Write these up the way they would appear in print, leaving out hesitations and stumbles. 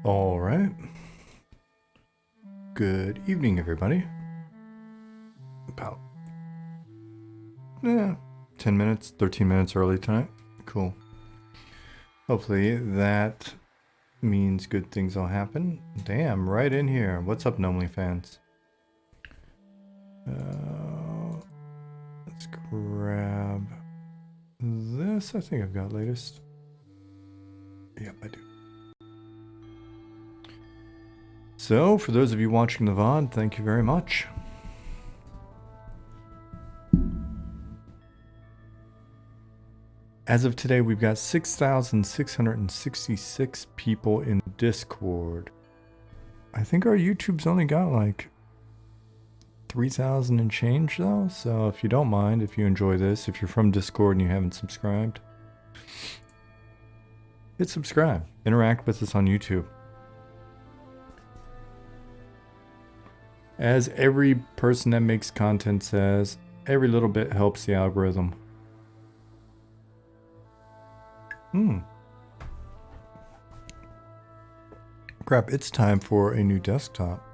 All right. Good evening, everybody. About 10 minutes, 13 minutes early tonight. Cool. Hopefully that means good things will happen. Damn, right in here. What's up, Nomely fans? Let's grab this. I think I've got latest. Yep, I do. So, for those of you watching the VOD, thank you very much. As of today, we've got 6,666 people in Discord. I think our YouTube's only got like 3,000 and change though. So if you don't mind, if you enjoy this, if you're from Discord and you haven't subscribed, hit subscribe. Interact with us on YouTube. As every person that makes content says, every little bit helps the algorithm. Crap, it's time for a new desktop.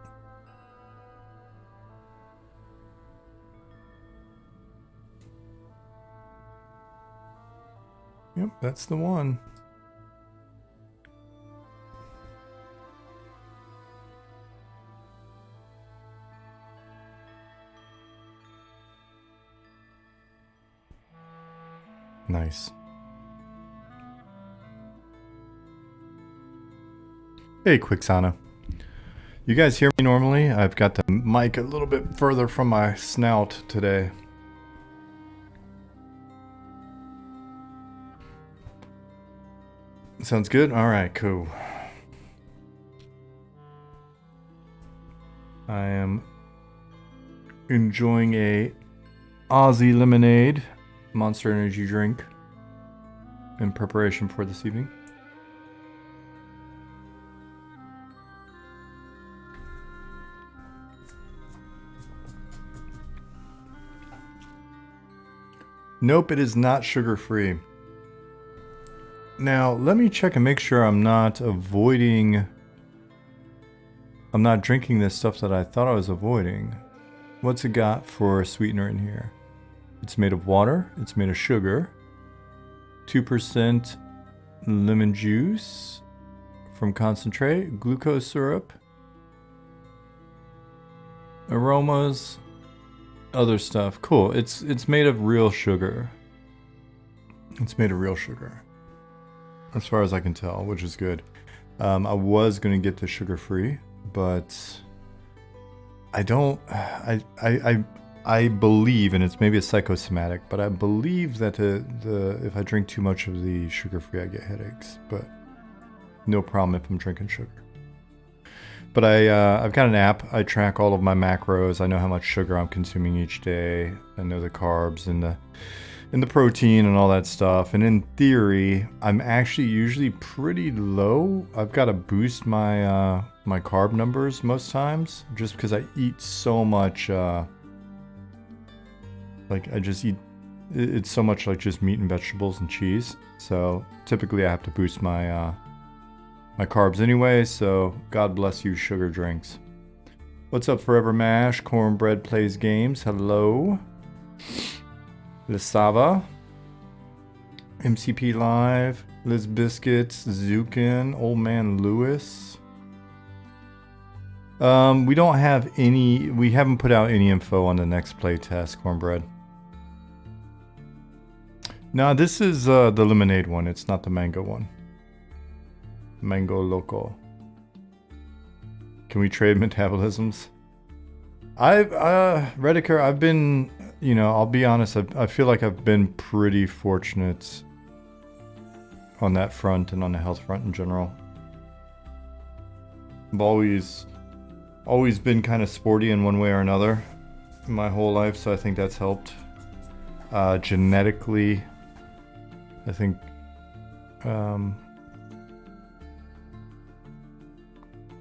Yep, that's the one. Nice. Hey, Quixana. You guys hear me normally? I've got the mic a little bit further from my snout today. Sounds good? Alright, cool. I am enjoying a Aussie lemonade Monster Energy drink in preparation for this evening. Nope, it is not sugar-free. Now, let me check and make sure I'm not drinking this stuff that I thought I was avoiding. What's it got for a sweetener in here? It's made of water, it's made of sugar, 2% lemon juice from concentrate, glucose syrup, aromas, other stuff. Cool. It's made of real sugar. It's made of real sugar, as far as I can tell, which is good. I was gonna get the sugar-free, but I don't. I believe, and it's maybe a psychosomatic, but I believe that if I drink too much of the sugar-free, I get headaches. But no problem if I'm drinking sugar. But I've got an app. I track all of my macros. I know how much sugar I'm consuming each day. I know the carbs and the protein and all that stuff. And in theory, I'm actually usually pretty low. I've got to boost my my carb numbers most times, just because I eat so much. Like I just eat. It's so much like just meat and vegetables and cheese. So typically I have to boost my my carbs anyway, so God bless you, sugar drinks. What's up, Forever Mash? Cornbread Plays Games. Hello. Lisava. MCP Live. Liz Biscuits. Zukin. Old Man Lewis. We don't have any... We haven't put out any info on the next play test, Cornbread. No, this is the lemonade one. It's not the mango one. Mango Loco. Can we trade metabolisms? Rediker, I've been, you know, I'll be honest, I feel like I've been pretty fortunate on that front and on the health front in general. I've always been kind of sporty in one way or another my whole life, so I think that's helped. Genetically, I think,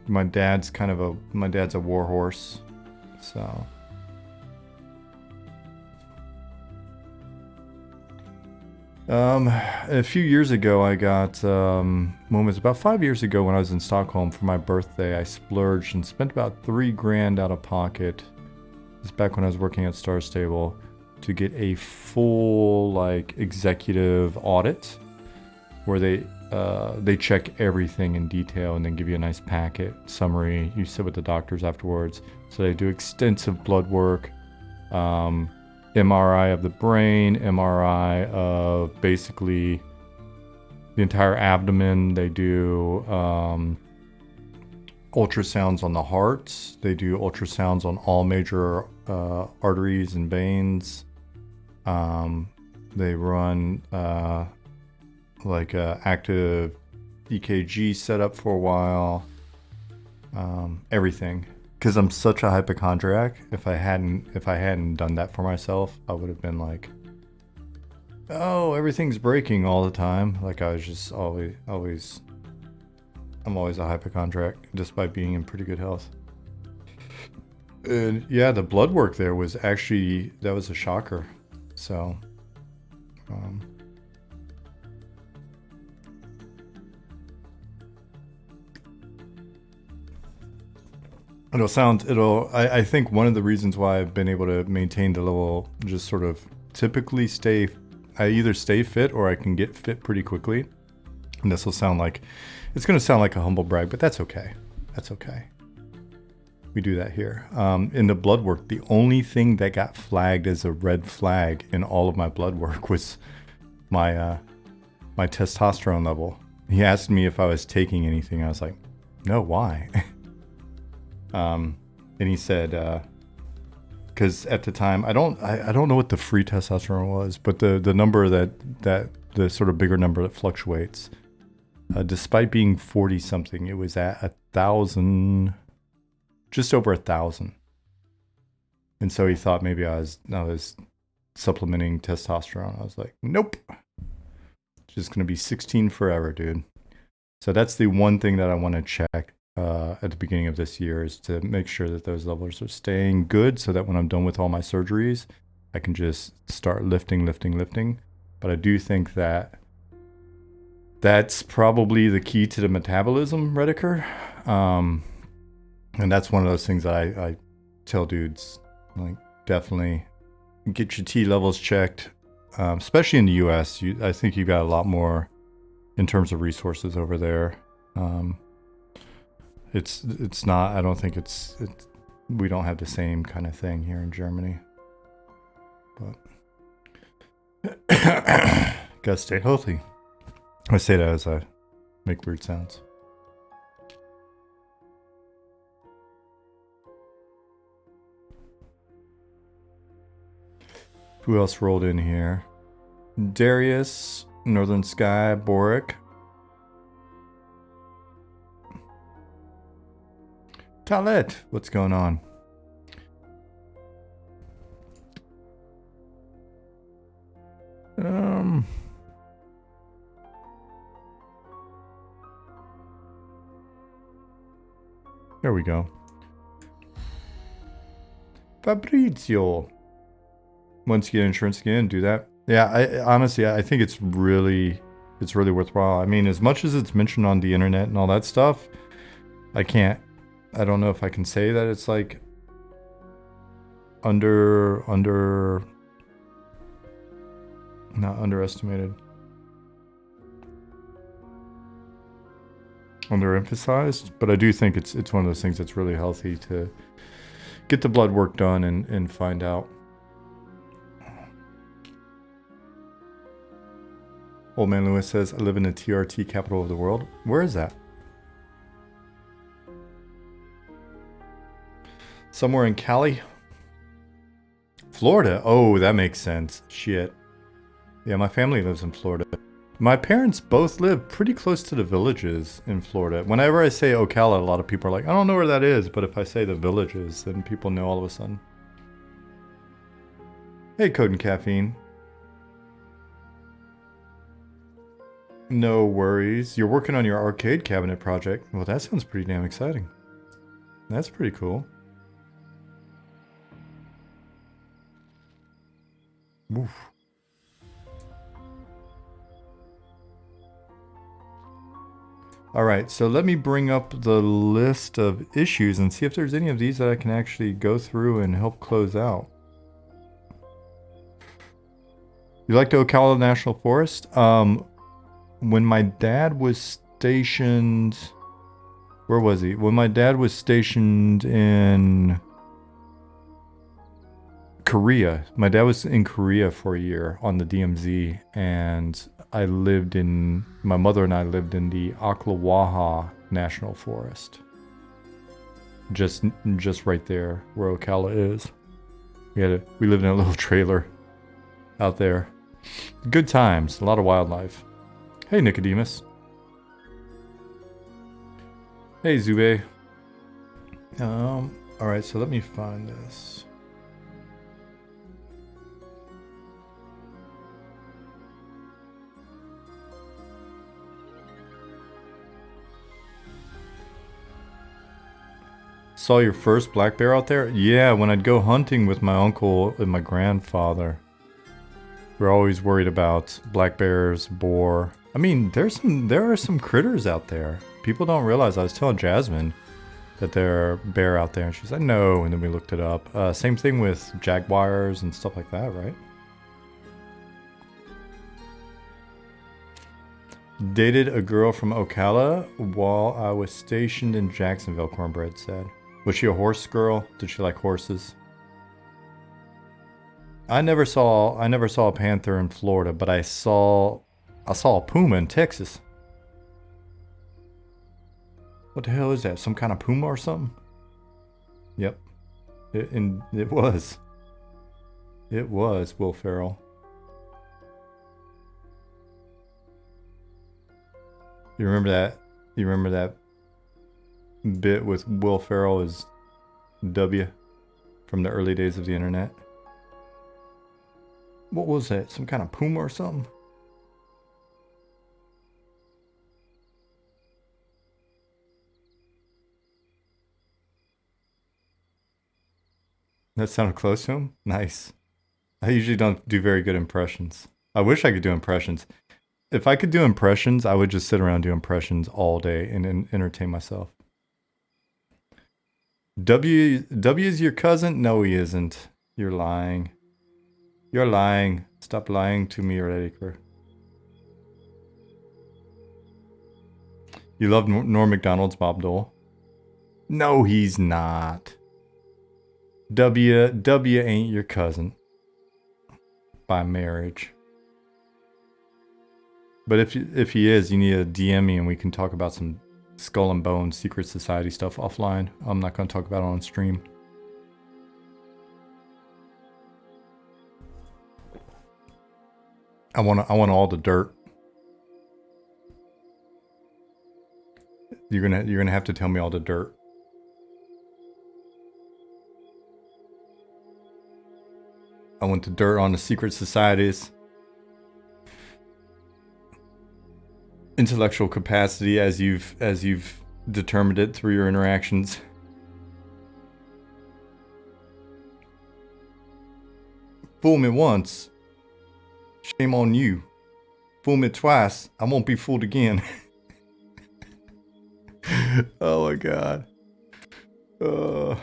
my dad's a war horse, so. A few years ago, I got, when it was about 5 years ago when I was in Stockholm for my birthday, I splurged and spent about $3,000 out of pocket. It's back when I was working at Star Stable to get a full, like, executive audit where they check everything in detail and then give you a nice packet summary. You sit with the doctors afterwards. So they do extensive blood work, MRI of the brain, MRI of basically the entire abdomen. They do ultrasounds on the heart. They do ultrasounds on all major arteries and veins. They run like a active EKG setup for a while. Everything. Because I'm such a hypochondriac, if I hadn't done that for myself, I would have been like, oh, everything's breaking all the time. Like I was just I'm always a hypochondriac, despite being in pretty good health. And yeah, the blood work there was actually, that was a shocker. So, I think one of the reasons why I've been able to maintain the level, just sort of typically I either stay fit or I can get fit pretty quickly. And this will sound like, it's going to sound like a humble brag, but that's okay. That's okay. We do that here. In the blood work, the only thing that got flagged as a red flag in all of my blood work was my testosterone level. He asked me if I was taking anything. I was like, no, why? And he said, because at the time, I don't know what the free testosterone was, but the number that the sort of bigger number that fluctuates, despite being 40 something, it was at 1,000, just over 1,000. And so he thought maybe I was supplementing testosterone. I was like, nope, it's just gonna be 16 forever, dude. So that's the one thing that I want to check at the beginning of this year, is to make sure that those levels are staying good, so that when I'm done with all my surgeries, I can just start lifting. But I do think that that's probably the key to the metabolism, Rediker. And that's one of those things that I tell dudes, like, definitely get your T levels checked, especially in the US. I think you've got a lot more in terms of resources over there. It's not, I don't think we don't have the same kind of thing here in Germany. But gotta stay healthy. I say that as I make weird sounds. Who else rolled in here? Darius, Northern Sky, Boric. Talet, what's going on? There we go. Fabrizio. Once you get insurance again, do that. Yeah, I honestly, I think it's really worthwhile. I mean, as much as it's mentioned on the internet and all that stuff, I don't know if I can say that it's like not underestimated, underemphasized, but I do think it's one of those things that's really healthy to get the blood work done and find out. Old Man Lewis says, I live in the TRT capital of the world. Where is that? Somewhere in Cali? Florida? Oh, that makes sense. Shit. Yeah, my family lives in Florida. My parents both live pretty close to the villages in Florida. Whenever I say Ocala, a lot of people are like, I don't know where that is, but if I say the villages, then people know all of a sudden. Hey, Code and Caffeine. No worries. You're working on your arcade cabinet project. Well, that sounds pretty damn exciting. That's pretty cool. Oof. All right, so let me bring up the list of issues and see if there's any of these that I can actually go through and help close out. You like the Ocala National Forest? When my dad was stationed... Where was he? When my dad was stationed in Korea. My dad was in Korea for a year on the DMZ, and my mother and I lived in the Ocklawaha National Forest. Just right there where Ocala is. We lived in a little trailer out there. Good times, a lot of wildlife. Hey Nicodemus. Hey Zube. Alright, so let me find this. Saw your first black bear out there? Yeah, when I'd go hunting with my uncle and my grandfather. We're always worried about black bears, boar. I mean, there are some critters out there. People don't realize. I was telling Jasmine that there are bear out there, and she said no, and then we looked it up. Same thing with jaguars and stuff like that, right? Dated a girl from Ocala while I was stationed in Jacksonville, Cornbread said. Was she a horse girl? Did she like horses? I never saw a panther in Florida, but I saw a puma in Texas. What the hell is that? Some kind of puma or something? Yep. It was. It was Will Ferrell. You remember that? You remember that bit with Will Ferrell as W from the early days of the internet? What was that? Some kind of puma or something? That sounded close to him? Nice. I usually don't do very good impressions. I wish I could do impressions. If I could do impressions, I would just sit around do impressions all day and entertain myself. W is your cousin? No, he isn't. You're lying. You're lying. Stop lying to me, Rediker. You love Norm Macdonald's Bob Dole? No, he's not. W ain't your cousin. By marriage. But if he is, you need to DM me and we can talk about some Skull and Bones Secret Society stuff offline. I'm not going to talk about it on stream. I want all the dirt. You're gonna have to tell me all the dirt. I want the dirt on the secret societies. Intellectual capacity as you've determined it through your interactions. Fool me once. Shame on you. Fool me twice. I won't be fooled again. Oh my god. Oh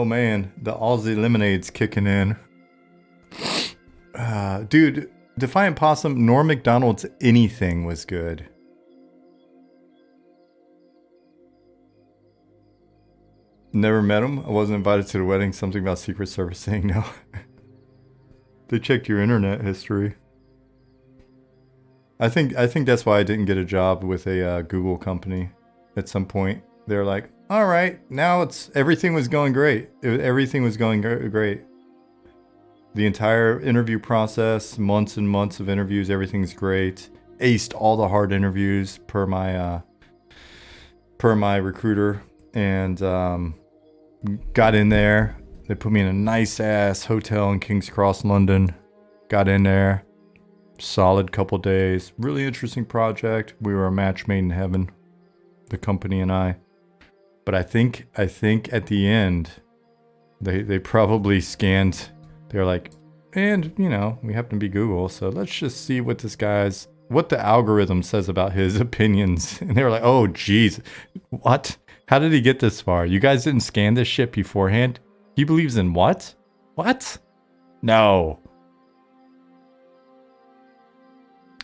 man, the Aussie lemonade's kicking in. Dude, Defiant Possum, Norm Macdonald's anything was good. Never met him. I wasn't invited to the wedding. Something about Secret Service saying no. They checked your internet history. I think that's why I didn't get a job with a Google company. At some point, they're like, "All right, now everything was going great. Everything was going great. The entire interview process, months and months of interviews, everything's great. Aced all the hard interviews per my recruiter, and got in there. They put me in a nice ass hotel in King's Cross, London. Got in there, solid couple days. Really interesting project. We were a match made in heaven, the company and I. But I think at the end, they probably scanned. They're like, and you know, we happen to be Google, so let's just see what this guy's what the algorithm says about his opinions. And they were like, oh, geez, what? How did he get this far? You guys didn't scan this shit beforehand? He believes in what? What? No.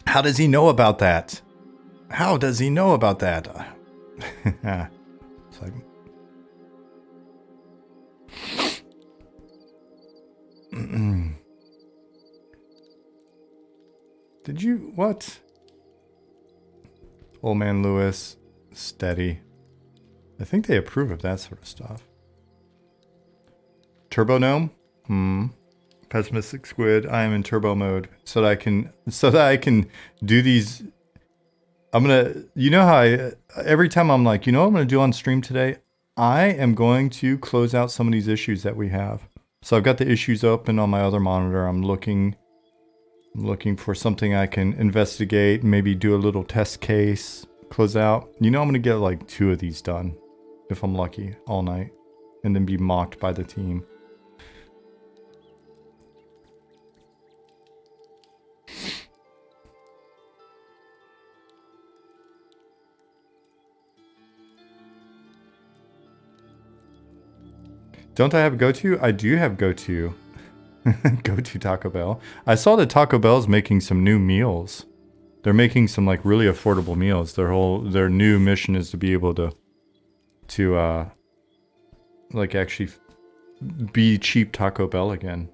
How does he know about that? How does he know about that? It's like... Did you... What? Old Man Lewis. Steady. I think they approve of that sort of stuff. Turbo Gnome? Pessimistic Squid. I am in turbo mode so that I can do these. I'm gonna, you know how every time I'm like, you know what I'm gonna do on stream today? I am going to close out some of these issues that we have. So I've got the issues open on my other monitor. I'm looking for something I can investigate, maybe do a little test case, close out. You know I'm gonna get like 2 of these done, if I'm lucky, all night, and then be mocked by the team. Don't I have go-to? I do have go-to. Go-to Taco Bell. I saw that Taco Bell's making some new meals. They're making some like really affordable meals. Their new mission is to be able to like actually be cheap Taco Bell again.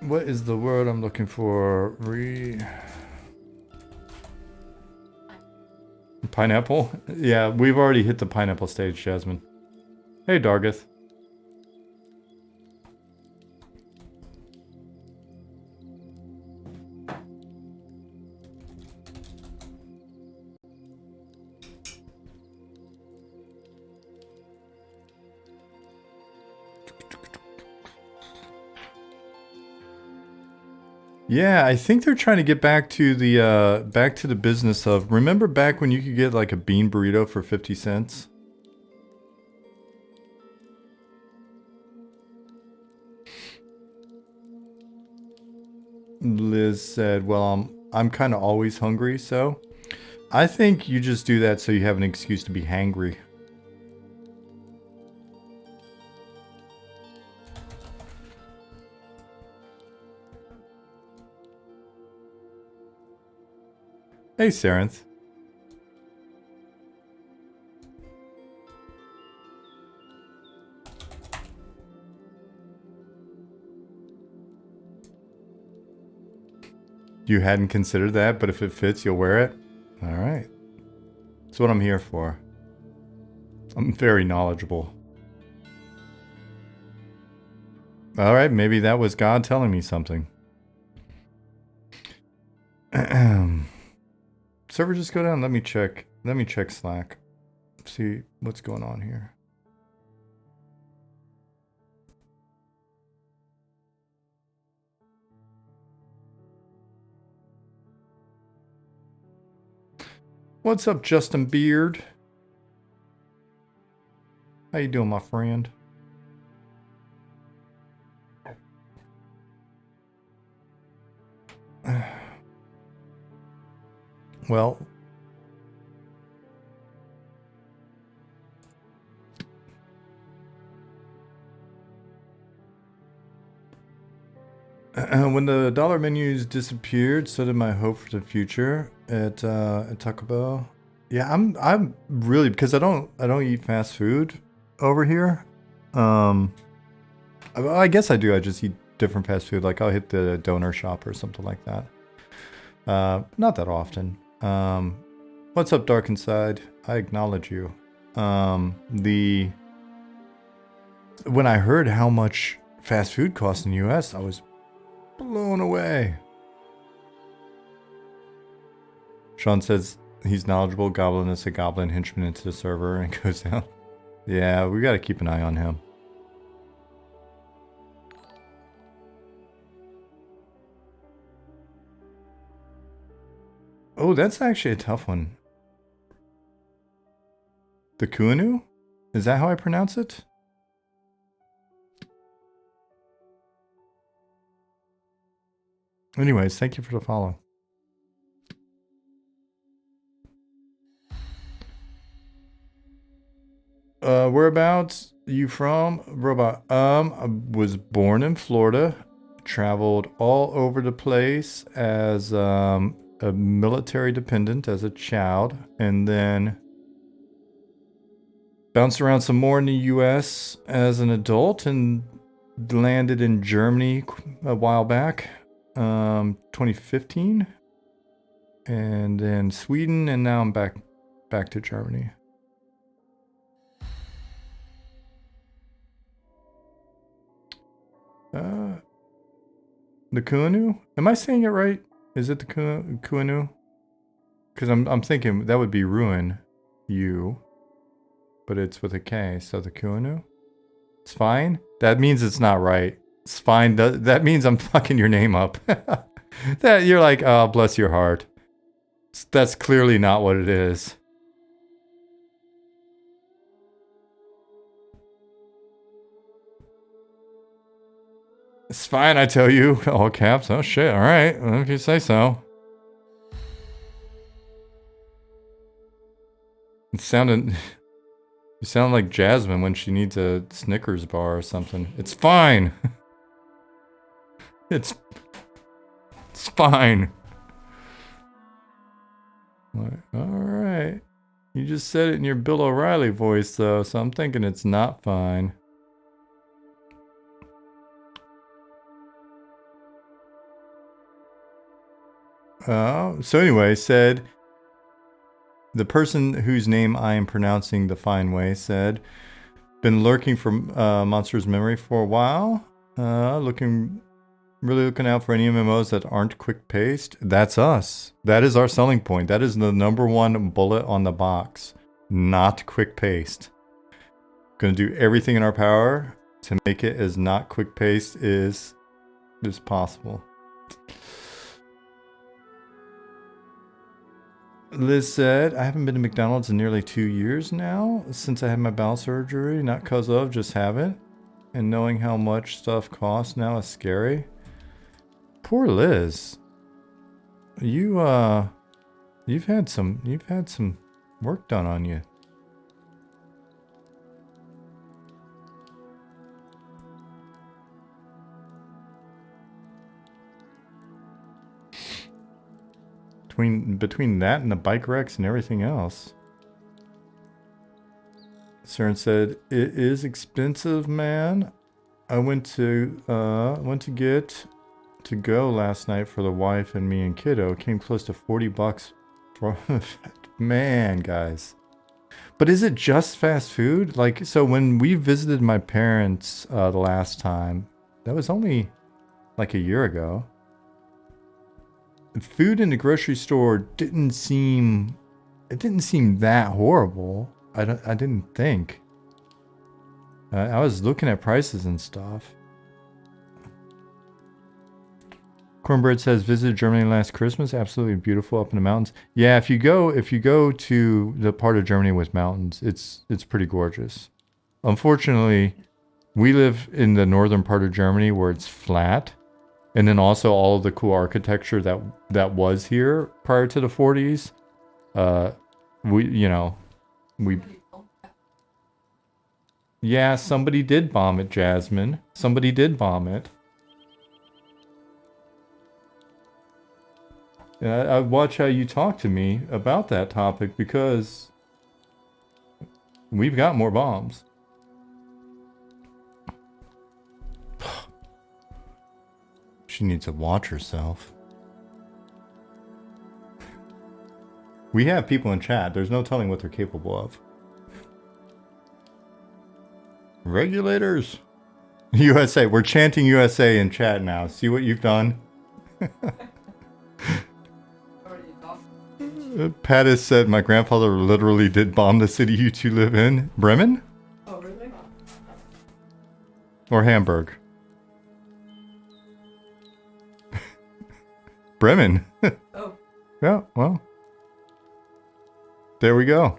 What is the word I'm looking for? Pineapple? Yeah, we've already hit the pineapple stage, Jasmine. Hey, Dargith. Yeah, I think they're trying to get back to the business of, remember back when you could get like a bean burrito for 50 cents? Liz said, well, I'm kind of always hungry, so I think you just do that so you have an excuse to be hangry. Hey, Sarenth. You hadn't considered that, but if it fits, you'll wear it? All right. That's what I'm here for. I'm very knowledgeable. All right, maybe that was God telling me something. Server just go down. Let me check Slack. See what's going on here. What's up, Justin Beard? How you doing, my friend? Well, when the dollar menus disappeared, so did my hope for the future at Taco Bell. Yeah, I'm really, because I don't eat fast food over here. I guess I do. I just eat different fast food. Like I'll hit the donor shop or something like that. Not that often. What's up, Dark Inside? I acknowledge you. When I heard how much fast food costs in the US, I was blown away. Sean says he's knowledgeable. Goblin is a goblin henchman into the server and goes down. Yeah, we got to keep an eye on him. Oh, that's actually a tough one. The Kuanu? Is that how I pronounce it? Anyways, thank you for the follow. Whereabouts you from, Robot? I was born in Florida, traveled all over the place as a military dependent as a child, and then bounced around some more in the U.S. as an adult, and landed in Germany a while back, 2015, and then Sweden, and now I'm back to Germany. The Kuanu? Am I saying it right? Is it the Kuanu? Because I'm thinking that would be ruin you, but it's with a K, so the Kuanu? It's fine? That means it's not right. It's fine. That means I'm fucking your name up. That you're like, oh, bless your heart. That's clearly not what it is. It's fine, I tell you. All caps. Oh shit. All right. If you say so. It sounded. You sound like Jasmine when she needs a Snickers bar or something. It's fine. It's fine. Alright. You just said it in your Bill O'Reilly voice, though, so I'm thinking it's not fine. So anyway, said the person whose name I am pronouncing the fine way said, been lurking for Monster's Memory for a while. Really looking out for any MMOs that aren't quick-paced. That's us. That is our selling point. That is the #1 bullet on the box. Not quick-paced. Going to do everything in our power to make it as not quick-paced as possible. Liz said, I haven't been to McDonald's in nearly 2 years now since I had my bowel surgery. Not cause of, just haven't. And knowing how much stuff costs now is scary. Poor Liz. You've had some work done on you. Between that and the bike wrecks and everything else. Cern said, it is expensive, man. I went to get to go last night for the wife and me and kiddo. It came close to $40 for man, guys. But is it just fast food? Like, so when we visited my parents the last time, that was only like a year ago. Food in the grocery store didn't seem that horrible. I didn't think. I was looking at prices and stuff. Cornbread says visited Germany last Christmas. Absolutely beautiful up in the mountains. Yeah, if you go to the part of Germany with mountains, it's pretty gorgeous. Unfortunately, we live in the northern part of Germany where it's flat. And then also all of the cool architecture that was here prior to the 40s. Yeah, somebody did bomb it, Jasmine. Somebody did bomb it. And I watch how you talk to me about that topic because we've got more bombs. She needs to watch herself. We have people in chat. There's no telling what they're capable of. Regulators. USA. We're chanting USA in chat now. See what you've done? Pat has said, my grandfather literally did bomb the city you two live in. Bremen? Oh, really? Or Hamburg? Bremen. Oh. Yeah, well, There we go.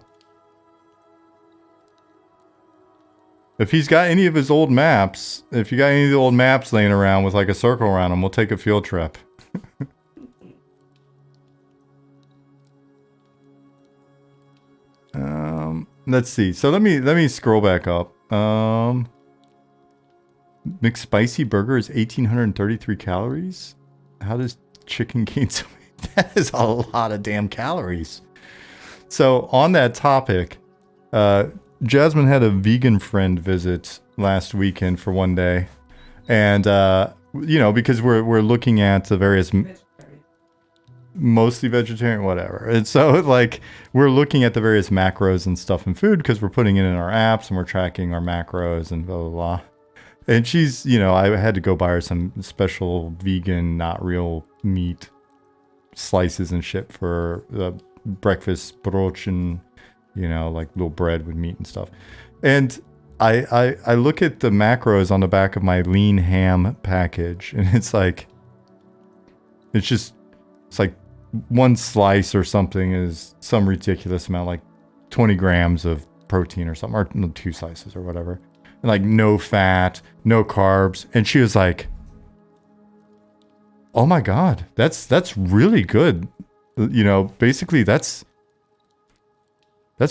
If he's got any of his old maps, if you got any of the old maps laying around with like a circle around them, we'll take a field trip. Let's see. So let me scroll back up. McSpicy burger is 1,833 calories. How does chicken gain so many? That is a lot of damn calories. So on that topic, Jasmine had a vegan friend visit last weekend for one day, and you know, because we're looking at the various, mostly vegetarian, whatever. And so like we're looking at the various macros and stuff in food because we're putting it in our apps and we're tracking our macros and blah blah blah. And she's, you know, I had to go buy her some special vegan, not real meat slices and shit for the breakfast brooch and, you know, like little bread with meat and stuff. And I look at the macros on the back of my lean ham package, and it's like one slice or something is some ridiculous amount, like 20 grams of protein or something, or 2 slices or whatever. And like no fat, no carbs. And she was like, oh my God, that's really good. You know, basically that's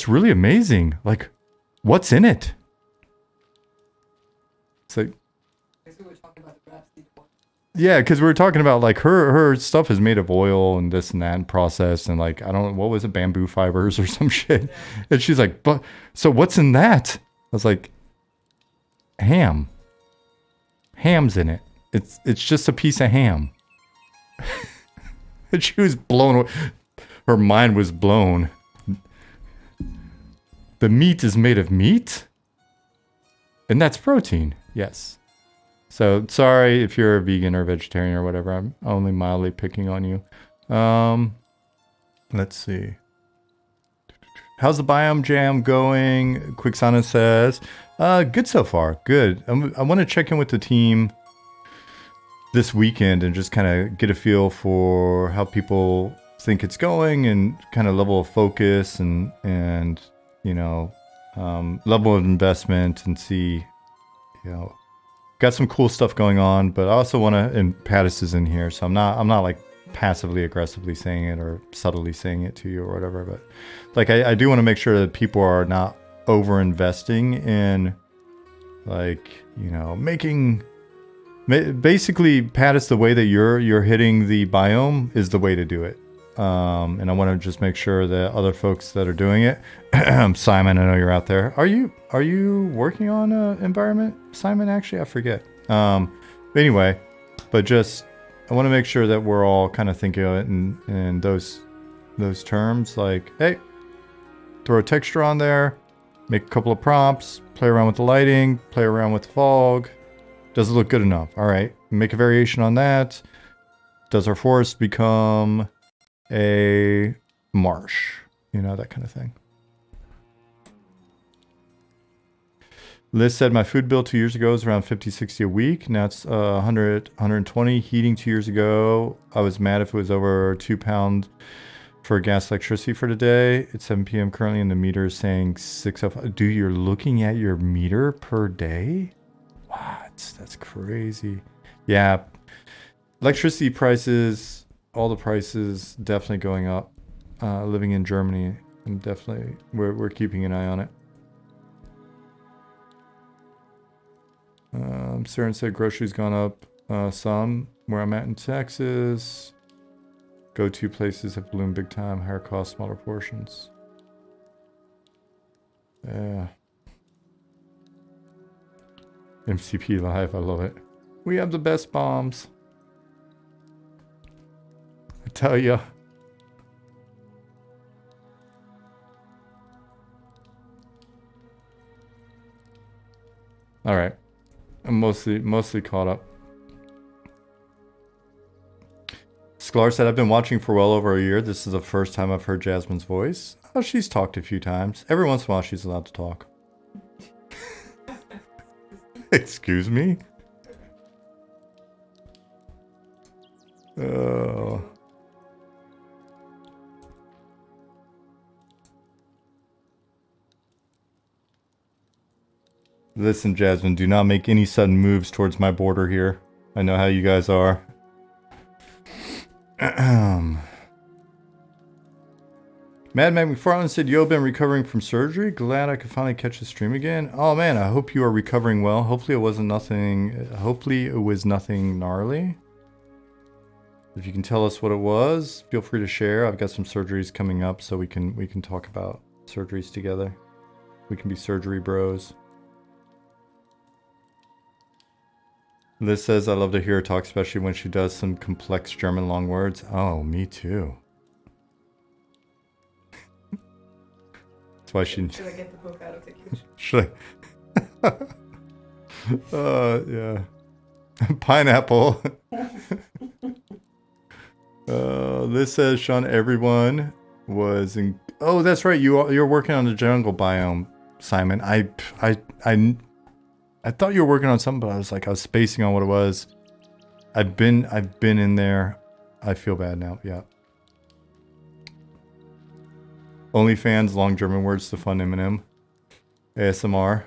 really amazing. Like, what's in it? It's like, yeah, because we were talking about like her stuff is made of oil and this and that and processed and like, I don't know, what was it, bamboo fibers or some shit. And she's like, but so what's in that? I was like, ham. Ham's in it. It's just a piece of ham. And she was blown away. Her mind was blown. The meat is made of meat? And that's protein. Yes. So sorry if you're a vegan or vegetarian or whatever. I'm only mildly picking on you. Let's see. How's the biome jam going? Quixana says, good so far. Good. I want to check in with the team this weekend and just kind of get a feel for how people think it's going and kind of level of focus and you know, level of investment, and see, you know, got some cool stuff going on, but I also want to, and Pattis is in here, so I'm not like passively aggressively saying it or subtly saying it to you or whatever, but like I do want to make sure that people are not over investing in, like, you know, making basically, Pattis, the way that you're hitting the biome is the way to do it. And I want to just make sure that other folks that are doing it, Simon, I know you're out there. Are you working on an environment, Simon? Actually, I forget. Anyway, but just I want to make sure that we're all kind of thinking of it in those terms. Like, hey, throw a texture on there, make a couple of prompts, play around with the lighting, play around with the fog. Does it look good enough? All right, make a variation on that. Does our forest become a marsh? You know, that kind of thing. Liz said my food bill 2 years ago was around 50, 60 a week. Now it's 100, 120. Heating 2 years ago, I was mad if it was over £2 for gas electricity for today. It's 7 p.m. currently, and the meter is saying 605. Dude, you're looking at your meter per day? What? That's crazy. Yeah. Electricity prices, all the prices definitely going up. Living in Germany, and definitely we're keeping an eye on it. Saren said groceries gone up some where I'm at in Texas. Go-to places have ballooned big time. Higher cost, smaller portions. Yeah. MCP Live, I love it. We have the best bombs. I tell ya. All right. I'm mostly caught up. Sklar said, I've been watching for well over a year. This is the first time I've heard Jasmine's voice. Oh, she's talked a few times. Every once in a while, she's allowed to talk. Excuse me? Listen, Jasmine, do not make any sudden moves towards my border here. I know how you guys are. Mad Mac McFarlane said, yo, been recovering from surgery. Glad I could finally catch the stream again. Oh man, I hope you are recovering well. Hopefully it wasn't nothing. Hopefully it was nothing gnarly. If you can tell us what it was, feel free to share. I've got some surgeries coming up, so we can talk about surgeries together. We can be surgery bros. Liz says, I love to hear her talk, especially when she does some complex German long words. Oh, me too. That's why she... Should I get the book out of the kitchen? Should I? Yeah. Pineapple. This says, Sean, everyone was in... Oh, that's right. You're working on the jungle biome, Simon. I thought you were working on something, but I was spacing on what it was. I've been in there. I feel bad now. Yeah. OnlyFans, long German words to fund Eminem. ASMR.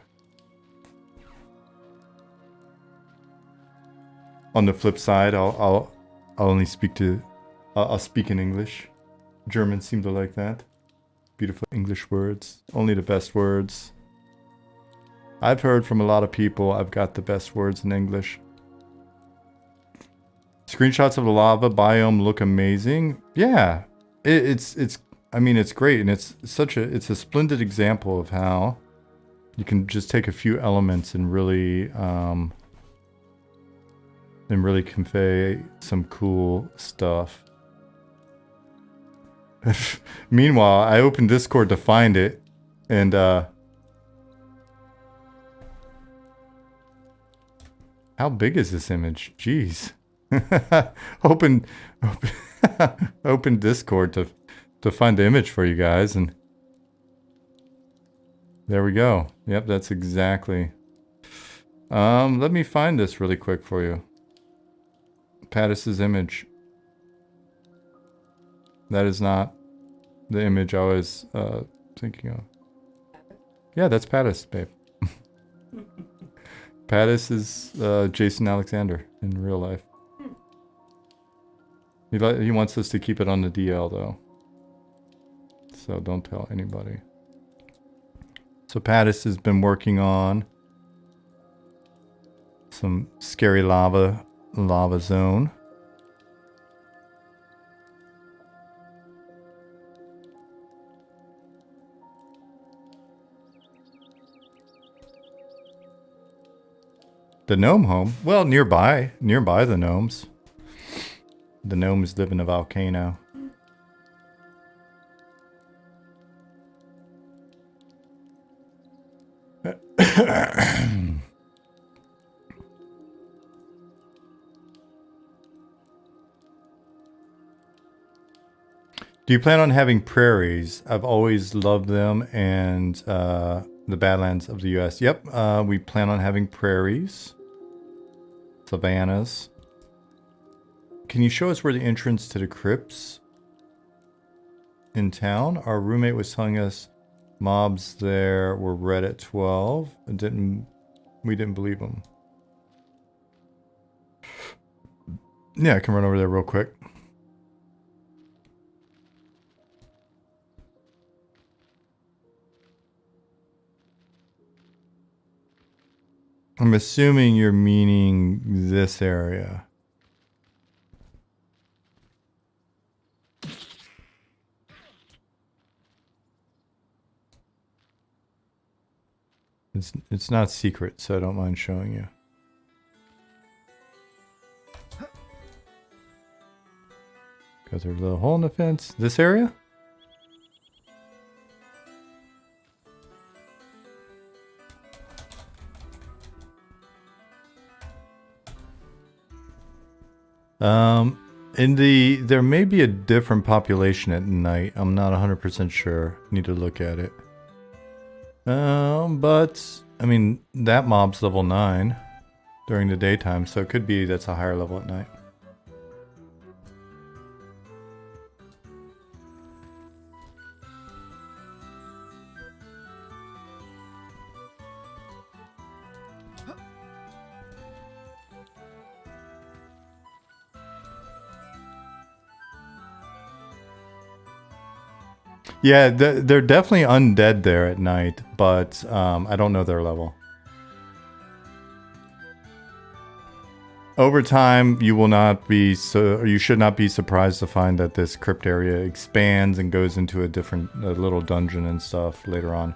On the flip side, I'll only speak to... I'll speak in English. Germans seem to like that. Beautiful English words. Only the best words. I've heard from a lot of people I've got the best words in English. Screenshots of the lava biome look amazing. Yeah. I mean, it's great, and it's a splendid example of how you can just take a few elements and really convey some cool stuff. Meanwhile, I opened Discord to find it, and how big is this image? Jeez. open Discord to find the image for you guys, and there we go. Yep, that's exactly. Let me find this really quick for you. Pattis's image. That is not the image I was thinking of. Yeah, that's Pattis, babe. Pattis is Jason Alexander in real life. He wants us to keep it on the DL though. So don't tell anybody. So Pattis has been working on some scary lava zone. The gnome home? Well, nearby the gnomes. The gnomes live in a volcano. Do you plan on having prairies? I've always loved them, and the Badlands of the U.S. Yep, we plan on having prairies, savannas. Can you show us where the entrance to the crypts in town? Our roommate was telling us mobs there were red at 12. We didn't believe him. Yeah, I can run over there real quick. I'm assuming you're meaning this area. It's not secret, so I don't mind showing you. Because there's a little hole in the fence. This area? There may be a different population at night. I'm not 100% sure. Need to look at it. But I mean, that mob's level 9 during the daytime, so it could be that's a higher level at night. Yeah, they're definitely undead there at night, but I don't know their level. Over time, you will not be or you should not be surprised to find that this crypt area expands and goes into a different little dungeon and stuff later on.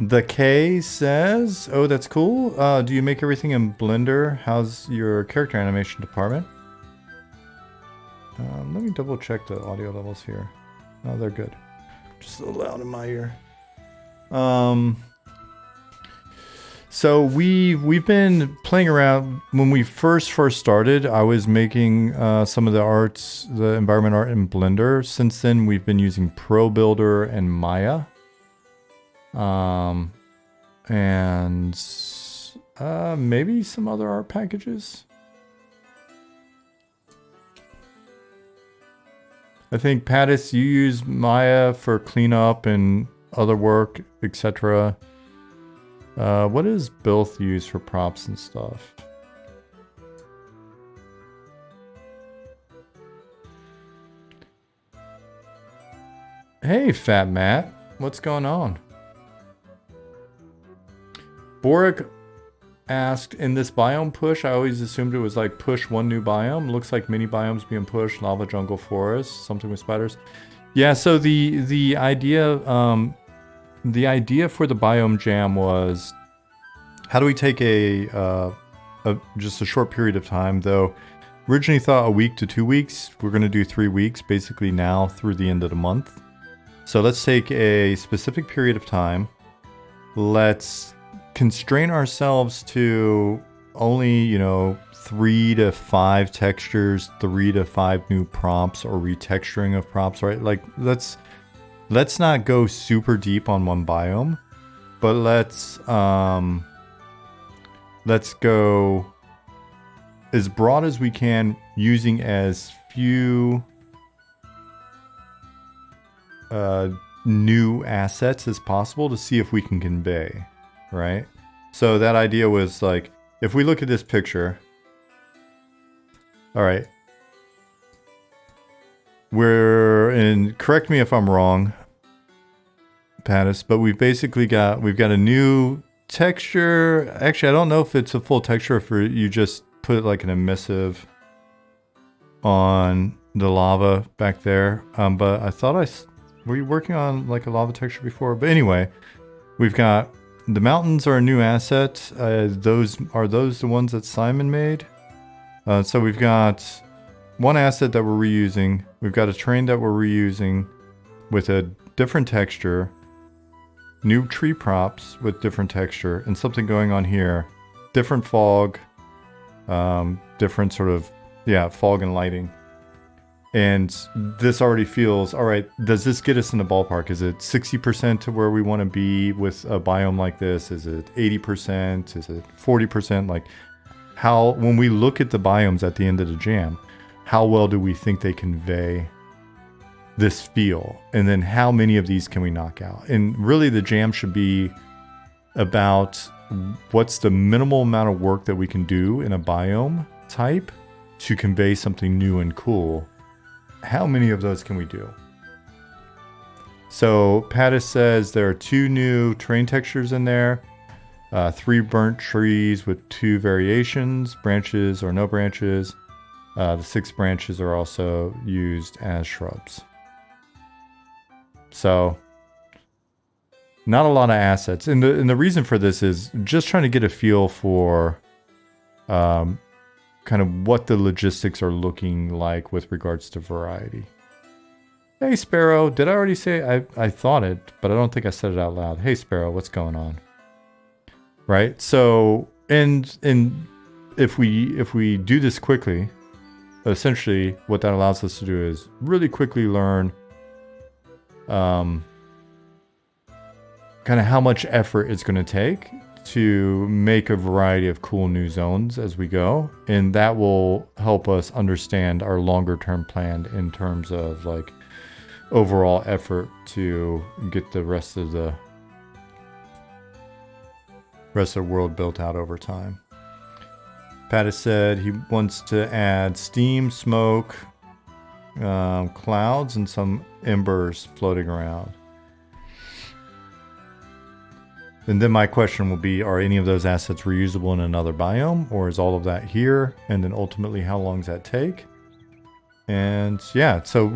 The K says, "Oh, that's cool. Do you make everything in Blender? How's your character animation department?" Let me double check the audio levels here. Oh, they're good. Just a little loud in my ear. So we've been playing around. When we first started, I was making some of the arts, the environment art in Blender. Since then, we've been using Pro Builder and Maya. And maybe some other art packages. I think, Pattis, you use Maya for cleanup and other work, etc. What does Bilth use for props and stuff? Hey, Fat Matt. What's going on? Boric asked, in this biome push, I always assumed it was like push one new biome. Looks like mini biomes being pushed, lava, jungle, forest, something with spiders. Yeah, so the idea for the biome jam was, how do we take just a short period of time, though originally thought a week to 2 weeks. We're going to do 3 weeks, basically now through the end of the month. So let's take a specific period of time. Let's constrain ourselves to only, 3 to 5 textures, 3 to 5 new prompts or retexturing of prompts, right? Like let's not go super deep on one biome, but let's go as broad as we can, using as few new assets as possible to see if we can convey, right? So that idea was like, if we look at this picture, all right, correct me if I'm wrong, Pattis, but we've got a new texture. Actually, I don't know if it's a full texture, if you just put like an emissive on the lava back there. But I thought were you working on like a lava texture before? But anyway, we've got the mountains are a new asset. Those the ones that Simon made. So we've got one asset that we're reusing. We've got a terrain that we're reusing with a different texture. New tree props with different texture, and something going on here. Different fog. Different sort of, fog and lighting. And this already feels, all right, does this get us in the ballpark? Is it 60% to where we want to be with a biome like this? Is it 80%? Is it 40%? Like, when we look at the biomes at the end of the jam, how well do we think they convey this feel? And then how many of these can we knock out? And really the jam should be about what's the minimal amount of work that we can do in a biome type to convey something new and cool. How many of those can we do? So Pattis says there are 2 new terrain textures in there. 3 burnt trees with 2 variations, branches or no branches. The 6 branches are also used as shrubs. So not a lot of assets. And the reason for this is just trying to get a feel for kind of what the logistics are looking like with regards to variety. Hey Sparrow, did I already say I thought it, but I don't think I said it out loud. Hey Sparrow, what's going on? Right? So and if we do this quickly, essentially what that allows us to do is really quickly learn kind of how much effort it's going to take to make a variety of cool new zones as we go, and that will help us understand our longer term plan in terms of like overall effort to get the rest of the world built out over time. Pattis said he wants to add steam, smoke, clouds and some embers floating around. And then my question will be, are any of those assets reusable in another biome, or is all of that here? And then ultimately, how long does that take? And yeah, so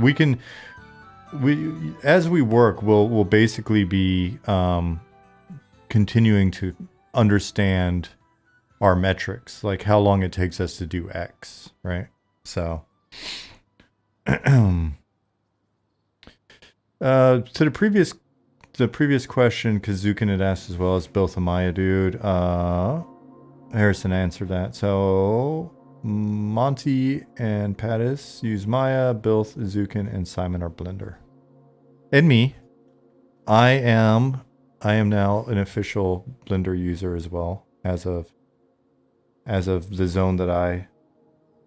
as we work, we'll basically be continuing to understand our metrics, like how long it takes us to do X, right? So to the previous question, Kazukin had asked as well as both of Maya dude. Harrison answered that. So Monty and Pattis use Maya, Bilth, Zukin, and Simon are Blender. And me. I am now an official Blender user as well, as of the zone that I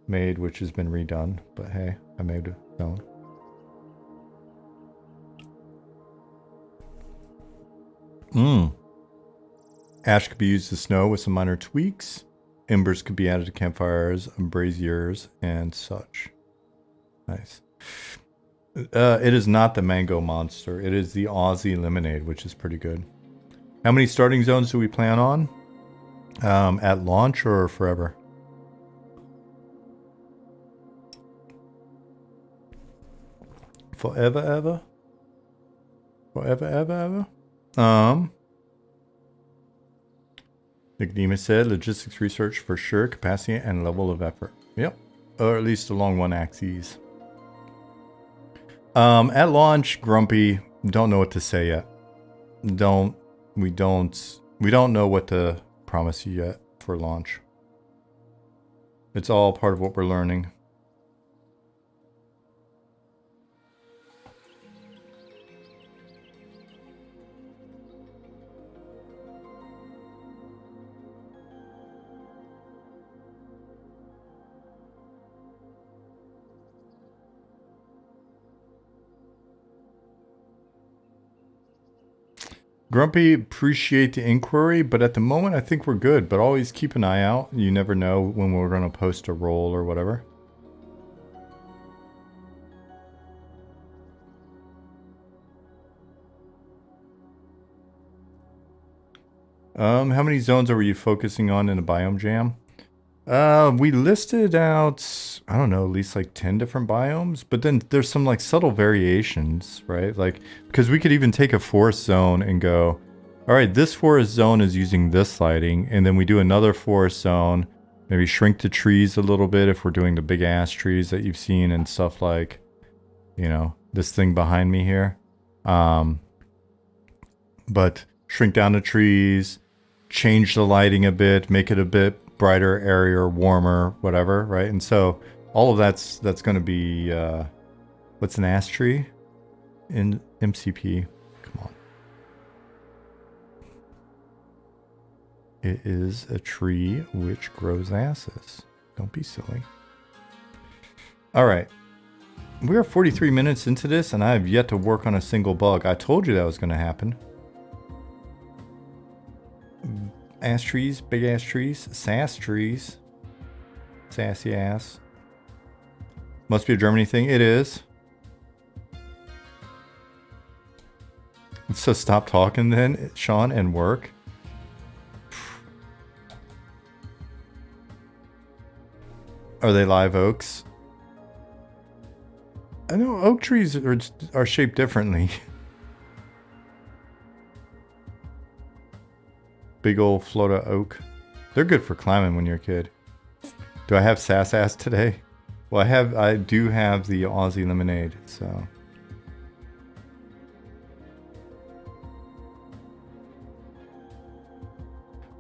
made, which has been redone. But hey, I made a zone. Ash could be used as snow with some minor tweaks. Embers could be added to campfires, braziers, and such. Nice. It is not the mango monster. It is the Aussie lemonade, which is pretty good. How many starting zones do we plan on? At launch or forever? Forever, ever? Forever, ever, ever? Nicodemus said, logistics research for sure, capacity and level of effort. Yep. Or at least along one axis. At launch, Grumpy, don't know what to say yet. We don't know what to promise you yet for launch. It's all part of what we're learning. Grumpy, appreciate the inquiry, but at the moment I think we're good. But always keep an eye out. You never know when we're going to post a roll or whatever. How many zones are you focusing on in a biome jam? We listed out, I don't know, at least like 10 different biomes, but then there's some like subtle variations, right? Like, because we could even take a forest zone and go, all right, this forest zone is using this lighting, and then we do another forest zone, maybe shrink the trees a little bit if we're doing the big ass trees that you've seen and stuff like, you know, this thing behind me here. But shrink down the trees, change the lighting a bit, make it a bit brighter, airier, warmer, whatever, right? And so all of that's going to be what's an ash tree in MCP? Come on, it is a tree which grows asses. Don't be silly. All right, we are 43 minutes into this, and I have yet to work on a single bug. I told you that was going to happen. Ass trees, big ass trees, sass trees, sassy ass. Must be a Germany thing. It is. So stop talking then, Sean, and work. Are they live oaks? I know oak trees are shaped differently. Big old Florida oak. They're good for climbing when you're a kid. Do I have sass ass today? Well, I do have the Aussie lemonade, so.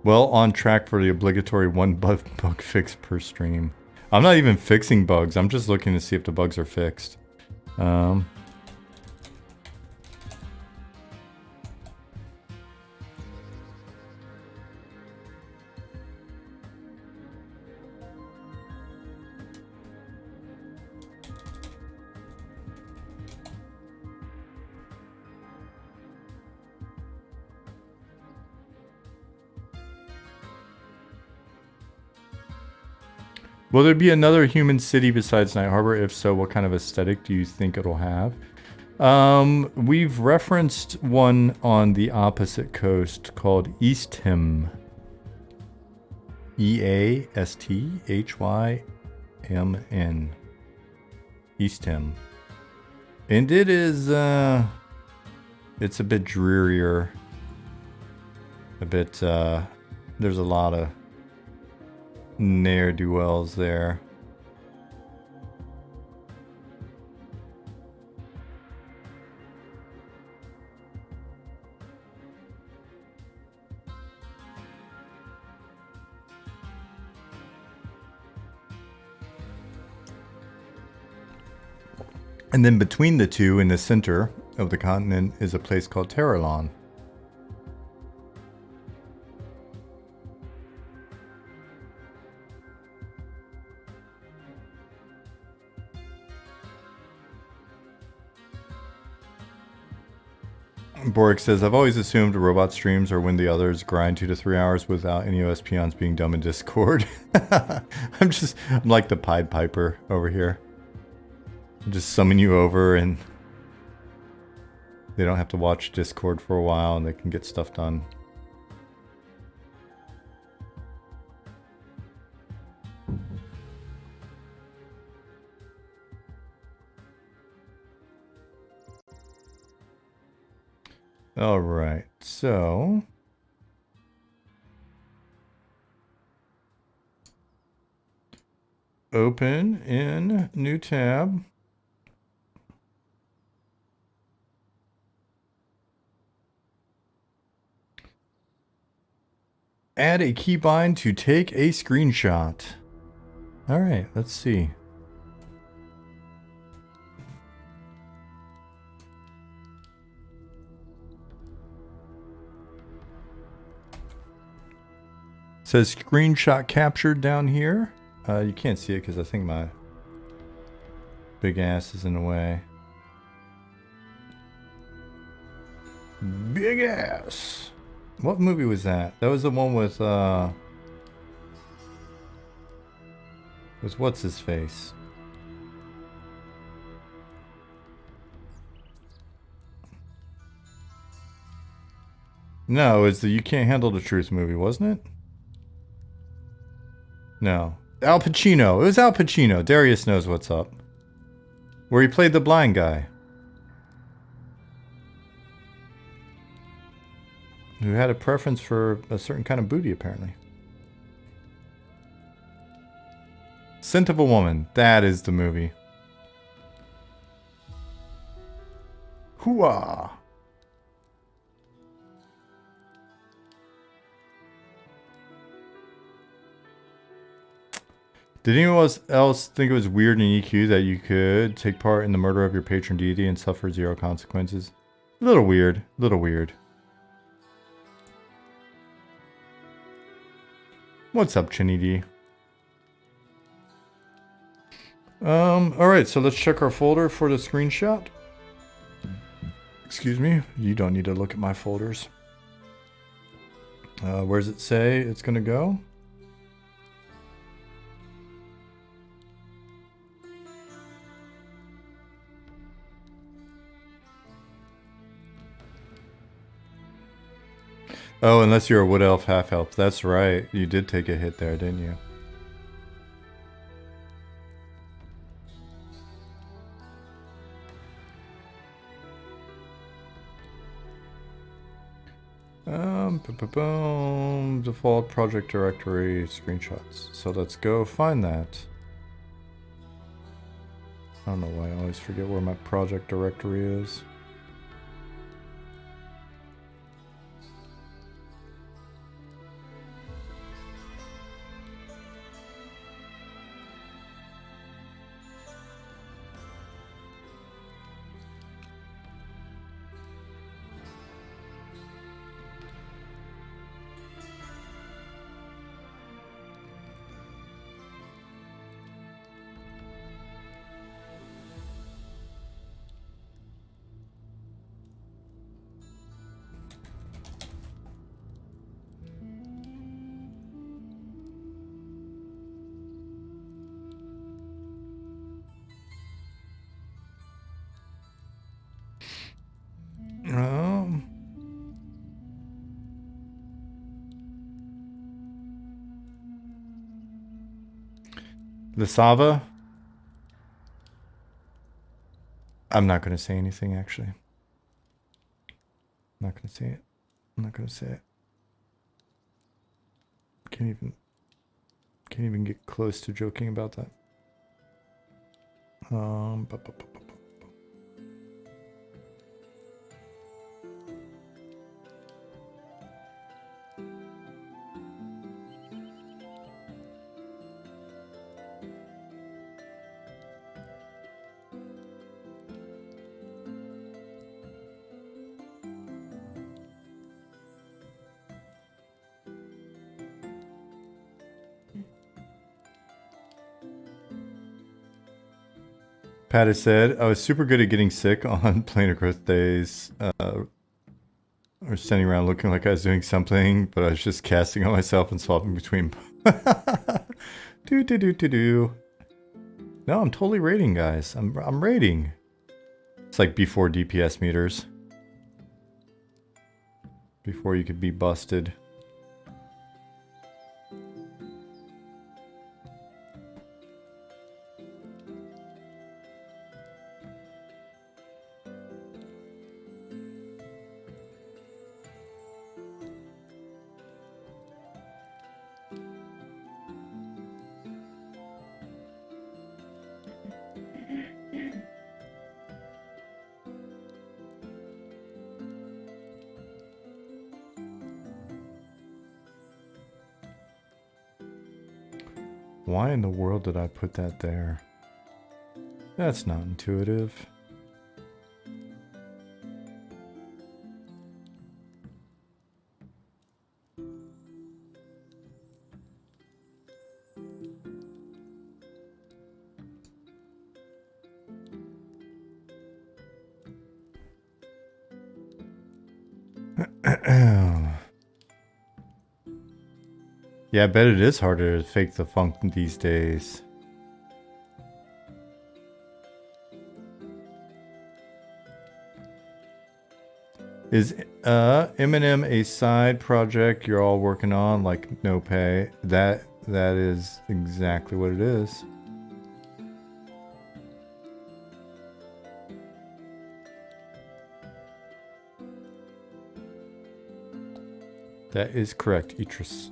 Well, on track for the obligatory one bug fix per stream. I'm not even fixing bugs. I'm just looking to see if the bugs are fixed. Will there be another human city besides Night Harbor? If so, what kind of aesthetic do you think it'll have? We've referenced one on the opposite coast called Easthym. E-A-S-T-H-Y-M-N. Easthym. And it is, it's a bit drearier. A bit, there's a lot of ne'er-do-wells there. And then between the two, in the center of the continent, is a place called Terralon. Boric says, I've always assumed robot streams are when the others grind 2 to 3 hours without any OS peons being dumb in Discord. I'm like the Pied Piper over here. I just summon you over and they don't have to watch Discord for a while and they can get stuff done. All right, so open in new tab. Add a keybind to take a screenshot. All right, let's see. It says screenshot captured down here. You can't see it because I think my big ass is in the way. Big ass. What movie was that? That was the one with what's his face? No, it's the You Can't Handle the Truth movie, wasn't it? No. Al Pacino. It was Al Pacino. Darius knows what's up. Where he played the blind guy. Who had a preference for a certain kind of booty, apparently. Scent of a Woman. That is the movie. Hooah! Did anyone else think it was weird in EQ that you could take part in the murder of your patron deity and suffer 0 consequences? A little weird. A little weird. What's up, Chinny D? Alright, so let's check our folder for the screenshot. Excuse me, you don't need to look at my folders. Where does it say it's gonna go? Oh, unless you're a wood elf, half elf. That's right. You did take a hit there, didn't you? Default project directory screenshots. So let's go find that. I don't know why I always forget where my project directory is. The Sava? I'm not going to say anything, actually. I'm not going to say it. I'm not going to say it. Can't even get close to joking about that. Pat has said, I was super good at getting sick on Planar Growth days. Or standing around looking like I was doing something, but I was just casting on myself and swapping between. do. No, I'm totally raiding, guys. I'm raiding. It's like before DPS meters. Before you could be busted. Why in the world did I put that there? That's not intuitive. Yeah, I bet it is harder to fake the funk these days. Is Eminem a side project you're all working on, like no pay? That is exactly what it is. That is correct, Idris.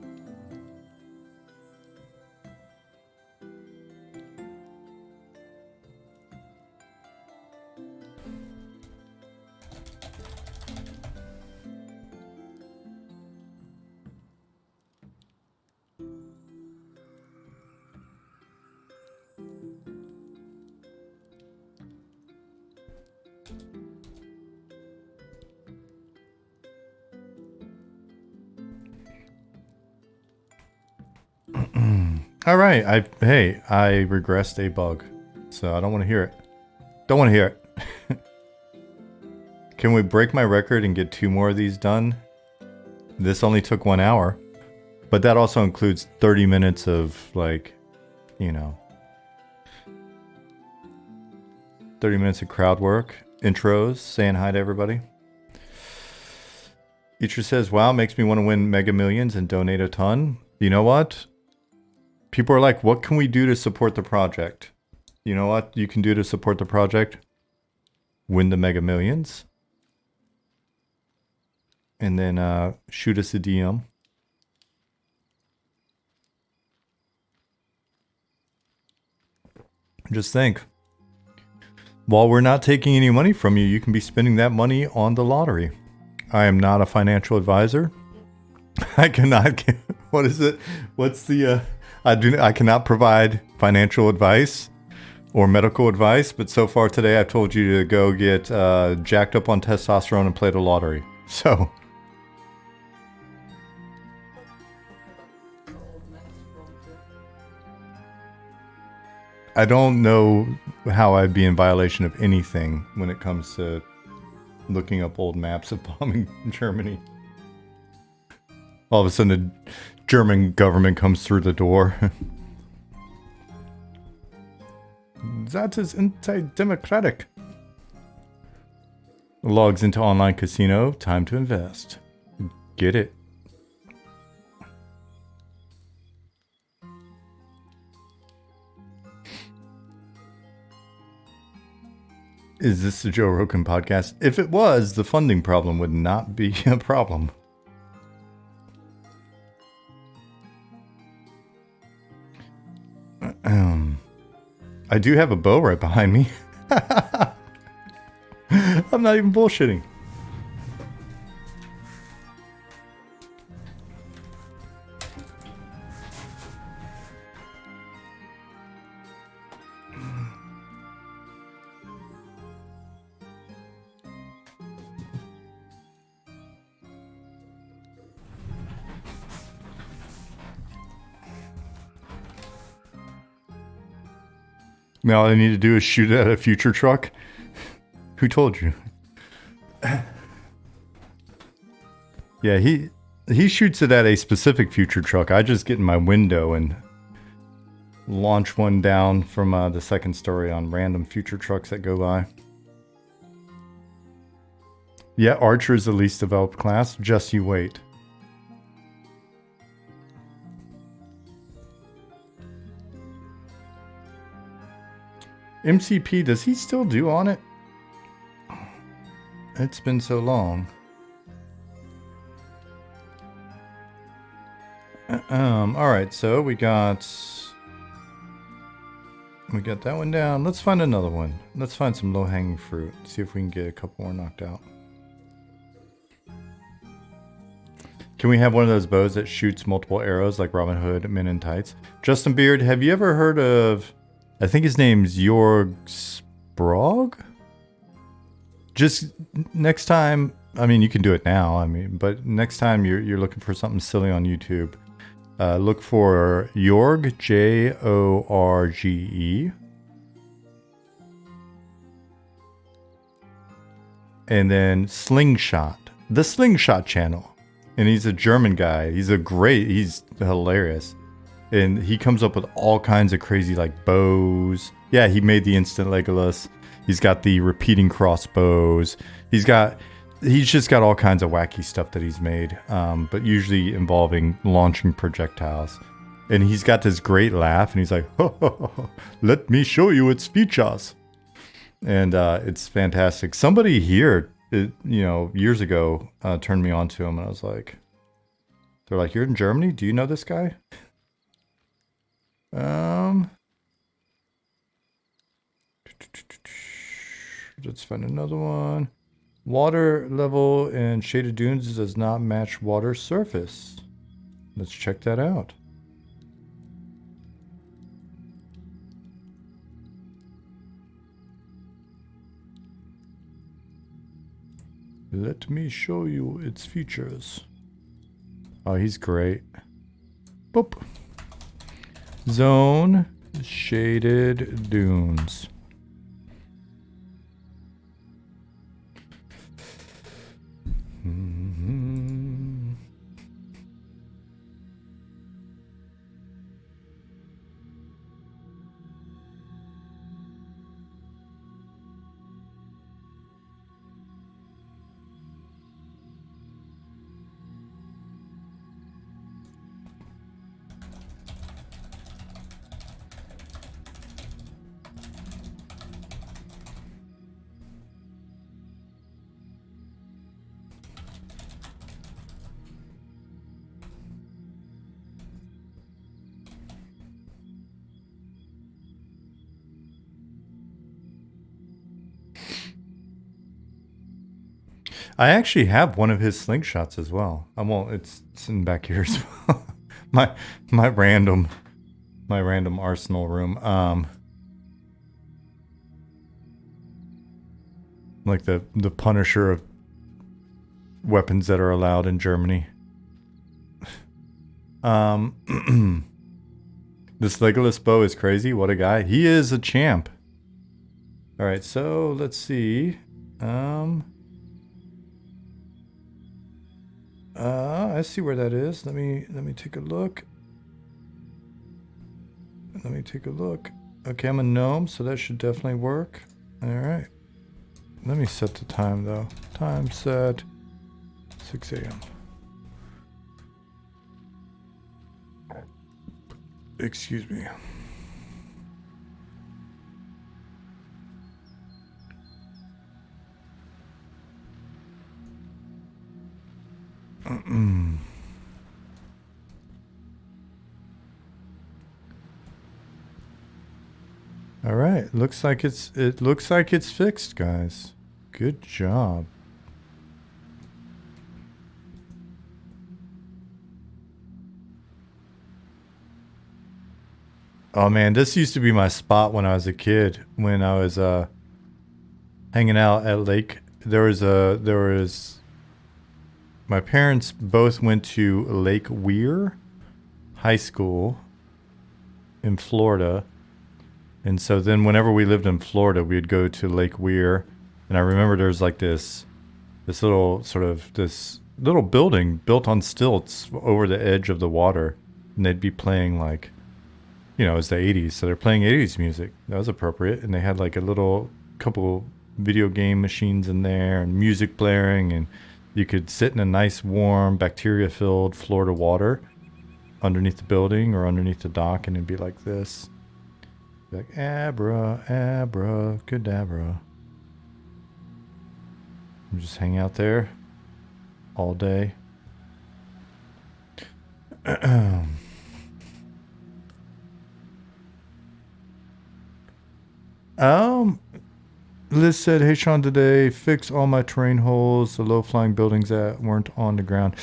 All right, I regressed a bug, so I don't want to hear it. Don't want to hear it. Can we break my record and get 2 more of these done? This only took 1 hour, but that also includes 30 minutes of, like, you know, 30 minutes of crowd work, intros, saying hi to everybody. Eacher says, wow, makes me want to win Mega Millions and donate a ton. You know what? People are like, what can we do to support the project? You know what you can do to support the project? Win the Mega Millions. And then shoot us a DM. Just think. While we're not taking any money from you, you can be spending that money on the lottery. I am not a financial advisor. I cannot get, what is it? What's the I cannot provide financial advice or medical advice, but so far today I've told you to go get jacked up on testosterone and play the lottery. So I don't know how I'd be in violation of anything when it comes to looking up old maps of bombing Germany. All of a sudden, the German government comes through the door. That is anti-democratic. Logs into online casino. Time to invest. Get it. Is this the Joe Rogan podcast? If it was, the funding problem would not be a problem. I do have a bow right behind me. I'm not even bullshitting. Now all I need to do is shoot at a future truck. Who told you? Yeah, he shoots it at a specific future truck. I just get in my window and launch one down from the second story on random future trucks that go by. Yeah, Archer is the least developed class. Just you wait. MCP, does he still do on it? It's been so long. Alright, so we got that one down. Let's find another one. Let's find some low-hanging fruit. See if we can get a couple more knocked out. Can we have one of those bows that shoots multiple arrows like Robin Hood, Men in Tights? Justin Beard, have you ever heard of... I think his name's Jorg Sprog? Just next time, I mean, you can do it now, but next time you're looking for something silly on YouTube, look for Jorg, Jorge, and then Slingshot, the Slingshot channel. And he's a German guy. He's hilarious. And he comes up with all kinds of crazy, like, bows. Yeah, he made the instant Legolas. He's got the repeating crossbows. He's just got all kinds of wacky stuff that he's made, but usually involving launching projectiles. And he's got this great laugh, and he's like, ho, ho, ho, ho, let me show you its features. And it's fantastic. Somebody here, years ago, turned me on to him, and I was like, they're like, you're in Germany? Do you know this guy? Let's find another one. Water level in shaded dunes does not match water surface. Let's check that out. Let me show you its features. Oh, he's great. Boop. Zone shaded dunes. I actually have one of his slingshots as well. It's sitting back here as well. my random arsenal room. Like the Punisher of weapons that are allowed in Germany. This Legolas bow is crazy. What a guy. He is a champ. All right, so let's see. I see where that is. Let me take a look. Okay, I'm a gnome, so that should definitely work. All right. Let me set the time though. Time set 6 a.m. Excuse me. All right, it looks like it's fixed, guys. Good job. Oh man, this used to be my spot when I was a kid. When I was hanging out at Lake, there was my parents both went to Lake Weir High School in Florida. And so then whenever we lived in Florida, we'd go to Lake Weir. And I remember there's like this little building built on stilts over the edge of the water. And they'd be playing like, you know, it's the 80s. So they're playing 80s music. That was appropriate. And they had like a little couple video game machines in there and music blaring. And you could sit in a nice, warm, bacteria-filled Florida water underneath the building or underneath the dock. And it'd be like this. Like abra, abra, cadabra. I'm just hang out there all day. Liz said, "Hey Sean, today fix all my terrain holes, the low-flying buildings that weren't on the ground."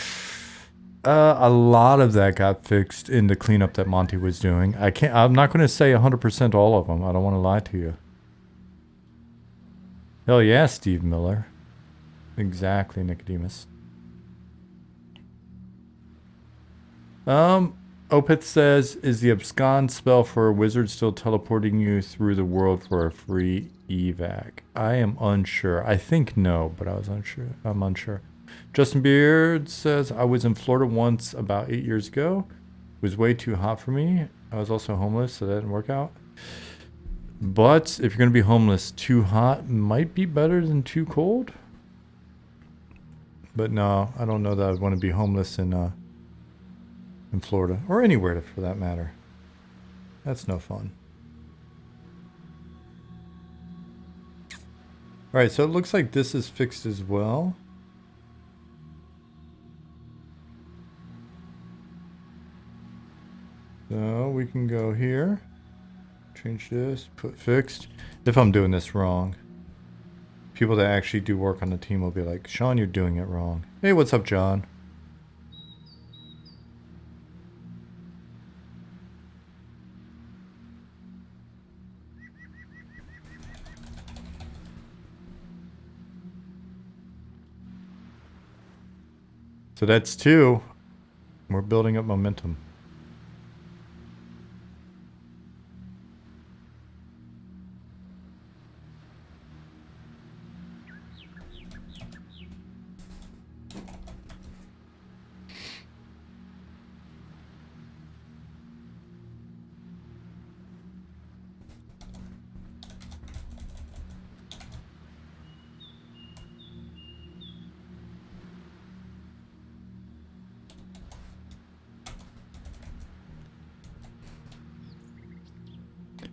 A lot of that got fixed in the cleanup that Monty was doing. I'm not going to say 100% all of them. I don't want to lie to you. Hell yeah, Steve Miller. Exactly, Nicodemus. Opeth says, "Is the abscond spell for a wizard still teleporting you through the world for a free evac?" I am unsure. I think no, but I'm unsure. Justin Beard says, "I was in Florida once about 8 years ago. It was way too hot for me. I was also homeless, so that didn't work out. But if you're going to be homeless, too hot might be better than too cold. But no, I don't know that I'd want to be homeless in Florida, or anywhere for that matter. That's no fun." All right, so it looks like this is fixed as well. So we can go here, change this, put fixed. If I'm doing this wrong, people that actually do work on the team will be like, "Sean, you're doing it wrong." Hey, what's up, John? So that's 2. We're building up momentum.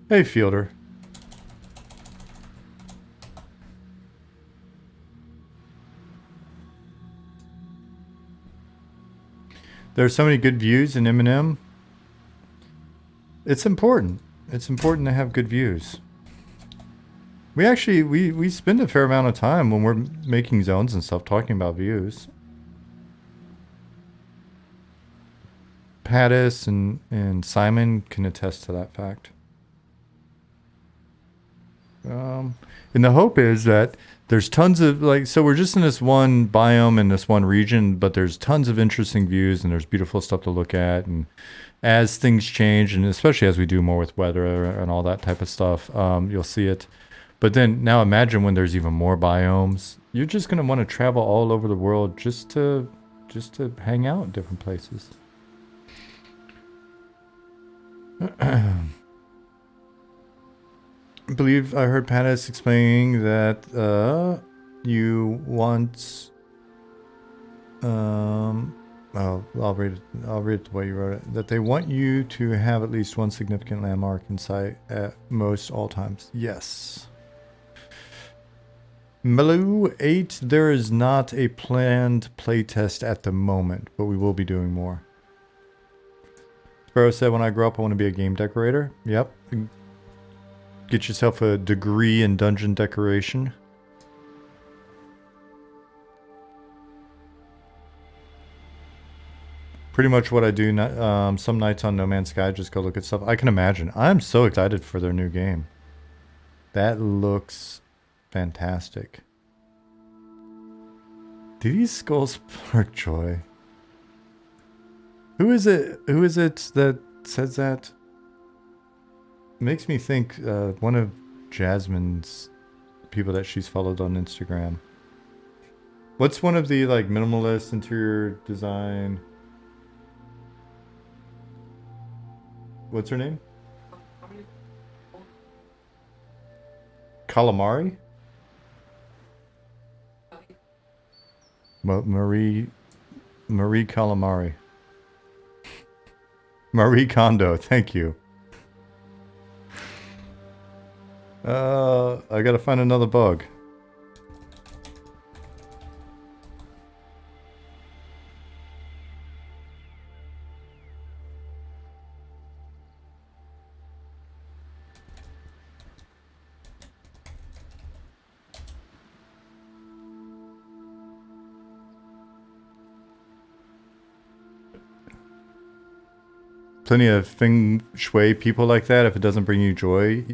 Hey, Fielder. There's so many good views in M&M. It's important. It's important to have good views. We actually, we spend a fair amount of time when we're making zones and stuff talking about views. Pattis and Simon can attest to that fact. And the hope is that there's tons of, like, so we're just in this one biome in this one region, but there's tons of interesting views and there's beautiful stuff to look at. And as things change, and especially as we do more with weather and all that type of stuff, you'll see it. But then now imagine when there's even more biomes. You're just going to want to travel all over the world just to hang out in different places. I believe I heard Pattis explaining that you want I'll read it the way you wrote it. That they want you to have at least one significant landmark in sight at most all times. Yes. Malou 8, there is not a planned playtest at the moment, but we will be doing more. Sparrow said, when I grow up, I want to be a game decorator. Yep. Get yourself a degree in dungeon decoration. Pretty much what I do some nights on No Man's Sky, just go look at stuff. I can imagine. I'm so excited for their new game. That looks fantastic. Do these skulls spark joy? Who is it? Who is it that says that? It makes me think one of Jasmine's people that she's followed on Instagram. What's one of the like minimalist interior design? What's her name? Calamari? Marie Calamari. Marie Kondo, thank you. I gotta find another bug. Plenty of feng shui people like that. If it doesn't bring you joy,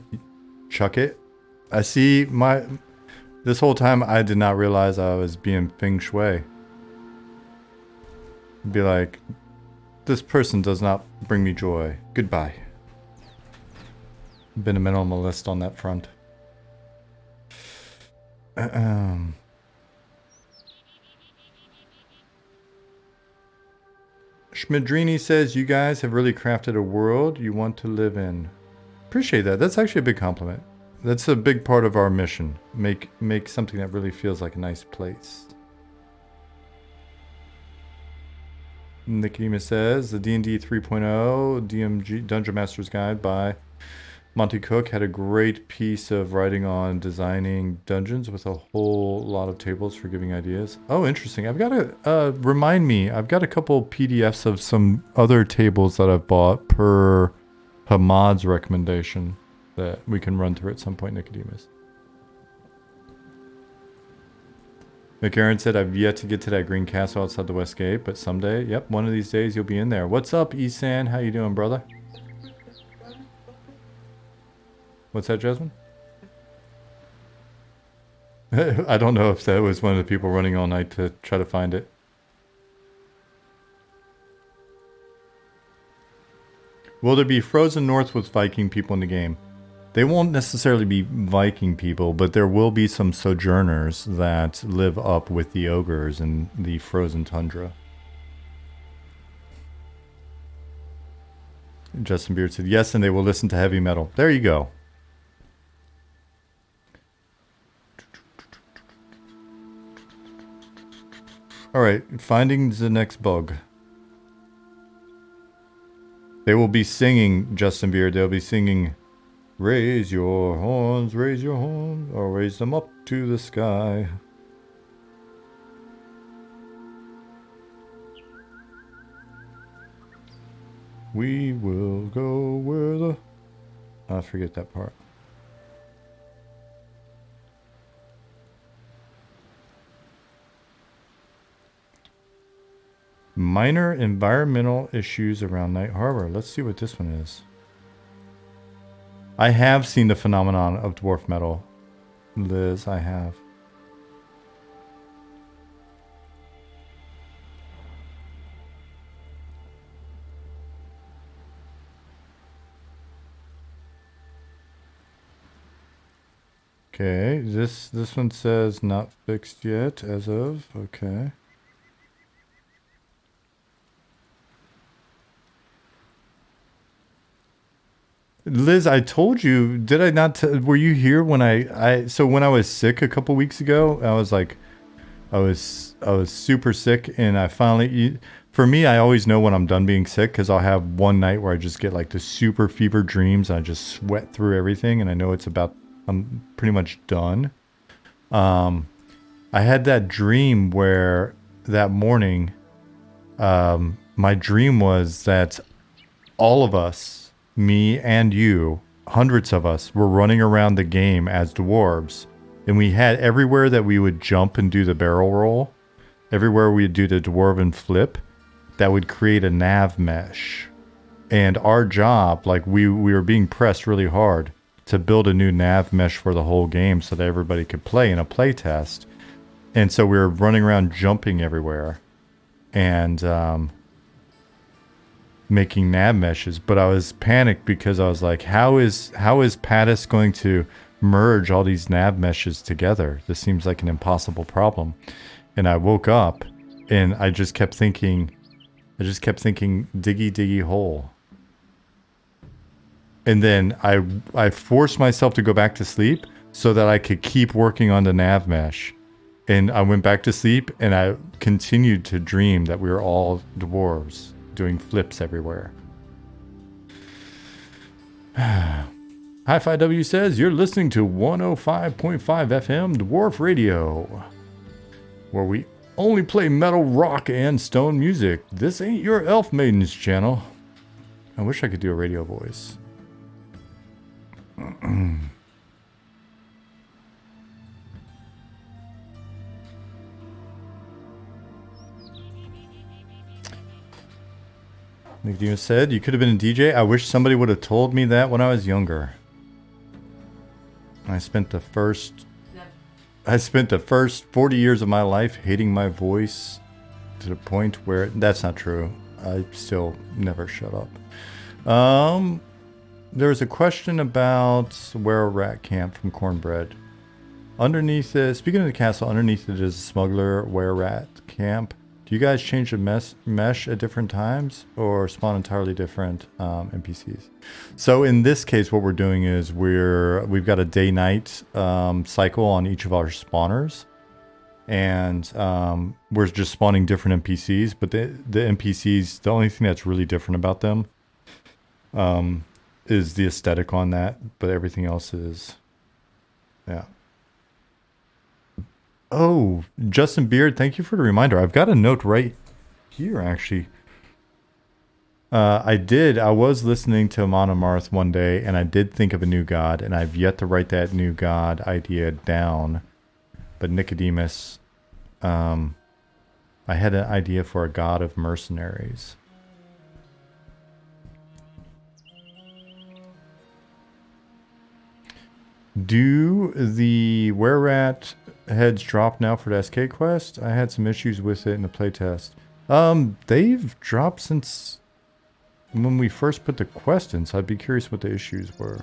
chuck it. I see this whole time I did not realize I was being feng shui. Be like, this person does not bring me joy. Goodbye. Been a minimalist on that front. Schmidrini says, you guys have really crafted a world you want to live in. Appreciate that. That's actually a big compliment. That's a big part of our mission. Make something that really feels like a nice place. Nicodemus says, the D&D 3.0 DMG Dungeon Master's Guide by Monty Cook had a great piece of writing on designing dungeons with a whole lot of tables for giving ideas. Oh, interesting. I've got to remind me. I've got a couple PDFs of some other tables that I've bought per Hamad's recommendation that we can run through at some point, Nicodemus. McAaron said, I've yet to get to that green castle outside the West Gate, but someday, yep, one of these days you'll be in there. What's up, Isan? How you doing, brother? What's that, Jasmine? I don't know if that was one of the people running all night to try to find it. Will there be Frozen North with Viking people in the game? They won't necessarily be Viking people, but there will be some sojourners that live up with the ogres in the frozen tundra. Justin Beard said, yes, and they will listen to heavy metal. There you go. Alright, finding the next bug. They will be singing, Justin Beard, they'll be singing, raise your horns, or raise them up to the sky. We will go where the... I forget that part. Minor environmental issues around Night Harbor. Let's see what this one is. I have seen the phenomenon of dwarf metal. Liz, I have. Okay, this one says not fixed yet as of, okay. Liz, I told you, did I not, were you here when so when I was sick a couple weeks ago, I was like, I was super sick, and I finally, for me, I always know when I'm done being sick, because I'll have one night where I just get like the super fever dreams, and I just sweat through everything, and I know it's about, I'm pretty much done. I had that dream where that morning, my dream was that all of us, me and you, hundreds of us, were running around the game as dwarves. And we had everywhere that we would jump and do the barrel roll, everywhere we'd do the dwarven flip, that would create a nav mesh. And our job, like we were being pressed really hard to build a new nav mesh for the whole game so that everybody could play in a play test. And so we were running around jumping everywhere and making nav meshes. But I was panicked because I was like, how is Pattis going to merge all these nav meshes together? This seems like an impossible problem. And I woke up and I just kept thinking diggy diggy hole. And then I forced myself to go back to sleep so that I could keep working on the nav mesh. And I went back to sleep and I continued to dream that we were all dwarves doing flips everywhere. Hi-Fi W says, you're listening to 105.5 FM Dwarf Radio, where we only play metal, rock, and stone music. This ain't your Elf Maidens channel. I wish I could do a radio voice. Nicodemus said, you could have been a DJ. I wish somebody would have told me that when I was younger. I spent the first 40 years of my life hating my voice to the point where that's not true. I still never shut up. There was a question about Were-Rat Camp from Cornbread. Underneath it, speaking of the castle, underneath it is a smuggler Were-Rat Camp. Do you guys change the mesh at different times or spawn entirely different NPCs? So in this case, what we're doing is we've got a day-night cycle on each of our spawners. And we're just spawning different NPCs. But the NPCs, the only thing that's really different about them is the aesthetic on that. But everything else is, yeah. Oh, Justin Beard, thank you for the reminder. I've got a note right here, actually. I was listening to Monomarth one day, and I did think of a new god, and I've yet to write that new god idea down. But Nicodemus, I had an idea for a god of mercenaries. Do the Were-Rat heads drop now for the SK quest? I had some issues with it in the playtest. They've dropped since when we first put the quest in, so I'd be curious what the issues were.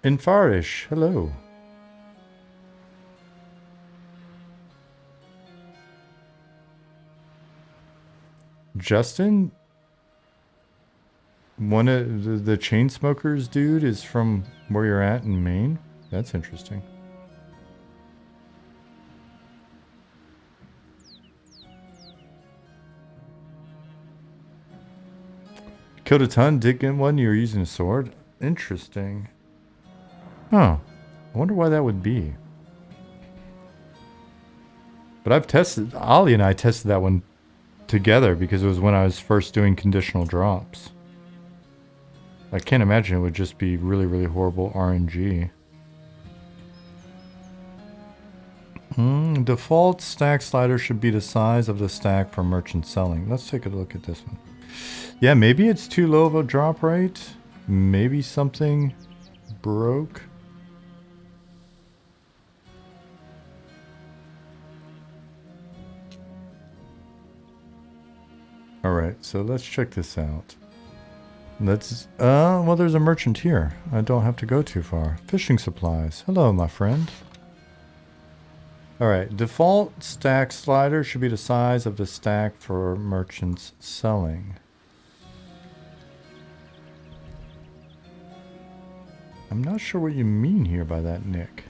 Infarish, hello. Justin? One of the chain smokers dude is from where you're at in Maine? That's interesting. Killed a ton, did get one, you were using a sword? Interesting. Huh. I wonder why that would be. But I've tested, Ollie and I tested that one together because it was when I was first doing conditional drops. I can't imagine it would just be really, really horrible RNG. Default stack slider should be the size of the stack for merchant selling. Let's take a look at this one. Yeah, maybe it's too low of a drop rate. Maybe something broke. Alright, so let's check this out. Let's, well, there's a merchant here. I don't have to go too far. Fishing supplies. Hello, my friend. Alright, default stack slider should be the size of the stack for merchants selling. I'm not sure what you mean here by that, Nick.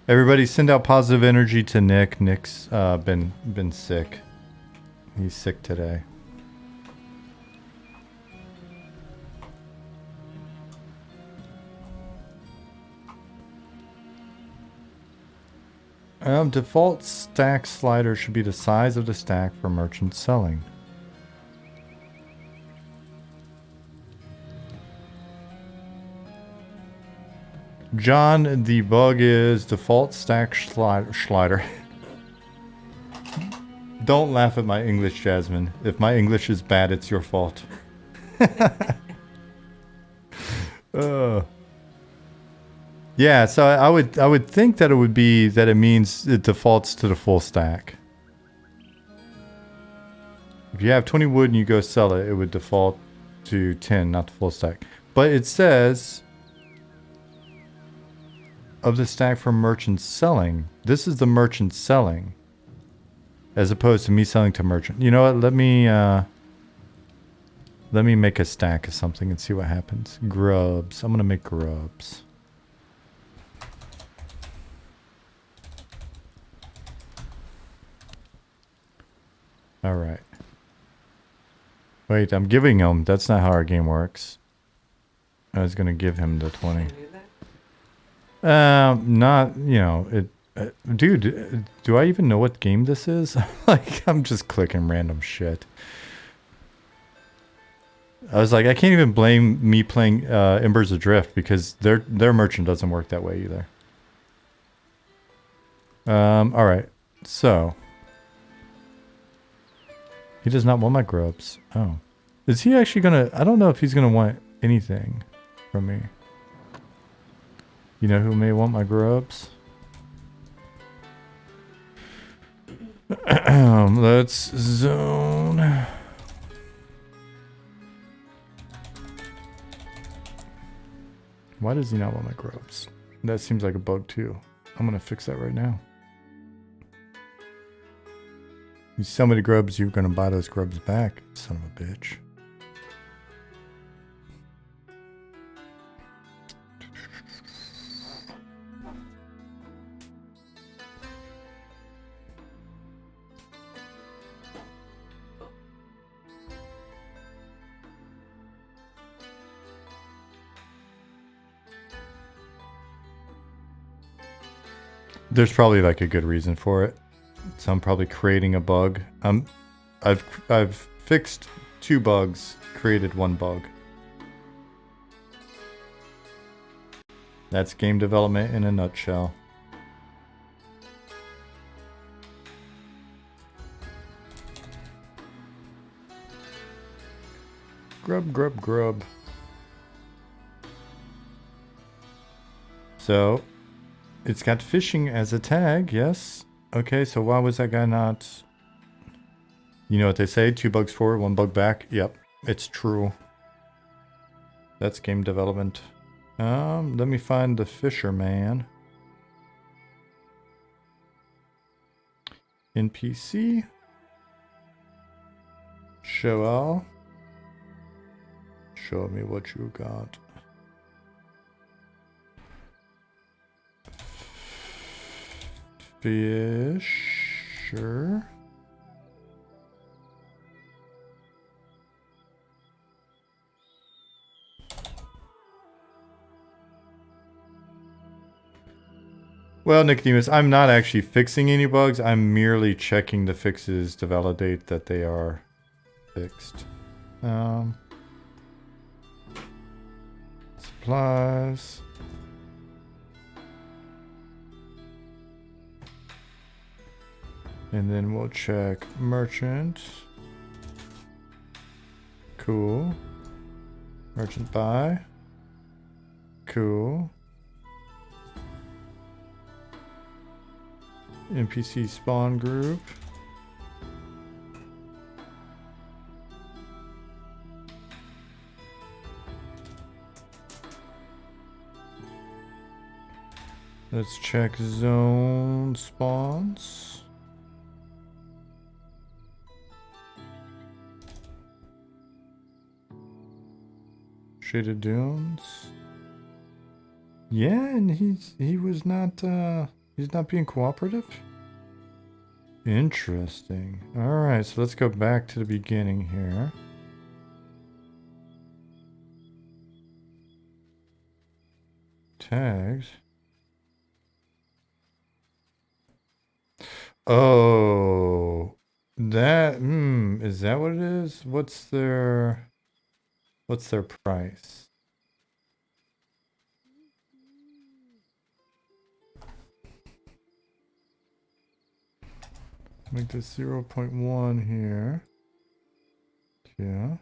Everybody send out positive energy to Nick. Nick's been sick. He's sick today. Default stack slider should be the size of the stack for merchant selling. John, the bug is default stack slider. Don't laugh at my English, Jasmine. If my English is bad, it's your fault. Yeah, so I would think that it would be that it means it defaults to the full stack. If you have 20 wood and you go sell it, it would default to 10, not the full stack. But it says of the stack for merchant selling. This is the merchant selling, as opposed to me selling to merchant. You know what? Let me make a stack of something and see what happens. Grubs. I'm gonna make grubs. All right. Wait, I'm giving him. That's not how our game works. I was gonna give him the 20. Not, you know, it. Dude, do I even know what game this is? Like, I'm just clicking random shit. I was like, I can't even blame me playing Embers Adrift because their merchant doesn't work that way either. All right, so he does not want my grubs. Oh, is he actually gonna? I don't know if he's gonna want anything from me. You know who may want my grubs? Let's zone. Why does he not want my grubs? That seems like a bug too. I'm gonna fix that right now. You sell me the grubs, you're gonna buy those grubs back, son of a bitch. There's probably like a good reason for it. So I'm probably creating a bug. I've fixed 2 bugs, created 1 bug. That's game development in a nutshell. Grub, grub, grub. So it's got fishing as a tag, yes. Okay, so why was that guy not... You know what they say, 2 bugs forward, 1 bug back? Yep, it's true. That's game development. Let me find the fisherman. NPC. Show all. Show me what you got. Fisher. Well, Nicodemus, I'm not actually fixing any bugs. I'm merely checking the fixes to validate that they are fixed. Supplies. And then we'll check merchant. Cool. Merchant buy. Cool. NPC spawn group. Let's check zone spawns. Shaded dunes. Yeah, and he was not he's not being cooperative? Interesting. Alright, so let's go back to the beginning here. Tags. Oh, that, is that what it is? What's their price? Make this 0.1 here. Yeah.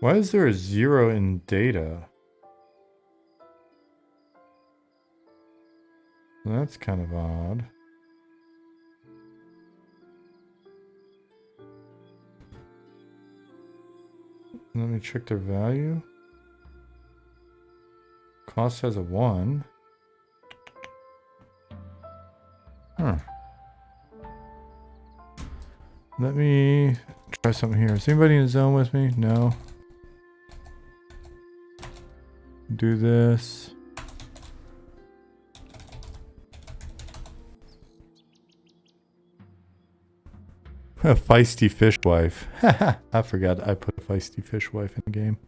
Why is there a 0 in data? That's kind of odd. Let me check their value. Cost has a 1. Huh. Let me try something here. Is anybody in the zone with me? No. Do this. A feisty fishwife. I forgot I put a feisty fishwife in the game.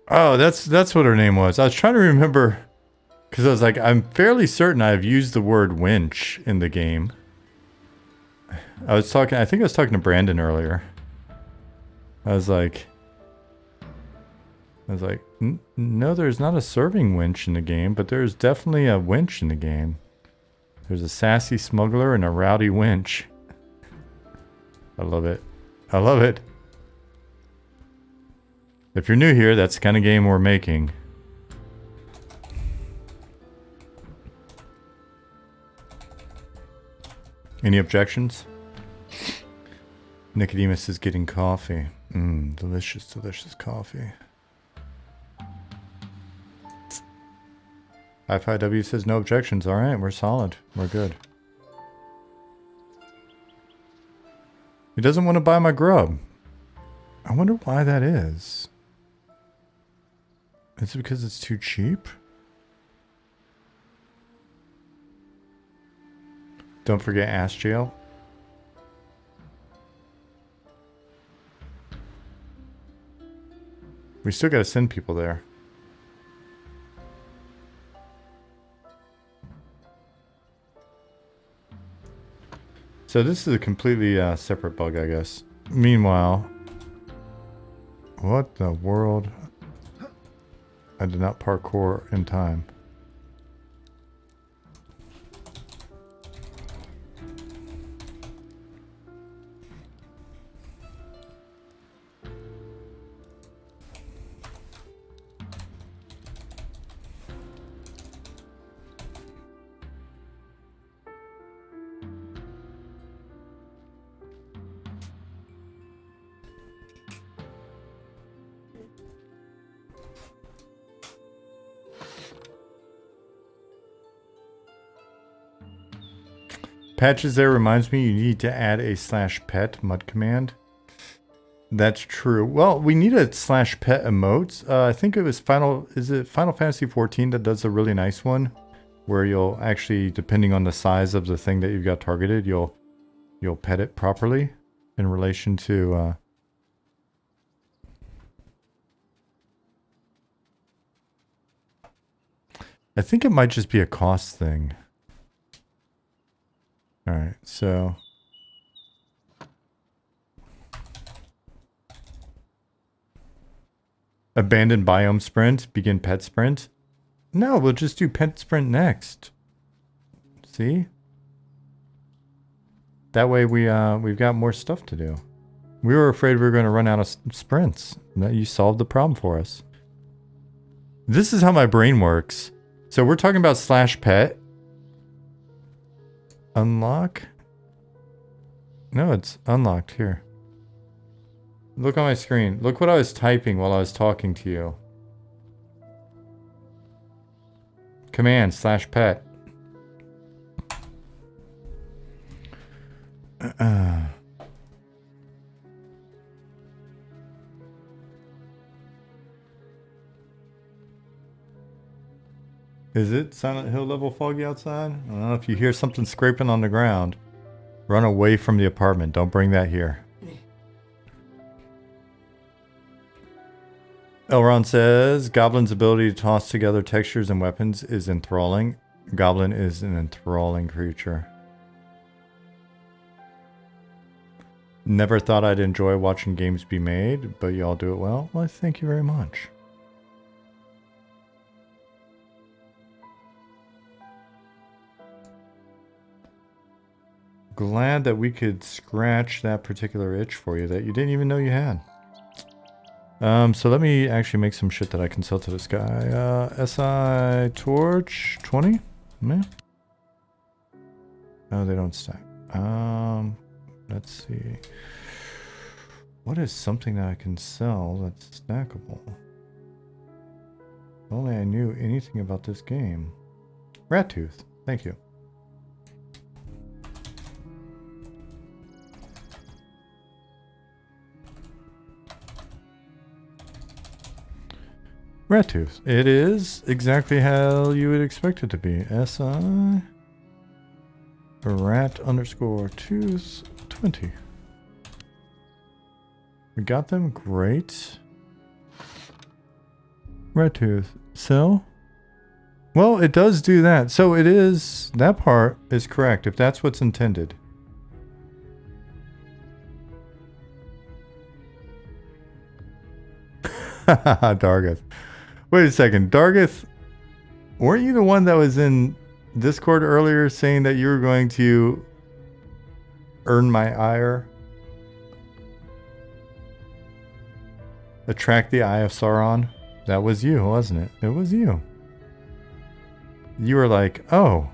Oh, that's what her name was. I was trying to remember because I was like, I'm fairly certain I've used the word winch in the game. I think I was talking to Brandon earlier. I was like, no, there's not a serving winch in the game, but there's definitely a winch in the game. There's a sassy smuggler and a rowdy winch. I love it. I love it. If you're new here, that's the kind of game we're making. Any objections? Nicodemus is getting coffee. Delicious, delicious coffee. Hi-Fi-W says no objections. All right, we're solid. We're good. He doesn't want to buy my grub. I wonder why that is. Is it because it's too cheap? Don't forget Ass Jail. We still gotta send people there. So this is a completely separate bug, I guess. Meanwhile, what the world? I did not parkour in time. Patches there reminds me you need to add a /pet mud command. That's true. Well, we need a /pet emotes. I think it was Final Fantasy 14 that does a really nice one where you'll actually, depending on the size of the thing that you've got targeted, you'll pet it properly in relation to I think it might just be a cost thing. All right, so abandoned biome sprint, begin pet sprint. No, we'll just do pet sprint next. See? That way we've got more stuff to do. We were afraid we were going to run out of sprints. You solved the problem for us. This is how my brain works. So we're talking about /pet. Unlock? No, it's unlocked here. Look on my screen. Look what I was typing while I was talking to you. Command /pet. Is it Silent Hill level foggy outside? I don't know. If you hear something scraping on the ground, run away from the apartment. Don't bring that here. Elron says, Goblin's ability to toss together textures and weapons is enthralling. Goblin is an enthralling creature. Never thought I'd enjoy watching games be made, but y'all do it well. Well, thank you very much. Glad that we could scratch that particular itch for you that you didn't even know you had. So let me actually make some shit that I can sell to this guy. SI torch 20? Yeah. Oh, they don't stack. Let's see. What is something that I can sell that's stackable? If only I knew anything about this game. Rat tooth. Thank you. Rat tooth. It is exactly how you would expect it to be. SI rat underscore tooth 20. We got them. Great. Rat tooth. Sell? Well, it does do that. So it is, that part is correct if that's what's intended. Dargeth. Wait a second. Dargeth, weren't you the one that was in Discord earlier saying that you were going to earn my ire? Attract the eye of Sauron? That was you, wasn't it? It was you. You were like, oh,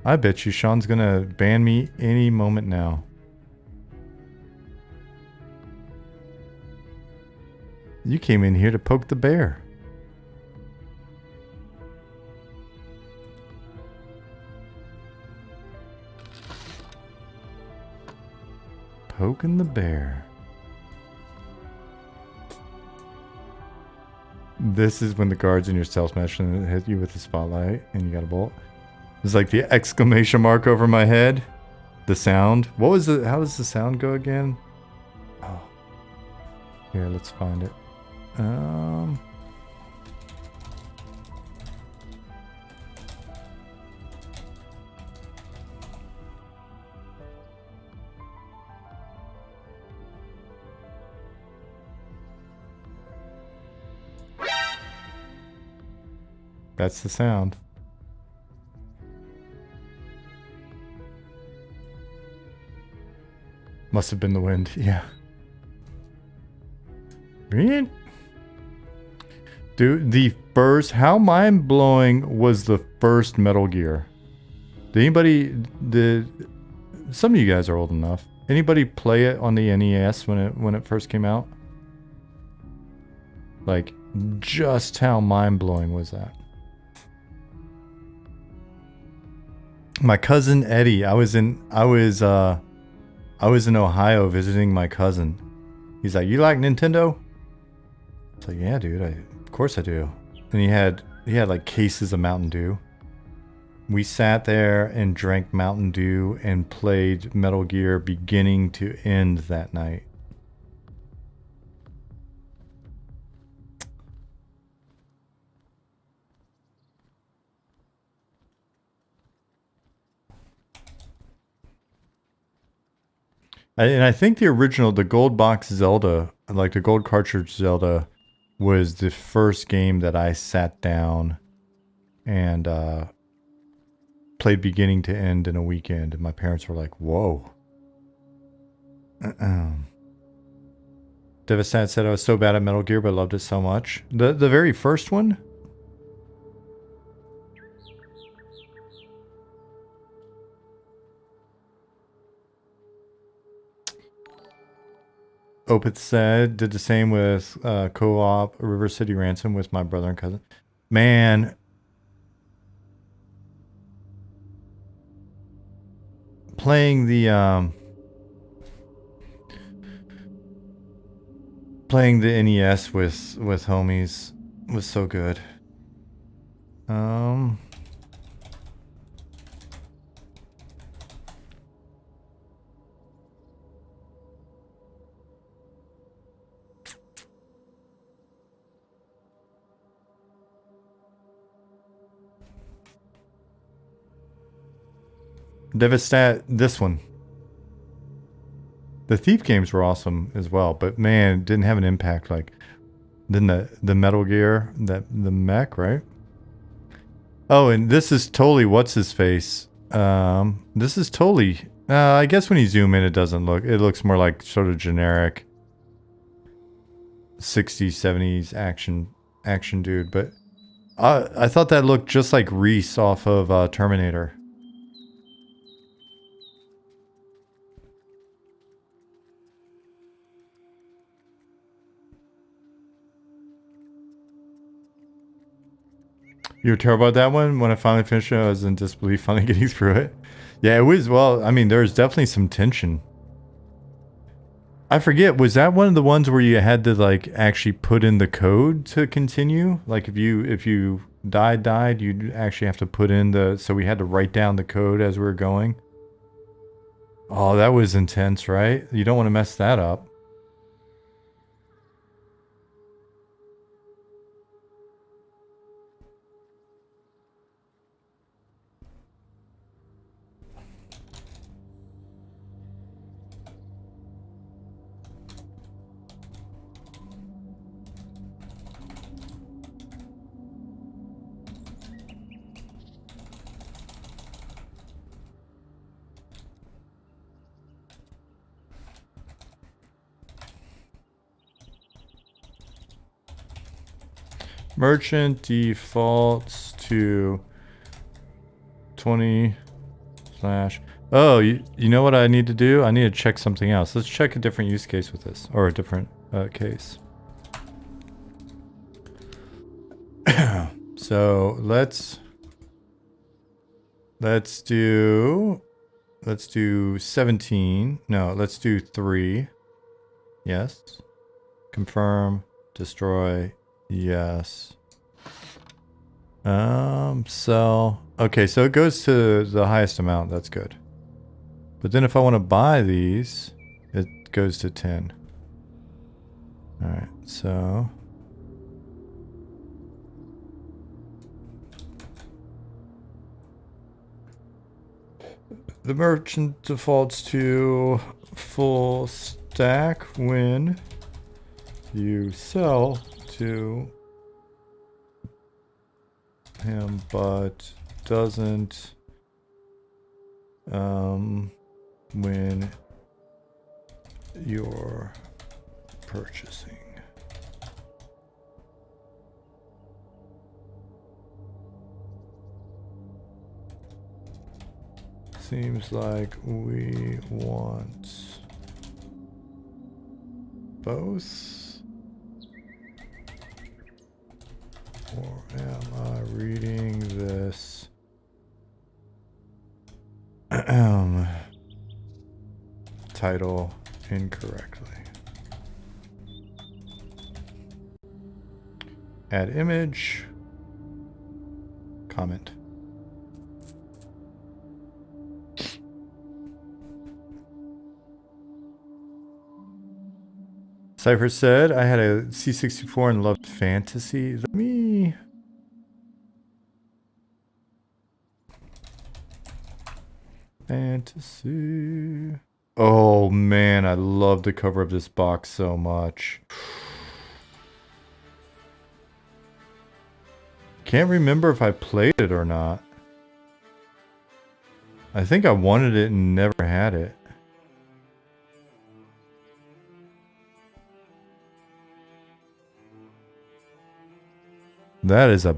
I bet you Sean's gonna ban me any moment now. You came in here to poke the bear. Poking the bear. This is when the guards in your stealth mesh and hit you with the spotlight and you got a bolt. It's like the exclamation mark over my head. The sound. What was the, how does the sound go again? Oh. Here, let's find it. That's the sound. Must have been the wind, yeah. Dude, the first, how mind-blowing was the first Metal Gear? Did anybody, some of you guys are old enough. Anybody play it on the NES when it first came out? Like, just how mind-blowing was that? My cousin Eddie, I was in Ohio visiting my cousin. He's like, "You like Nintendo?" It's like, "Yeah, dude, of course I do." And he had like cases of Mountain Dew. We sat there and drank Mountain Dew and played Metal Gear beginning to end that night. And I think the original, the gold box Zelda, like the gold cartridge Zelda, was the first game that I sat down and played beginning to end in a weekend. And my parents were like, "Whoa." Devastat said I was so bad at Metal Gear, but loved it so much. The very first one? Opeth said, did the same with co-op River City Ransom with my brother and cousin. Man. Playing the NES with homies was so good. Devastat, this one. The Thief games were awesome as well, but man, it didn't have an impact like then the Metal Gear, the mech, right? Oh, and this is totally what's his face. This is totally. I guess when you zoom in, it doesn't look. It looks more like sort of generic 60s, 70s action dude. But I thought that looked just like Reese off of Terminator. You were terrible about that one? When I finally finished it, I was in disbelief finally getting through it. Yeah, it was, well, I mean, there's definitely some tension. I forget, was that one of the ones where you had to, like, actually put in the code to continue? Like, if you died, you'd actually have to put in the... So we had to write down the code as we were going? Oh, that was intense, right? You don't want to mess that up. Merchant defaults to 20 slash... Oh, you know what I need to do? I need to check something else. Let's check a different use case with this. Or a different case. So let's do 17. No, let's do 3. Yes. Confirm. Destroy. Yes. Sell. Okay, so it goes to the highest amount. That's good. But then if I want to buy these, it goes to 10. Alright, so... The merchant defaults to full stack when you sell to him, but doesn't when you're purchasing. Seems like we want both. Or am I reading this title incorrectly? Add image. Comment. Cypher said, I had a C64 and loved fantasy. Let me... Fantasy... Oh man, I love the cover of this box so much. Can't remember if I played it or not. I think I wanted it and never had it. That is a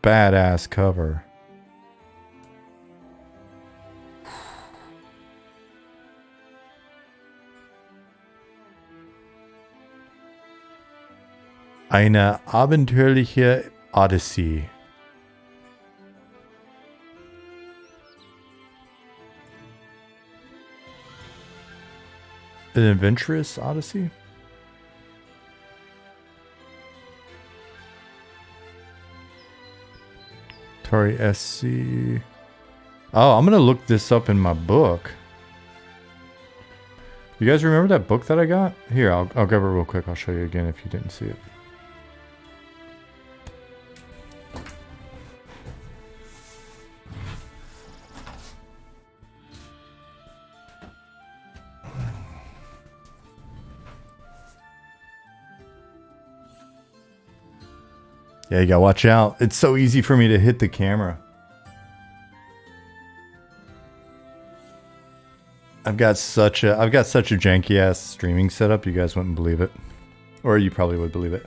badass cover. Eine abenteuerliche Odyssey. An adventurous Odyssey? Atari SC. Oh, I'm gonna look this up in my book. You guys remember that book that I got? Here, I'll grab it real quick. I'll show you again if you didn't see it. Yeah, you gotta watch out. It's so easy for me to hit the camera. I've got such a janky ass streaming setup, you guys wouldn't believe it. Or you probably would believe it.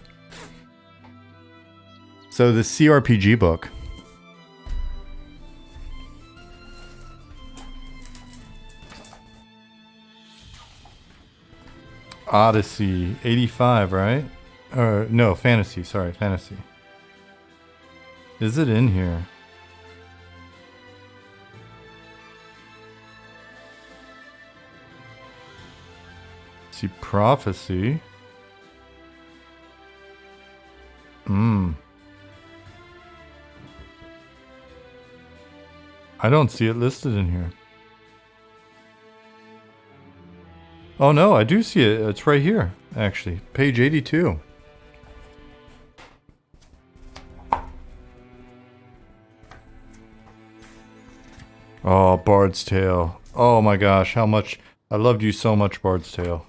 So the CRPG book. Odyssey, 85, right? Or no, fantasy, sorry, fantasy. Is it in here? See, prophecy. I don't see it listed in here. Oh no, I do see it. It's right here, actually. Page 82. Oh, Bard's Tale. Oh my gosh, how much... I loved you so much, Bard's Tale.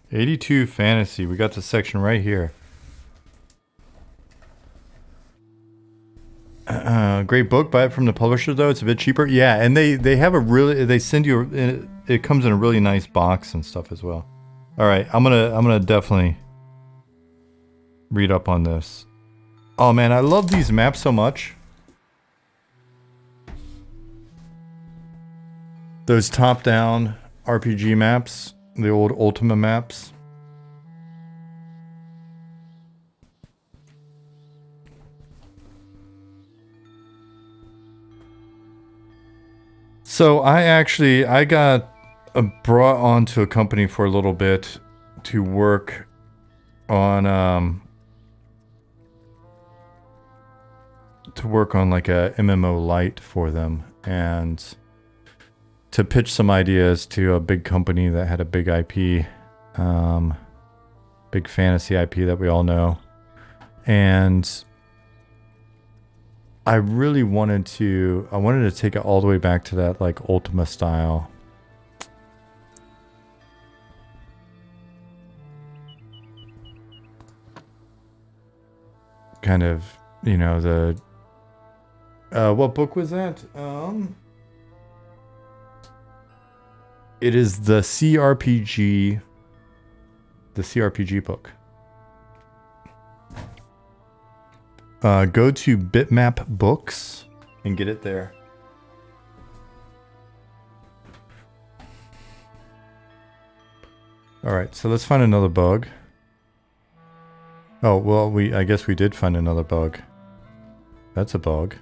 82 fantasy. We got the section right here. Great book. Buy it from the publisher though. It's a bit cheaper. Yeah, and they have a really... They send you... It comes in a really nice box and stuff as well. All right, I'm gonna definitely read up on this. Oh man, I love these maps so much. Those top-down RPG maps, the old Ultima maps. So I got brought onto a company for a little bit to work on like a MMO light for them, and to pitch some ideas to a big company that had a big IP, big fantasy IP that we all know. And I really wanted to take it all the way back to that like Ultima style. Kind of, you know, the, what book was that? It is the CRPG book. Go to Bitmap Books and get it there. All right, so let's find another bug. Oh, well, I guess we did find another bug. That's a bug.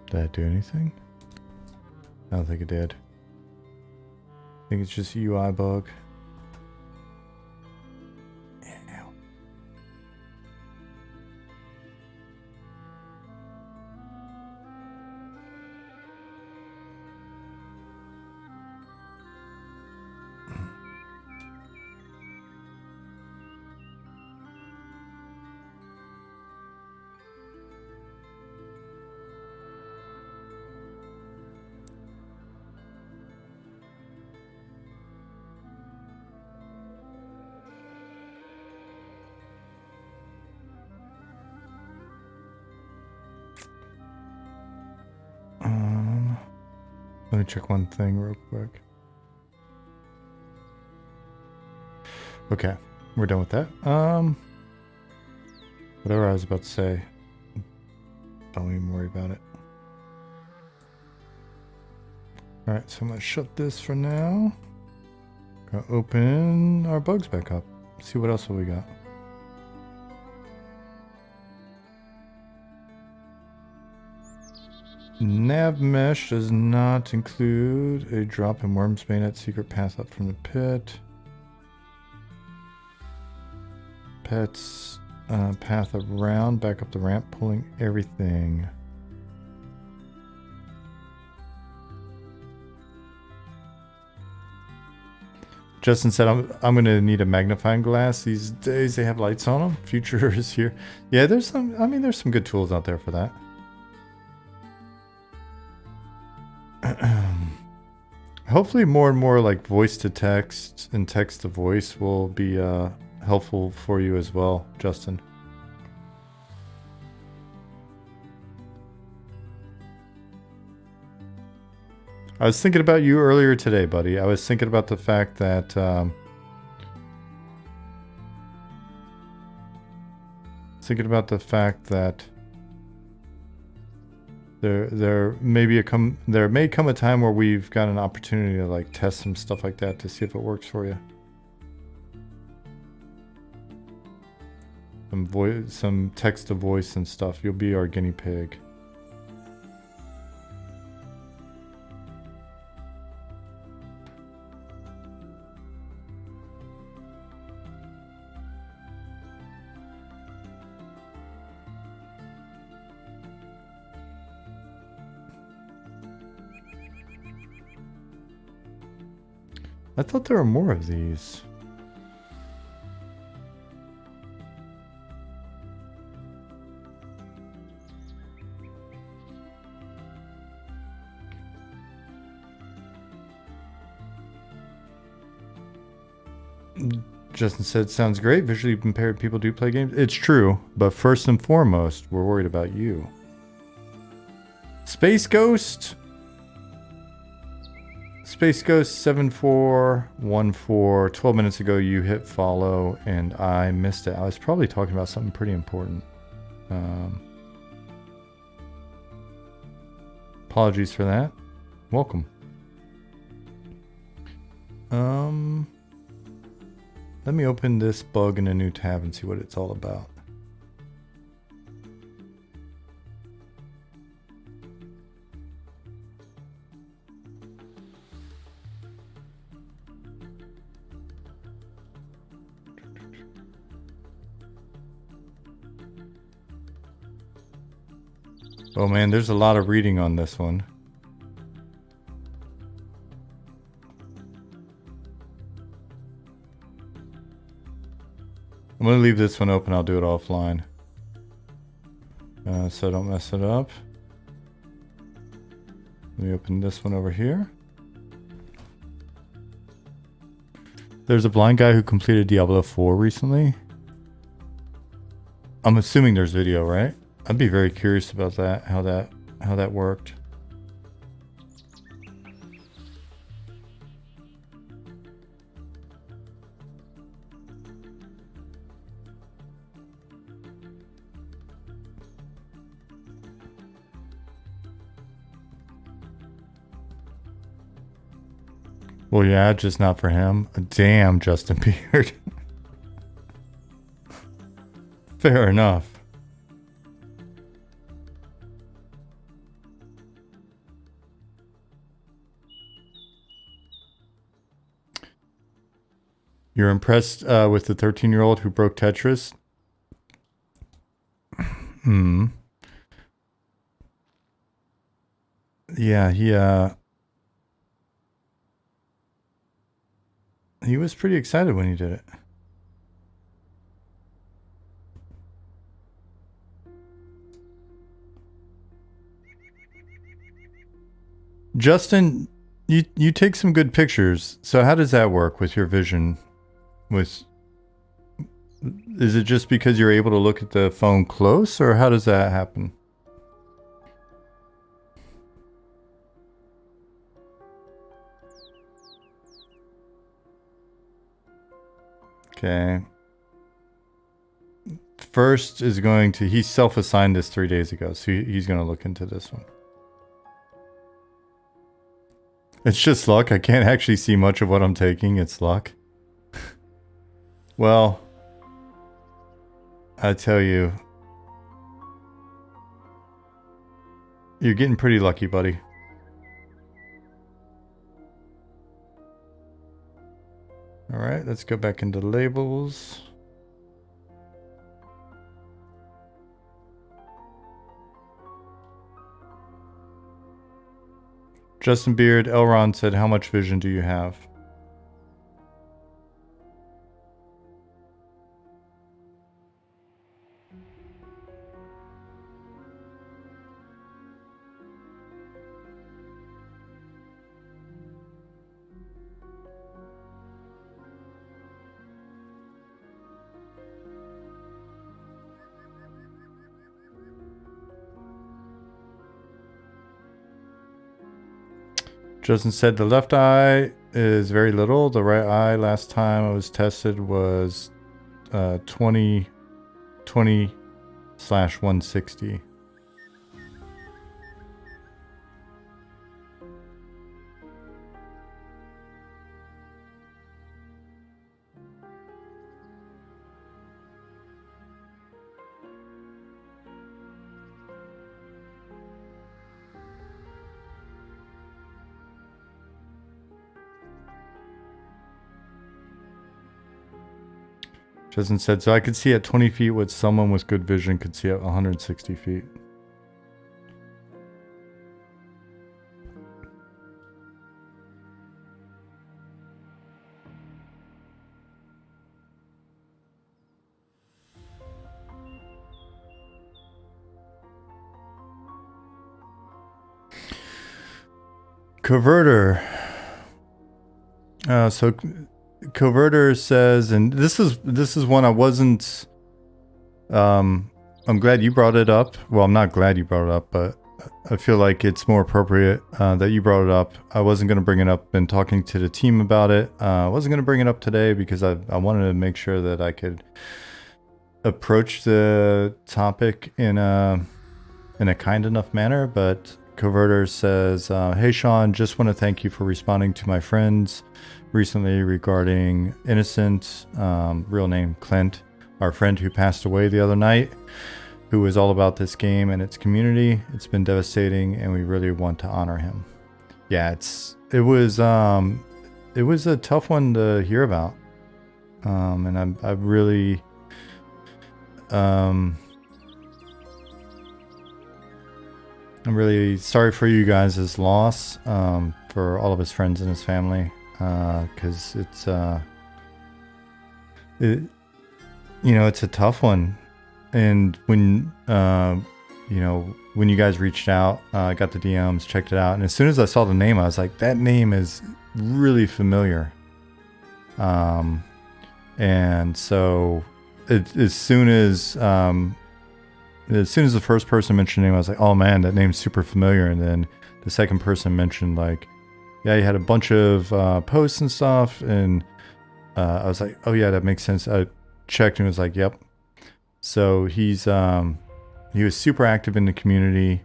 Did that do anything? I don't think it did. I think it's just a UI bug. Let me check one thing real quick. Okay, we're done with that. Whatever I was about to say, don't even worry about it. All right, so I'm gonna shut this for now. Gonna open our bugs back up. See what else have we got. Nav mesh does not include a drop in Worm's Bayonet secret path up from the pit. Pets path around, back up the ramp, pulling everything. Justin said, I'm going to need a magnifying glass. These days they have lights on them. Future is here. Yeah, there's some, I mean, there's some good tools out there for that. Hopefully more and more like voice to text and text to voice will be helpful for you as well, Justin. I was thinking about you earlier today, buddy. I was thinking about the fact that there may come a time where we've got an opportunity to like test some stuff like that to see if it works for you. Some text to voice and stuff. You'll be our guinea pig. I thought there were more of these. Justin said, sounds great. Visually impaired people do play games. It's true, but first and foremost, we're worried about you. Space Ghost 7414. 12 minutes ago you hit follow and I missed it. I was probably talking about something pretty important. Apologies for that. Welcome. Let me open this bug in a new tab and see what it's all about. Oh man, there's a lot of reading on this one. I'm going to leave this one open. I'll do it offline. So I don't mess it up. Let me open this one over here. There's a blind guy who completed Diablo 4 recently. I'm assuming there's video, right? I'd be very curious about that, how that worked. Well, yeah, just not for him. Damn, Justin Beard. Fair enough. You're impressed with the 13-year-old who broke Tetris? Yeah, he was pretty excited when he did it. Justin, you take some good pictures. So how does that work with your vision? Is it just because you're able to look at the phone close, or how does that happen? Okay. First is going to, he self-assigned this 3 days ago, so he's going to look into this one. It's just luck. I can't actually see much of what I'm taking. It's luck. Well, I tell you, You're getting pretty lucky, buddy. All right, let's go back into labels. Justin Beard, Elron said, how much vision do you have? Justin said the left eye is very little. The right eye last time it was tested was 20/160. Justin said, so I could see at 20 feet what someone with good vision could see at 160 feet. Converter. So Converter says, and this is one I wasn't. I'm glad you brought it up. Well, I'm not glad you brought it up, but I feel like it's more appropriate that you brought it up. I wasn't going to bring it up in talking to the team about it. I wasn't going to bring it up today because I wanted to make sure that I could approach the topic in a kind enough manner, but Converter says, hey Sean, just want to thank you for responding to my friends recently regarding Innocent, real name Clint, our friend who passed away the other night, who was all about this game and its community. It's been devastating and we really want to honor him. Yeah, it was a tough one to hear about. And I really I'm really sorry for you guys' loss, for all of his friends and his family, because it's it's a tough one. And when when you guys reached out, I got the DMs, checked it out, and as soon as I saw the name, I was like, that name is really familiar. And so as soon as the first person mentioned name, I was like, oh man, that name's super familiar. And then the second person mentioned, like, yeah, he had a bunch of posts and stuff. And I was like, oh yeah, that makes sense. I checked and was like, yep. So he was super active in the community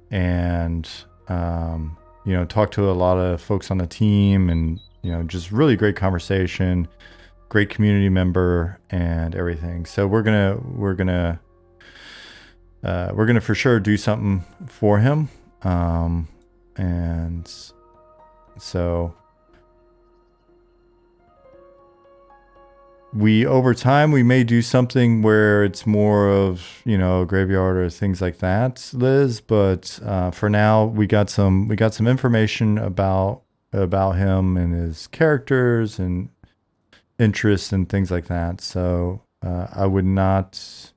and, talked to a lot of folks on the team and, just really great conversation, great community member and everything. So we're gonna for sure do something for him. And so over time, we may do something where it's more of, a graveyard or things like that, Liz. But for now, we got some information about him and his characters and interests and things like that. So I would not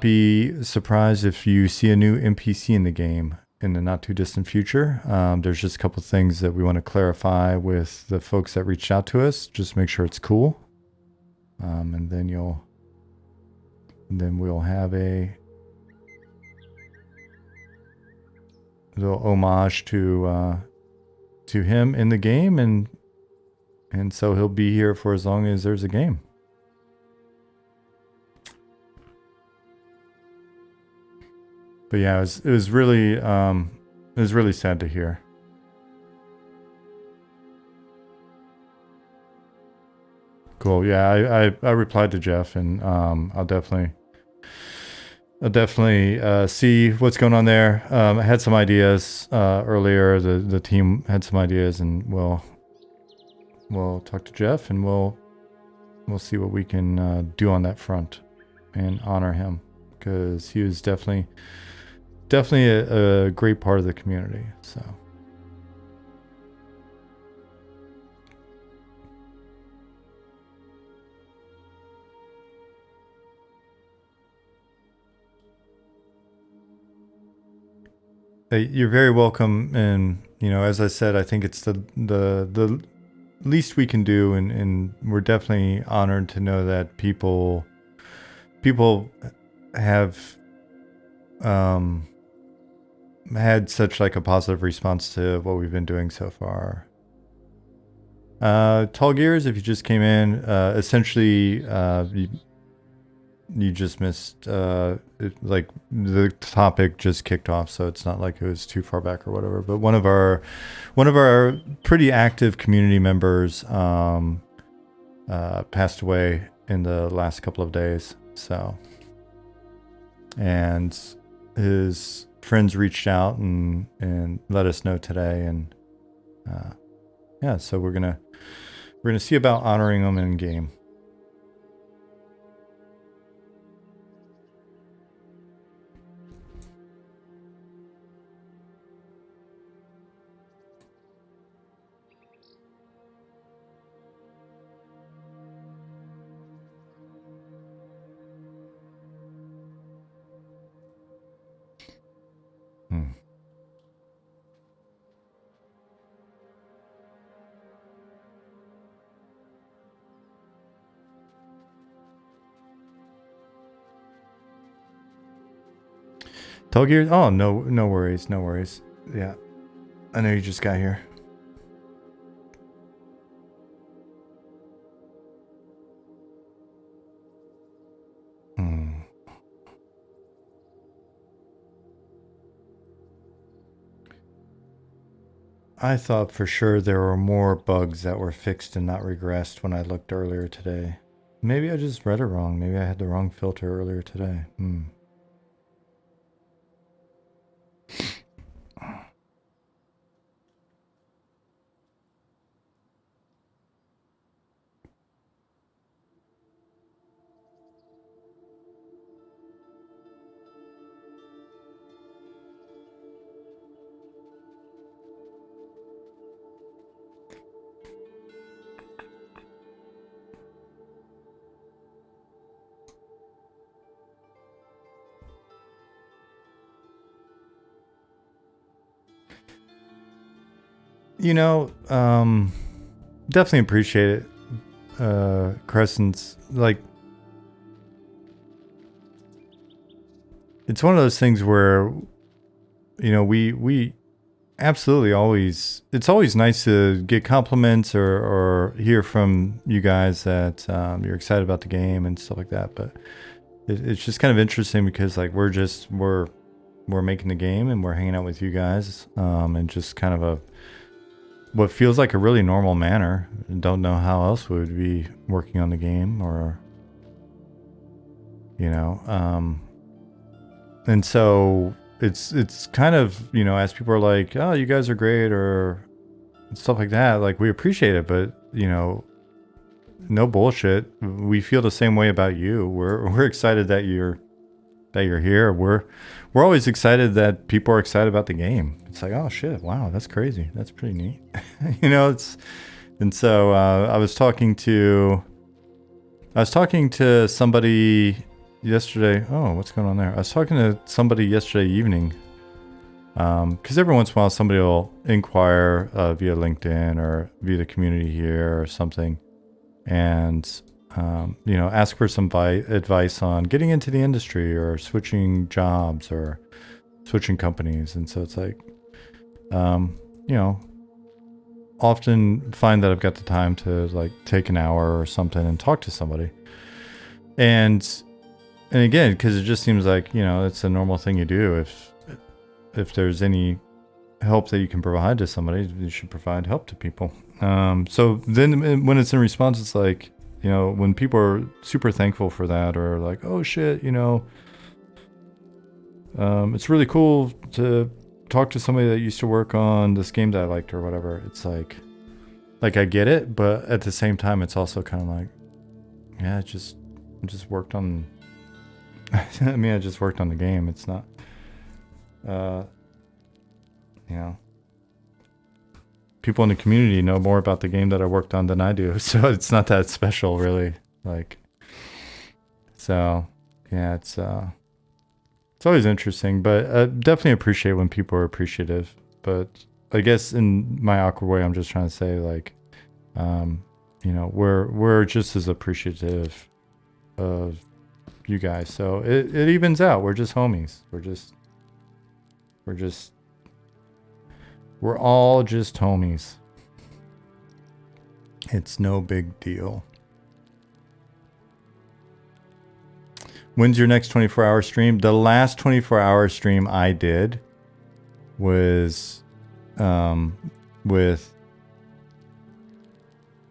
be surprised if you see a new NPC in the game in the not too distant future. There's just a couple of things that we want to clarify with the folks that reached out to us. Just make sure it's cool. And then we'll have a little homage to him in the game, and so he'll be here for as long as there's a game. But yeah, it was really sad to hear. Cool. Yeah, I replied to Jeff, and I'll definitely I'll definitely see what's going on there. I had some ideas earlier. The team had some ideas, and we'll talk to Jeff, and we'll see what we can do on that front and honor him, because he was definitely a great part of the community. So. You're very welcome, and as I said, I think it's the least we can do, and we're definitely honored to know that people have had such like a positive response to what we've been doing so far. Tall Gears, if you just came in, essentially you just missed like the topic just kicked off, so it's not like it was too far back or whatever. But one of our pretty active community members passed away in the last couple of days. So, and his friends reached out and let us know today, and yeah, so we're gonna see about honoring him in game. Tall Gears? Oh, no worries, no worries. Yeah, I know you just got here. I thought for sure there were more bugs that were fixed and not regressed when I looked earlier today. Maybe I just read it wrong. Maybe I had the wrong filter earlier today. Definitely appreciate it. Crescent's like, it's one of those things where, we absolutely always, it's always nice to get compliments or hear from you guys that you're excited about the game and stuff like that. But it's just kind of interesting because like we're making the game and we're hanging out with you guys, and just kind of what feels like a really normal manner. Don't know how else we would be working on the game, or and so it's kind of, as people are like, oh, you guys are great or stuff like that, like we appreciate it, but no bullshit, we feel the same way about you. We're excited that you're here. We're always excited that people are excited about the game. It's like, oh shit, wow, that's crazy. That's pretty neat. And so I was talking to somebody yesterday. Oh, what's going on there? I was talking to somebody yesterday evening, because every once in a while somebody will inquire via LinkedIn or via the community here or something, and ask for some advice on getting into the industry or switching jobs or switching companies. And so it's like, often find that I've got the time to like take an hour or something and talk to somebody. And again, because it just seems like, it's a normal thing you do. If there's any help that you can provide to somebody, you should provide help to people. So then when it's in response, it's like, when people are super thankful for that, or like, oh shit, It's really cool to talk to somebody that used to work on this game that I liked or whatever. It's like I get it, but at the same time, it's also kind of like, yeah, I just worked on. I mean, I just worked on the game. It's not, you know, people in the community know more about the game that I worked on than I do, so it's not that special, really. Like, so yeah, it's always interesting, but I definitely appreciate when people are appreciative. But I guess in my awkward way, I'm just trying to say, like, you know, we're just as appreciative of you guys, so it evens out. We're just homies. We're all just homies. It's no big deal. When's your next 24-hour stream? The last 24-hour stream I did was with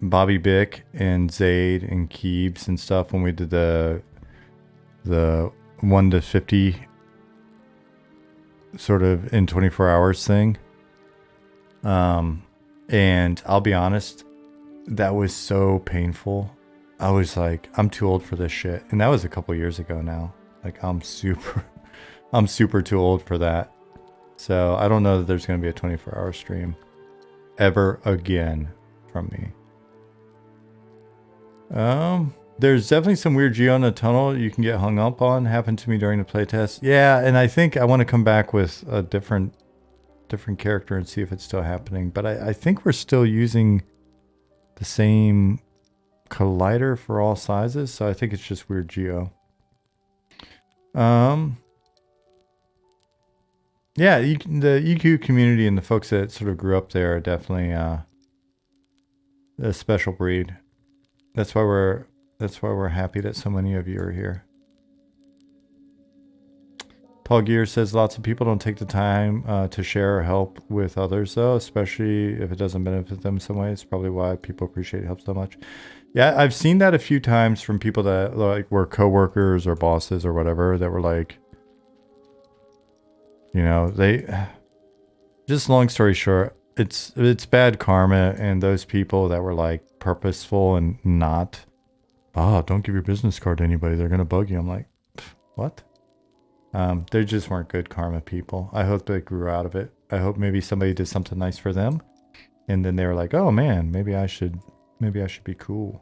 Bobby Bick and Zaid and Keebs and stuff when we did the 1 to 50 sort of in 24 hours thing. And I'll be honest, that was so painful. I was like, I'm too old for this shit. And that was a couple years ago now. Like, I'm super too old for that. So I don't know that there's going to be a 24-hour stream ever again from me. There's definitely some weird geo in the tunnel you can get hung up on. Happened to me during the playtest. Yeah, and I think I want to come back with a different character and see if it's still happening. But I think we're still using the same collider for all sizes, so I think it's just weird geo. Yeah, the EQ community and the folks that sort of grew up there are definitely a special breed. That's why we're happy that so many of you are here. Paul Gear says lots of people don't take the time to share or help with others, though, especially if it doesn't benefit them in some way. It's probably why people appreciate help so much. Yeah, I've seen that a few times from people that like were coworkers or bosses or whatever that were like, you know, they just long story short, it's bad karma, and those people that were like purposeful and not, don't give your business card to anybody, they're gonna bug you. I'm like, what? They just weren't good karma people. I hope they grew out of it. I hope maybe somebody did something nice for them, and then they were like, oh man, maybe I should be cool.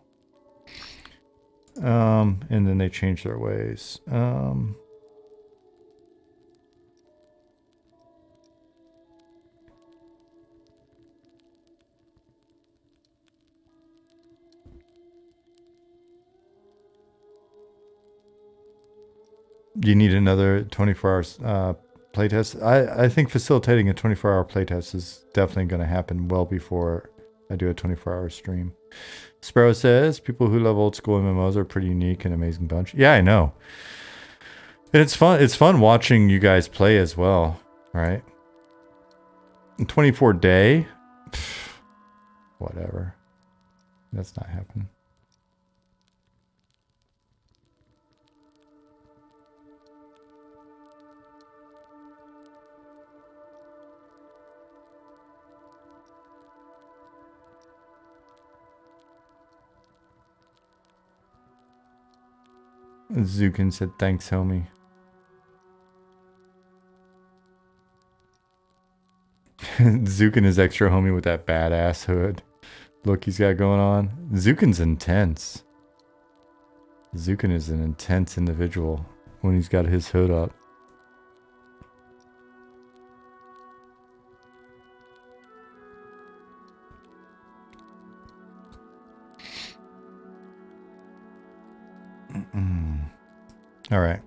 And then they changed their ways. You need another 24 hours playtest. I think facilitating a 24-hour playtest is definitely going to happen well before I do a 24-hour stream. Sparrow says, people who love old school MMOs are a pretty unique and amazing bunch. Yeah, I know. And it's fun. It's fun watching you guys play as well, right? 24 day? Whatever. That's not happening. Zukin said, thanks, homie. Zukin is extra homie with that badass hood look he's got going on. Zukin's intense. Zukin is an intense individual when he's got his hood up. All right.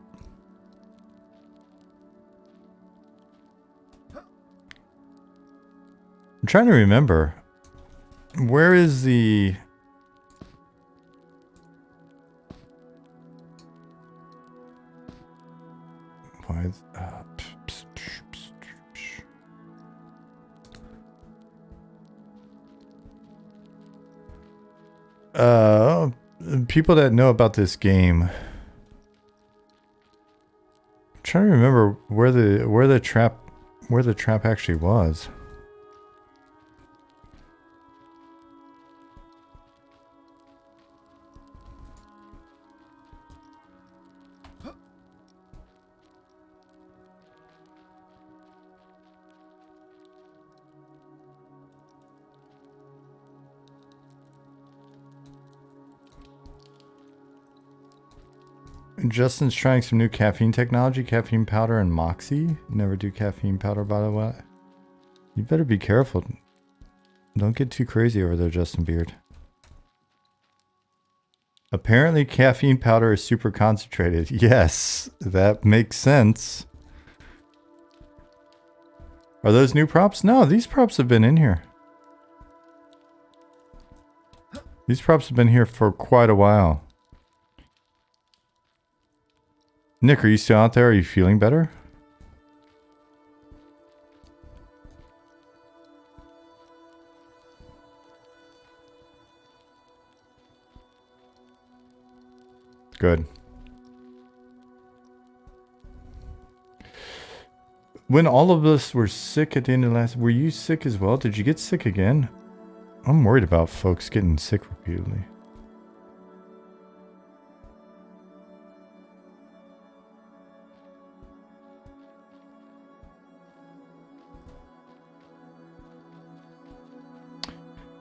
I'm trying to remember. Where is the... Why is... people that know about this game... trying to remember where the trap actually was. Justin's trying some new caffeine technology, caffeine powder and Moxie. Never do caffeine powder, by the way. You better be careful. Don't get too crazy over there, Justin Beard. Apparently caffeine powder is super concentrated. Yes, that makes sense. Are those new props? No, these props have been in here. These props have been here for quite a while. Nick, are you still out there? Are you feeling better? Good. When all of us were sick at the end of last... Were you sick as well? Did you get sick again? I'm worried about folks getting sick repeatedly.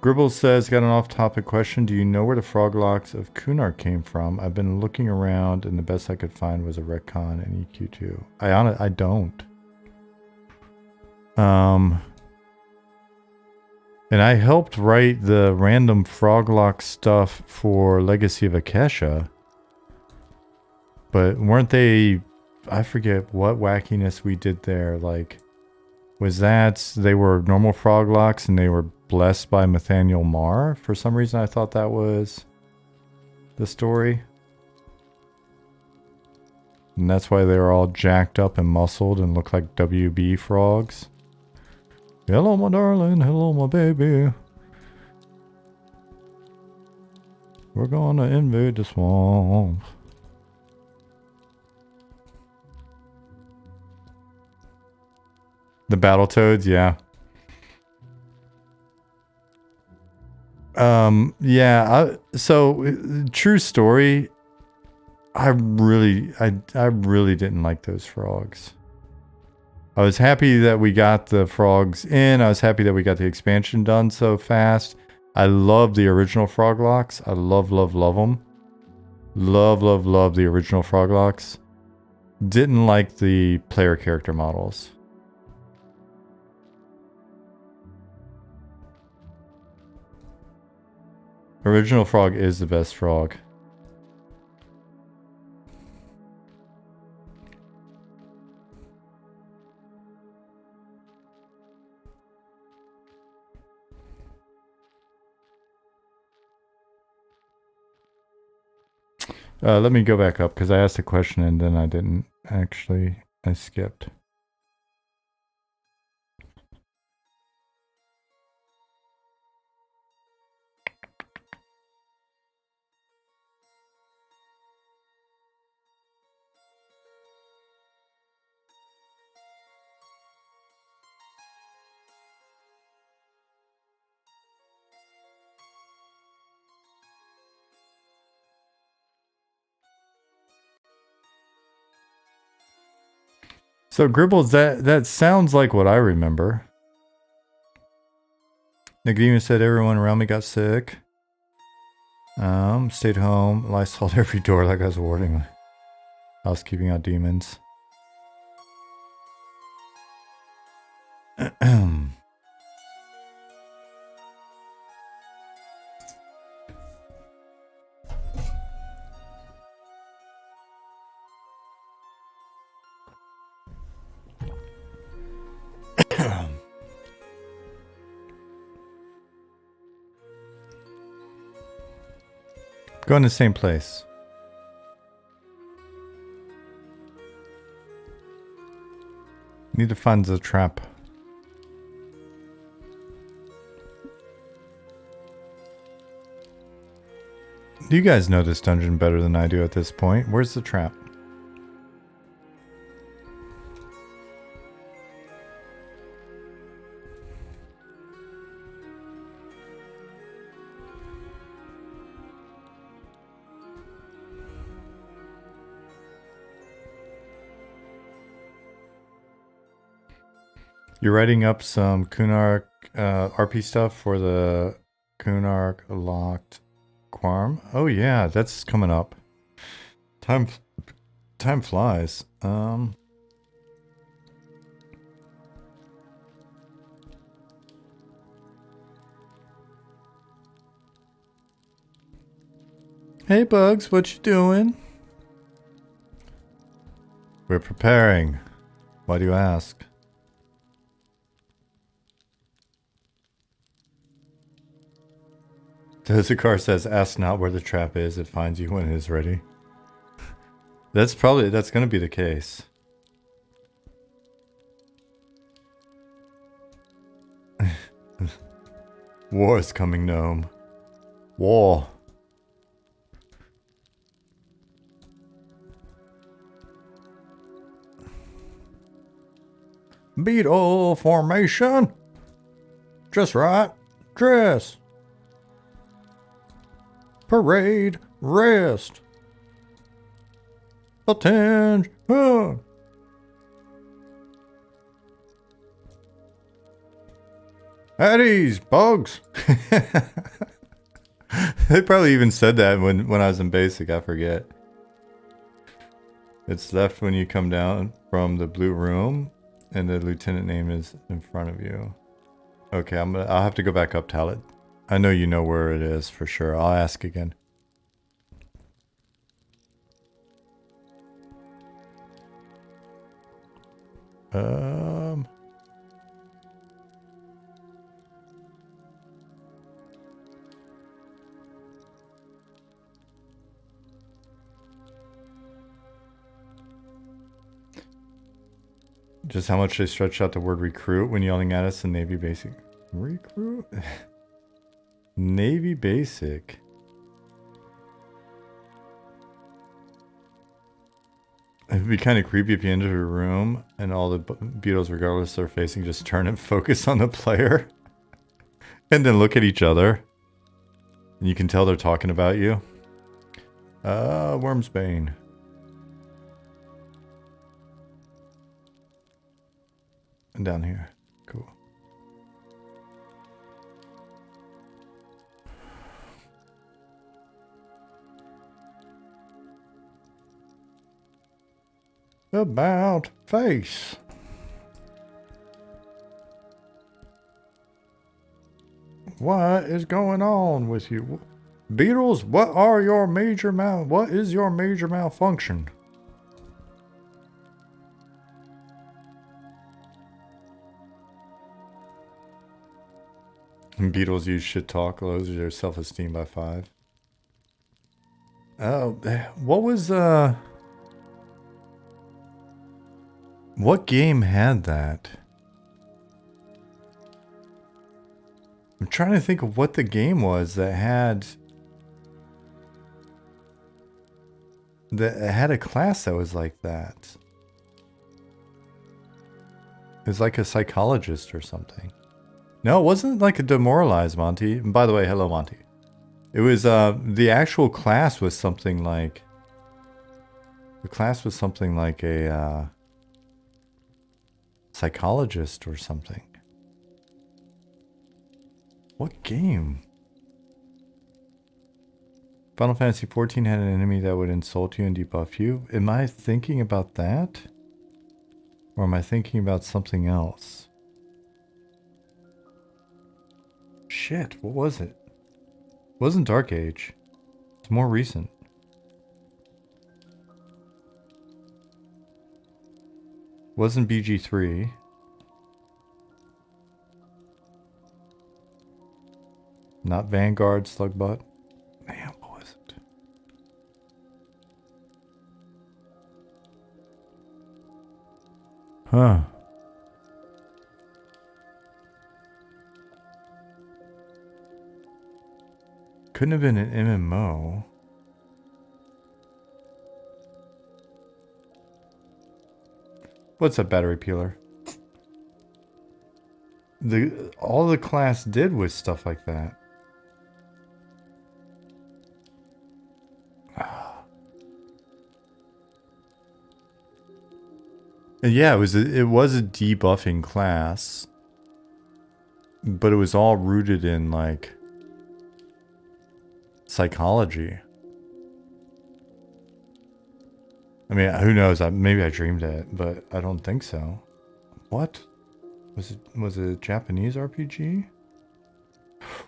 Gribble says, got an off-topic question. Do you know where the frog locks of Kunark came from? I've been looking around and the best I could find was a retcon in EQ2. I don't. And I helped write the random frog lock stuff for Legacy of Akesha. But weren't they... I forget what wackiness we did there. Like, was that they were normal frog locks and they were blessed by Nathaniel Marr? For some reason I thought that was the story. And that's why they were all jacked up and muscled and looked like WB frogs. Hello my darling, hello my baby. We're gonna invade the swamp. The Battletoads, yeah. So true story. I really didn't like those frogs. I was happy that we got the frogs in. I was happy that we got the expansion done so fast. I love the original frog locks. I love them. Love the original frog locks. Didn't like the player character models. Original frog is the best frog. Let me go back up because I asked a question and then I didn't actually. I skipped. So Gribbles, that sounds like what I remember. Nicodemus said everyone around me got sick. Stayed home. Lysoled every door like I was warning. I was keeping out demons. Go in the same place. Need to find the trap. You guys know this dungeon better than I do at this point. Where's the trap? You're writing up some Kunark RP stuff for the Kunark Locked Quarm. Oh yeah, that's coming up. Time flies. Hey Bugs, what you doing? We're preparing. Why do you ask? Tozakar says, ask not where the trap is, it finds you when it is ready. That's gonna be the case. War is coming, gnome. War. Beetle formation. Just right. Dress. Parade. Rest. Attention. At ease, Bugs. They probably even said that when I was in basic, I forget. It's left when you come down from the blue room and the lieutenant name is in front of you. Okay, I'll have to go back up, Talit. I know you know where it is for sure. I'll ask again. Just how much they stretched out the word recruit when yelling at us in Navy Basic. Recruit? Navy Basic. It'd be kind of creepy if you enter a room and all the beetles, regardless of their facing, just turn and focus on the player. And then look at each other. And you can tell they're talking about you. Wormsbane. And down here. Cool. About face. What is going on with you? Beetles, what is your major malfunction? Beetles use shit talk, lowers their self-esteem by 5. Oh, what was, what game had that? I'm trying to think of what the game was that had a class that was like that. It was like a psychologist or something. No, it wasn't like a demoralized Monty. And by the way, hello Monty. It was the actual class was something like a psychologist or something. What game? Final Fantasy XIV had an enemy that would insult you and debuff you. Am I thinking about that? Or am I thinking about something else? Shit, what was it? It wasn't Dark Age. It's more recent. Wasn't BG3. Not Vanguard Slugbutt. Man, what was it? Huh. Couldn't have been an MMO. What's a battery peeler? All the class did was stuff like that. Yeah, it was a debuffing class, but it was all rooted in like psychology. I mean, who knows? Maybe I dreamed it, but I don't think so. What? Was it a Japanese RPG?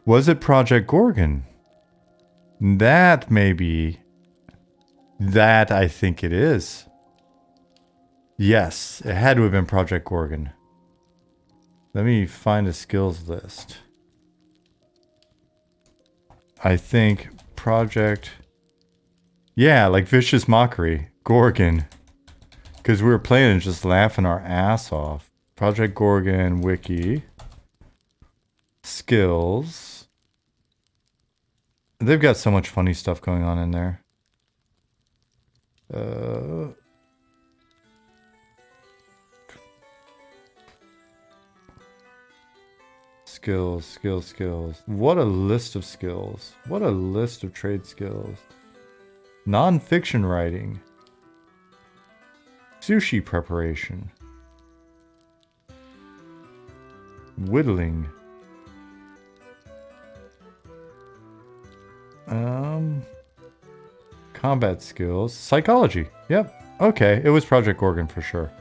Was it Project Gorgon? That maybe. That I think it is. Yes, it had to have been Project Gorgon. Let me find a skills list. I think Project... Yeah, like Vicious Mockery. Gorgon. Because we were playing and just laughing our ass off. Project Gorgon wiki. Skills. They've got so much funny stuff going on in there. Skills. What a list of skills. What a list of trade skills. Non-fiction writing. Sushi preparation. Whittling. Combat skills. Psychology. Yep. Okay, it was Project Gorgon for sure.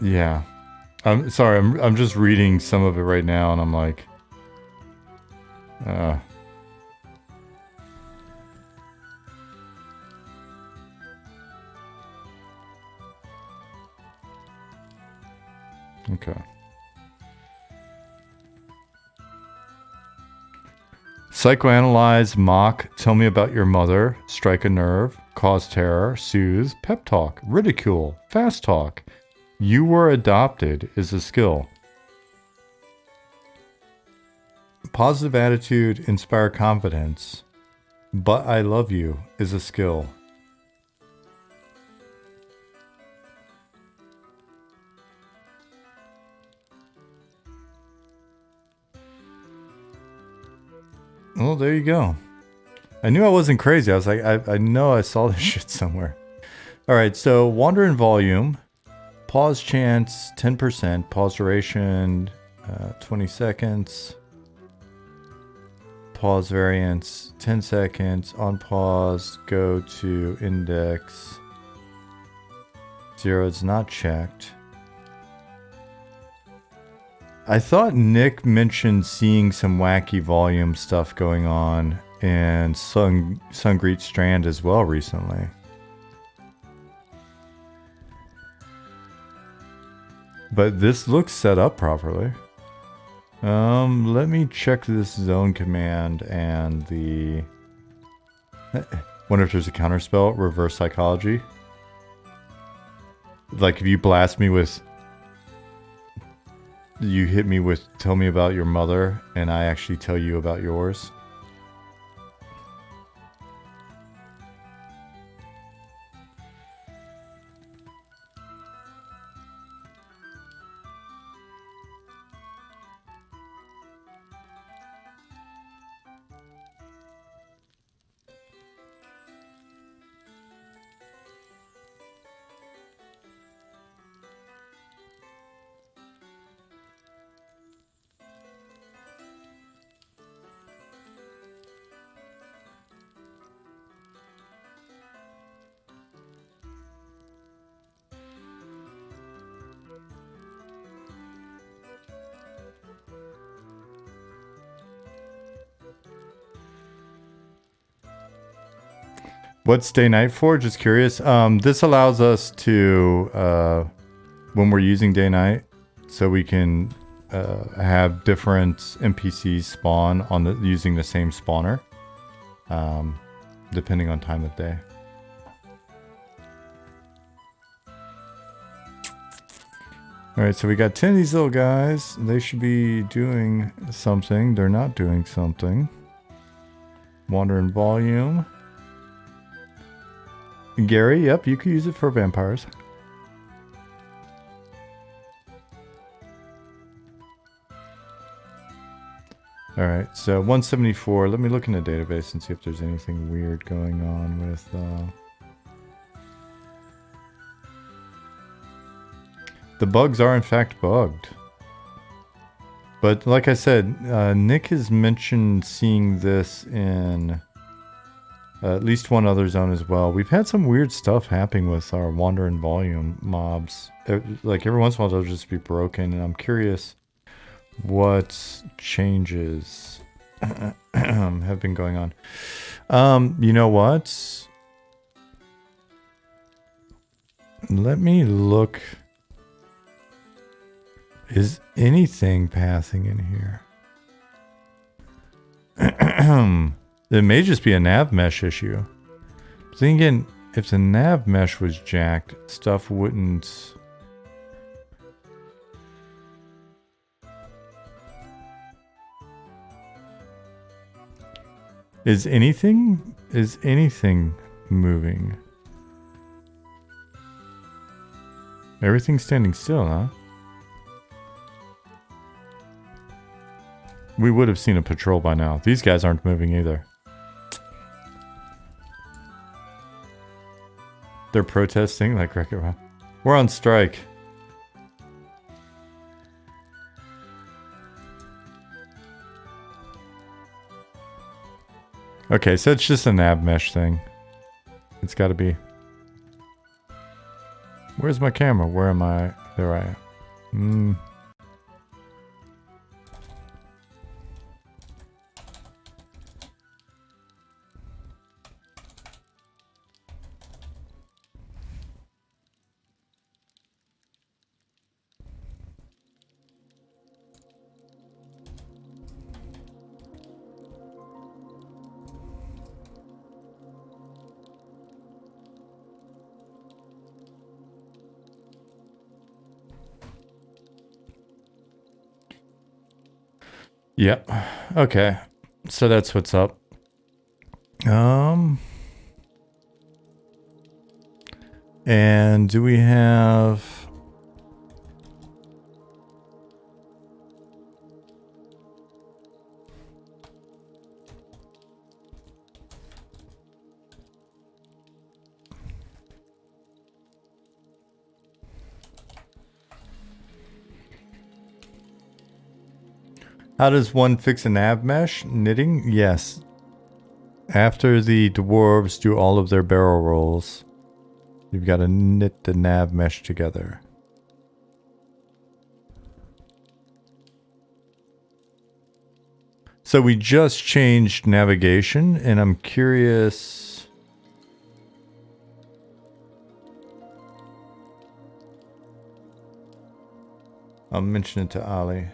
Yeah. I'm sorry, I'm just reading some of it right now and I'm like okay. Psychoanalyze, mock, tell me about your mother, strike a nerve, cause terror, soothe, pep talk, ridicule, fast talk. You were adopted is a skill. Positive attitude, inspire confidence. But I love you is a skill. Well, there you go. I knew I wasn't crazy. I was like, I know I saw this shit somewhere. All right, so wander in volume. Pause chance, 10%. Pause duration, 20 seconds. Pause variance, 10 seconds. On pause, go to index. 0 is not checked. I thought Nick mentioned seeing some wacky volume stuff going on in Sungreet Strand as well recently. But this looks set up properly. Let me check this zone command and the... Wonder if there's a counterspell, reverse psychology. Like if you blast me with... You hit me with tell me about your mother and I actually tell you about yours. What's day night for? Just curious. This allows us to, when we're using day night, so we can have different NPCs spawn on using the same spawner. depending on time of day. Alright, so we got 10 of these little guys. They should be doing something. They're not doing something. Wander in volume. Gary, yep, you could use it for vampires. Alright, so 174. Let me look in the database and see if there's anything weird going on with... The bugs are in fact bugged. But like I said, Nick has mentioned seeing this in at least one other zone as well. We've had some weird stuff happening with our Wander in Volume mobs. Like every once in a while they'll just be broken, and I'm curious what changes have been going on. You know what? Let me look. Is anything passing in here? It may just be a nav mesh issue. Then again, if the nav mesh was jacked, stuff wouldn't... Is anything moving? Everything's standing still, huh? We would have seen a patrol by now. These guys aren't moving either. They're protesting like Wreck-It. We're on strike. Okay, so it's just a nav mesh thing. It's got to be. Where's my camera? Where am I? There I am. Yep. Okay. So that's what's up. And do we have... How does one fix a nav mesh? Knitting? Yes. After the dwarves do all of their barrel rolls, you've got to knit the nav mesh together. So we just changed navigation, and I'm curious... I'll mention it to Ali.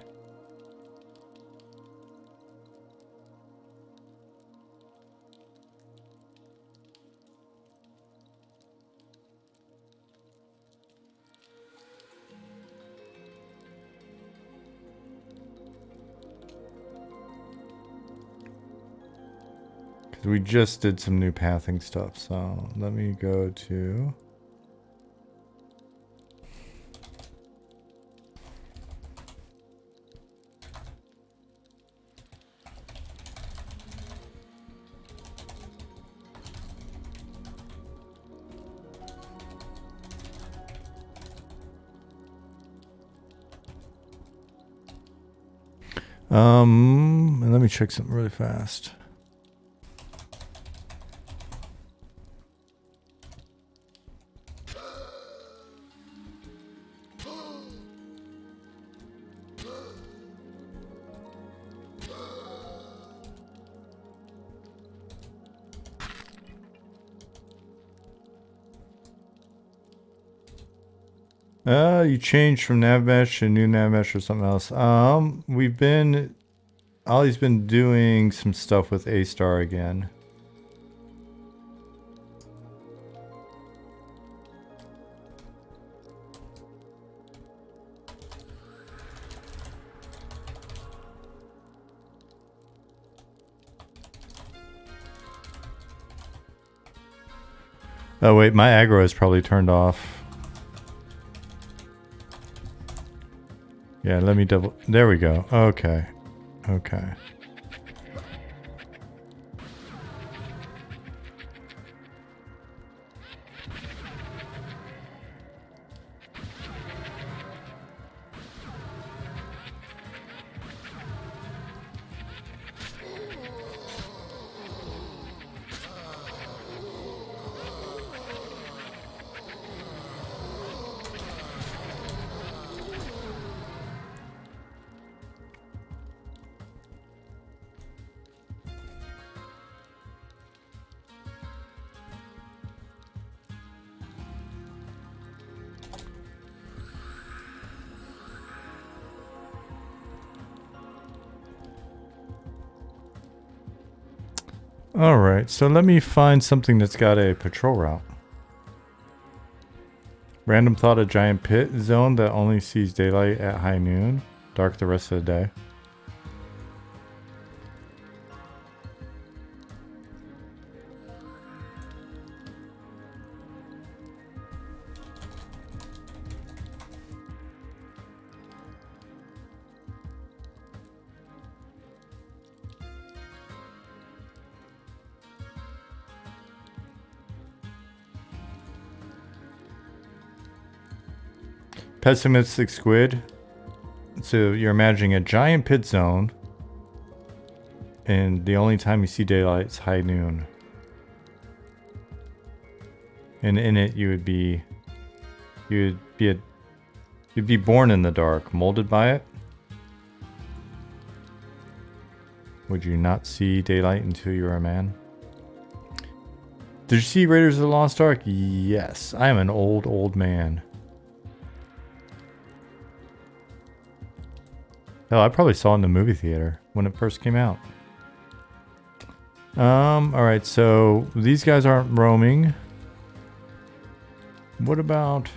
We just did some new pathing stuff, so let me go to... and let me check something really fast. You changed from nav mesh to new nav mesh or something else. Ollie's been doing some stuff with A-Star again. Oh wait, my aggro is probably turned off. Yeah, let me double. There we go. Okay. Okay. Alright, so let me find something that's got a patrol route. Random thought, a giant pit zone that only sees daylight at high noon, dark the rest of the day. Pessimistic squid. So you're imagining a giant pit zone, and the only time you see daylight is high noon. And in it, you'd be born in the dark, molded by it. Would you not see daylight until you were a man? Did you see Raiders of the Lost Ark? Yes, I am an old man. Hell, I probably saw it in the movie theater when it first came out. Alright, so these guys aren't roaming. What about...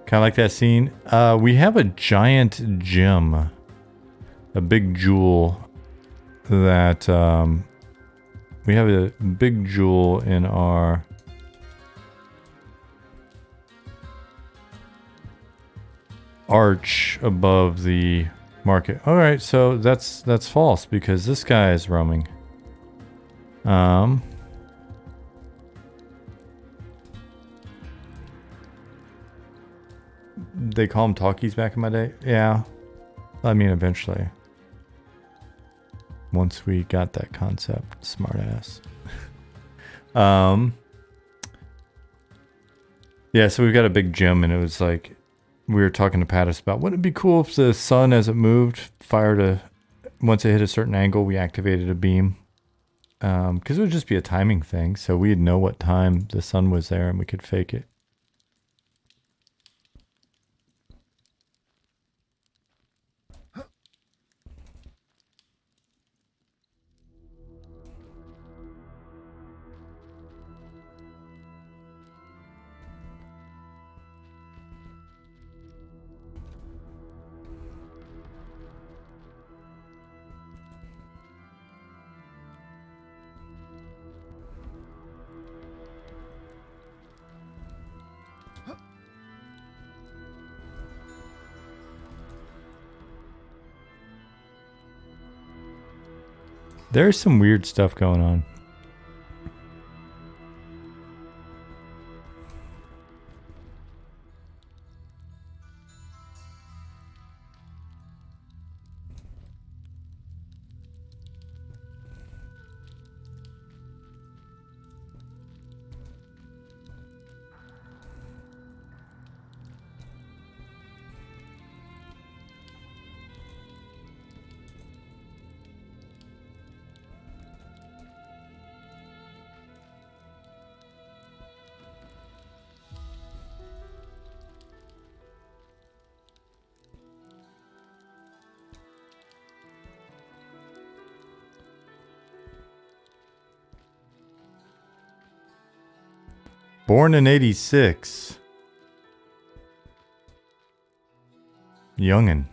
kind of like that scene. We have a giant gem. A big jewel that... we have a big jewel in our... arch above the market. Alright, so that's false because this guy is roaming. They call them talkies back in my day. Yeah. I mean, eventually. Once we got that concept, smartass. Yeah, so we've got a big gym and it was like, we were talking to Pattis about, wouldn't it be cool if the sun, as it moved, fired a... once it hit a certain angle, we activated a beam. Because it would just be a timing thing, so we'd know what time the sun was there and we could fake it. There's some weird stuff going on. Born in 86. Youngin.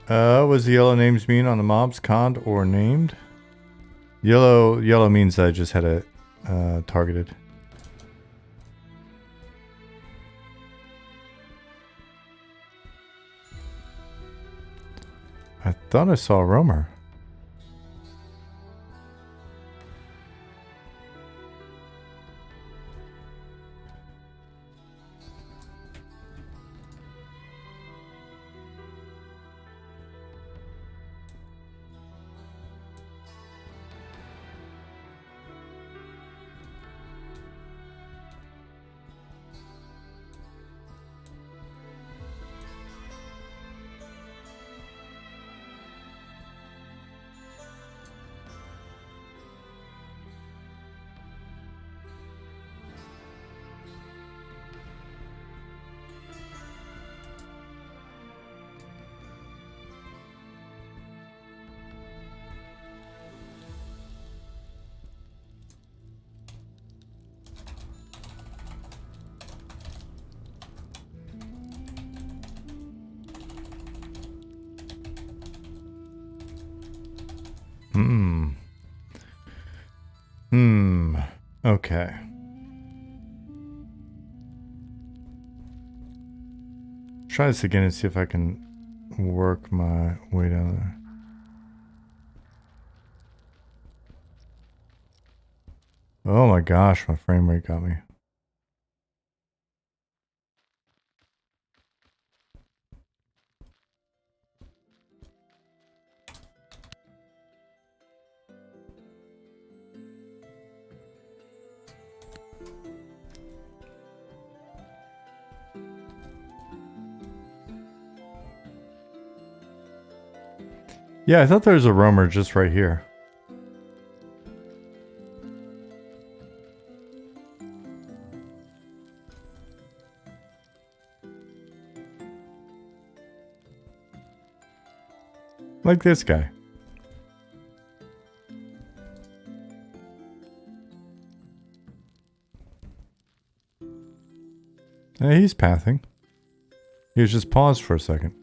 Was the yellow names mean on the mobs conned or named? Yellow means I just had it targeted. I thought I saw a roamer. Okay. Try this again and see if I can work my way down there. Oh my gosh, my frame rate got me. Yeah, I thought there was a roamer just right here. Like this guy. He's pathing. He was just paused for a second.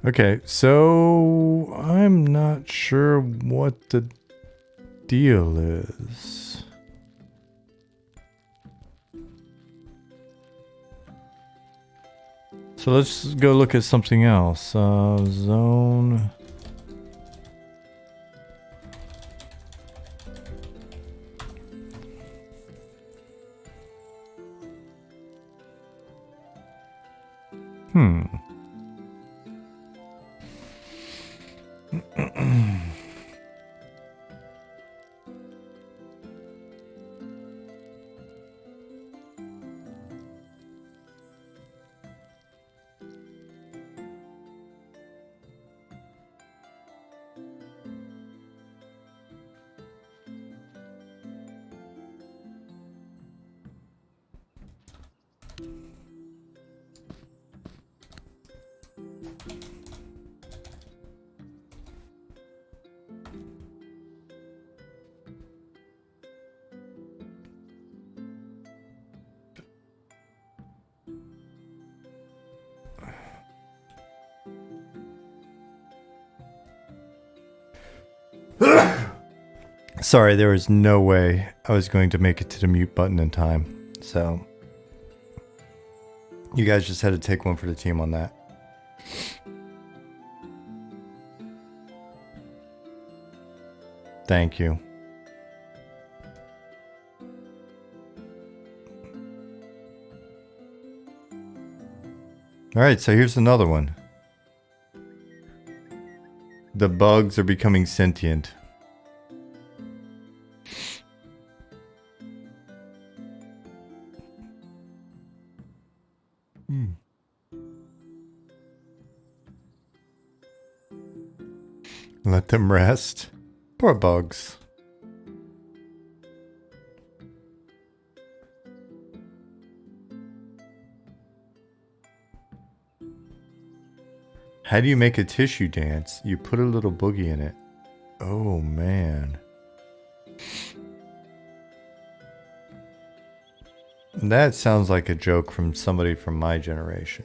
Okay, so I'm not sure what the deal is. So let's go look at something else. Zone. Sorry, there was no way I was going to make it to the mute button in time. So, you guys just had to take one for the team on that. Thank you. Alright, so here's another one. The bugs are becoming sentient. Let them rest. Poor bugs. How do you make a tissue dance? You put a little boogie in it. Oh man. That sounds like a joke from somebody from my generation.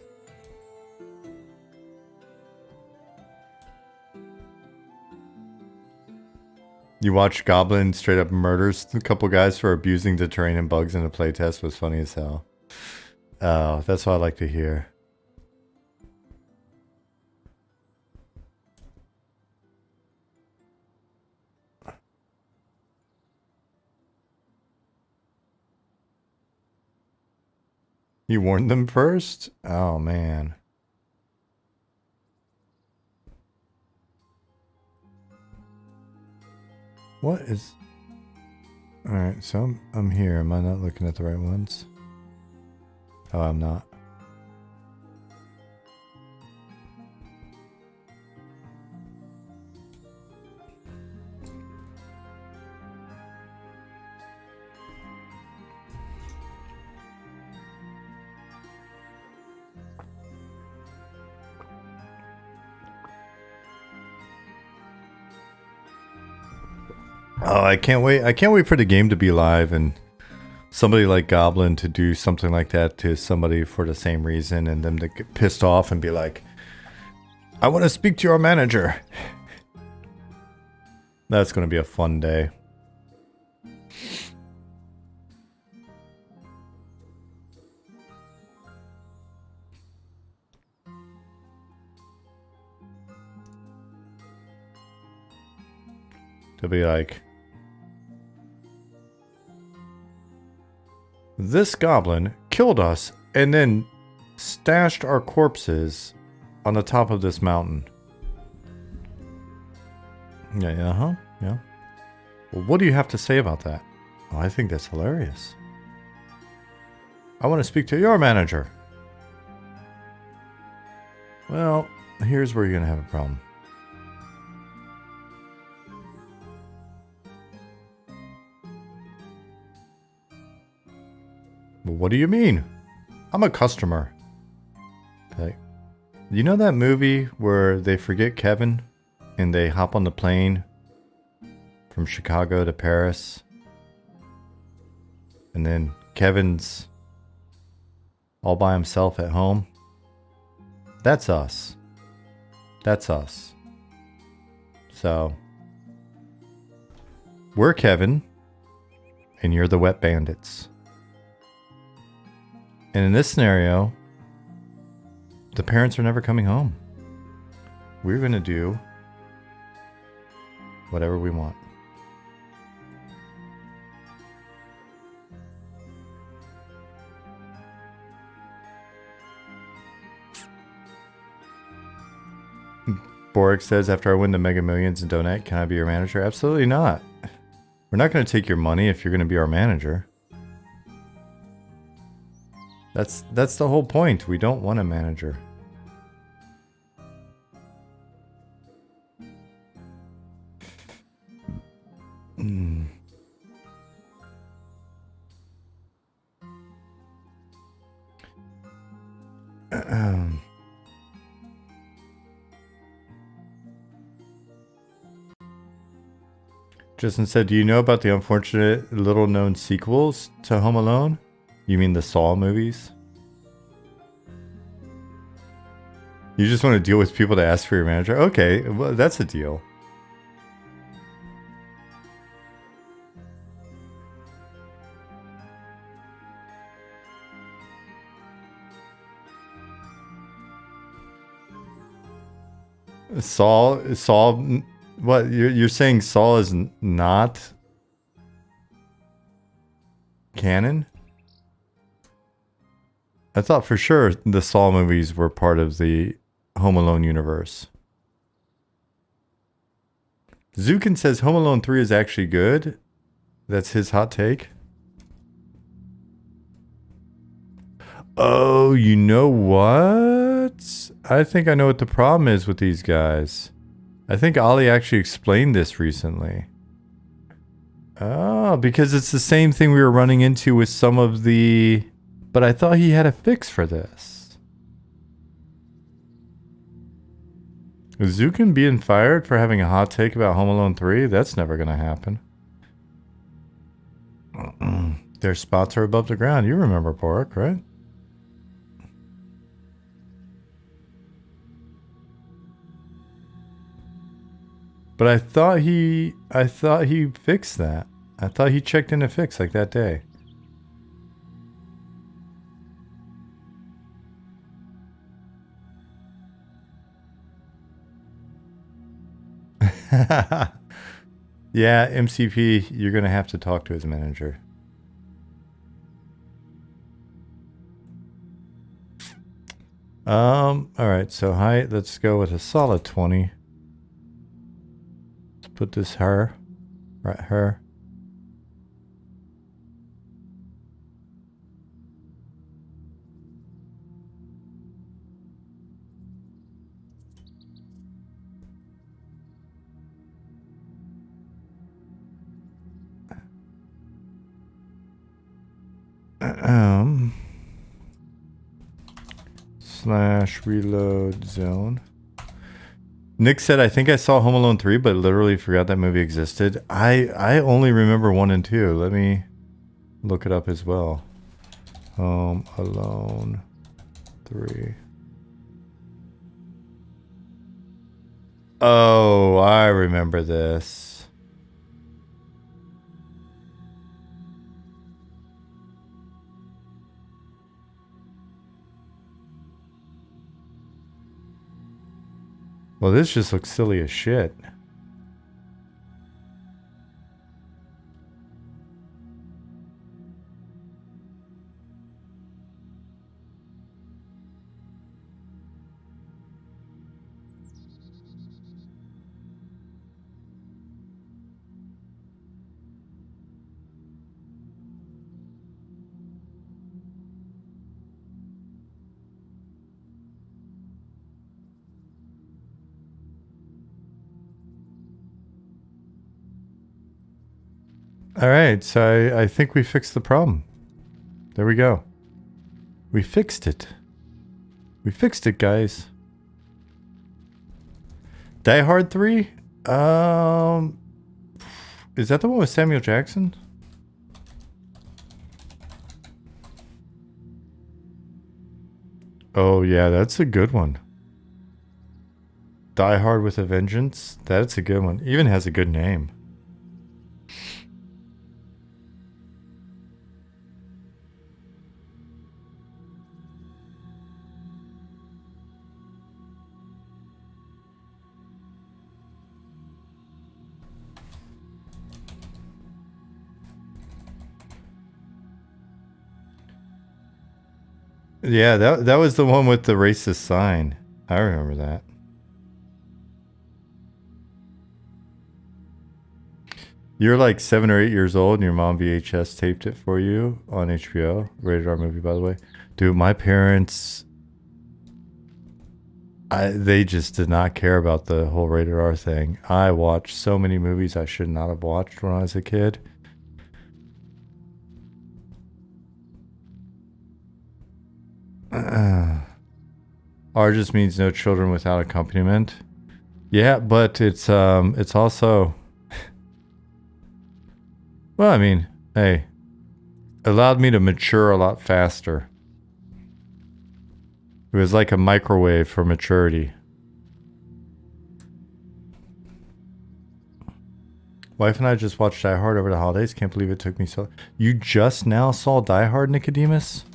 You watch Goblin straight up murders a couple guys for abusing the terrain and bugs in a playtest was funny as hell. Oh, that's what I like to hear. You warned them first? Oh, man. What is... Alright, so I'm here. Am I not looking at the right ones? Oh, I'm not. Oh, I can't wait. I can't wait for the game to be live and somebody like Goblin to do something like that to somebody for the same reason and them to get pissed off and be like, I want to speak to your manager. That's going to be a fun day. To be like, this goblin killed us and then stashed our corpses on the top of this mountain. Yeah, yeah. Well, what do you have to say about that? Oh, I think that's hilarious. I want to speak to your manager. Well, here's where you're going to have a problem. Well, what do you mean? I'm a customer. Okay. You know that movie where they forget Kevin and they hop on the plane from Chicago to Paris? And then Kevin's all by himself at home? That's us. That's us. So, we're Kevin and you're the wet bandits. And in this scenario, the parents are never coming home. We're going to do whatever we want. Boric says, after I win the Mega Millions and donate, can I be your manager? Absolutely not. We're not going to take your money if you're going to be our manager. That's the whole point. We don't want a manager. Justin said, do you know about the unfortunate little-known sequels to Home Alone? You mean the Saw movies? You just want to deal with people to ask for your manager? Okay, well, that's a deal. Saw, what? You're saying Saw is not canon? I thought for sure the Saw movies were part of the Home Alone universe. Zukin says Home Alone 3 is actually good. That's his hot take. Oh, you know what? I think I know what the problem is with these guys. I think Ollie actually explained this recently. Oh, because it's the same thing we were running into with some of the... But I thought he had a fix for this. Is Zukin being fired for having a hot take about Home Alone 3? That's never going to happen. Their spots are above the ground. You remember Pork, right? But I thought he fixed that. I thought he checked in to fix like that day. Yeah, MCP, you're gonna have to talk to his manager. Alright, so height, let's go with a solid 20. Let's put this her. Right, her. Slash reload zone. Nick said, I think I saw Home Alone 3, but literally forgot that movie existed. I only remember 1 and 2. Let me look it up as well. Home Alone 3. Oh, I remember this. Well, this just looks silly as shit. Alright, so I think we fixed the problem. There we go. We fixed it. We fixed it, guys. Die Hard 3? Is that the one with Samuel Jackson? Oh yeah, that's a good one. Die Hard with a Vengeance? That's a good one. Even has a good name. Yeah, that was the one with the racist sign. I remember that. You're like 7 or 8 years old and your mom VHS taped it for you on HBO. Rated R movie, by the way. Dude, my parents... they just did not care about the whole rated R thing. I watched so many movies I should not have watched when I was a kid. R just means no children without accompaniment. Yeah, but it's also... Well, I mean, hey, allowed me to mature a lot faster. It was like a microwave for maturity. Wife and I just watched Die Hard over the holidays. Can't believe it took me so... You just now saw Die Hard, Nicodemus?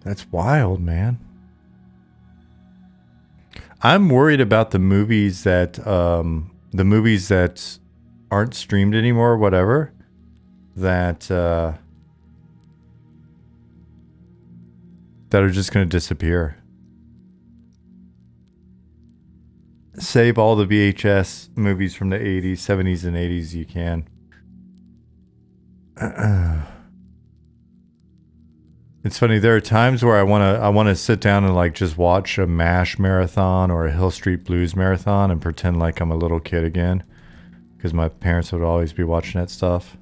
That's wild, man. I'm worried about the movies that aren't streamed anymore or whatever. That are just going to disappear. Save all the VHS movies from the 80s, 70s, and 80s you can. It's funny, there are times where I wanna sit down and like just watch a MASH marathon or a Hill Street Blues marathon and pretend like I'm a little kid again. Because my parents would always be watching that stuff.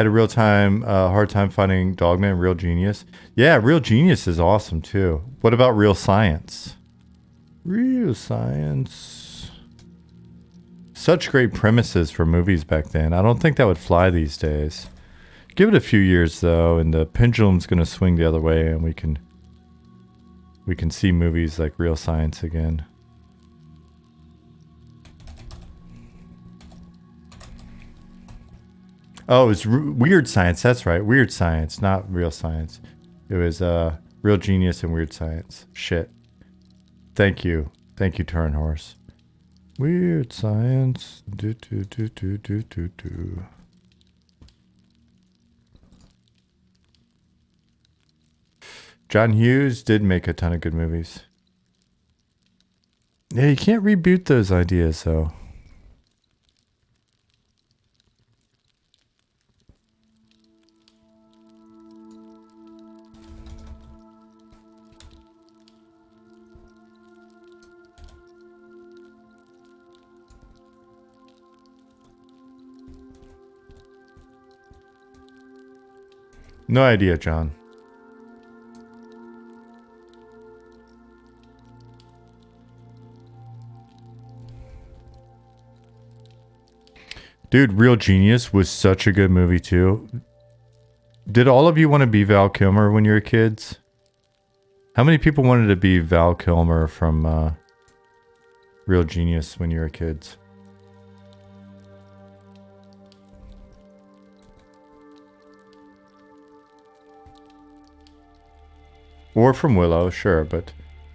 Had a hard time finding Dogman. Real Genius. Yeah, Real Genius is awesome too. What about Real Science? Real Science. Such great premises for movies back then. I don't think that would fly these days. Give it a few years though, and the pendulum's gonna swing the other way, and we can see movies like Real Science again. Oh, it was Weird Science. That's right. Weird Science, not Real Science. It was Real Genius and Weird Science. Shit. Thank you. Thank you, Turin Horse. Weird Science. Do, do, do, do, do, do, do. John Hughes did make a ton of good movies. Yeah, you can't reboot those ideas, though. No idea, John. Dude, Real Genius was such a good movie too. Did all of you want to be Val Kilmer when you were kids? How many people wanted to be Val Kilmer from Real Genius when you were kids? Or from Willow, sure, but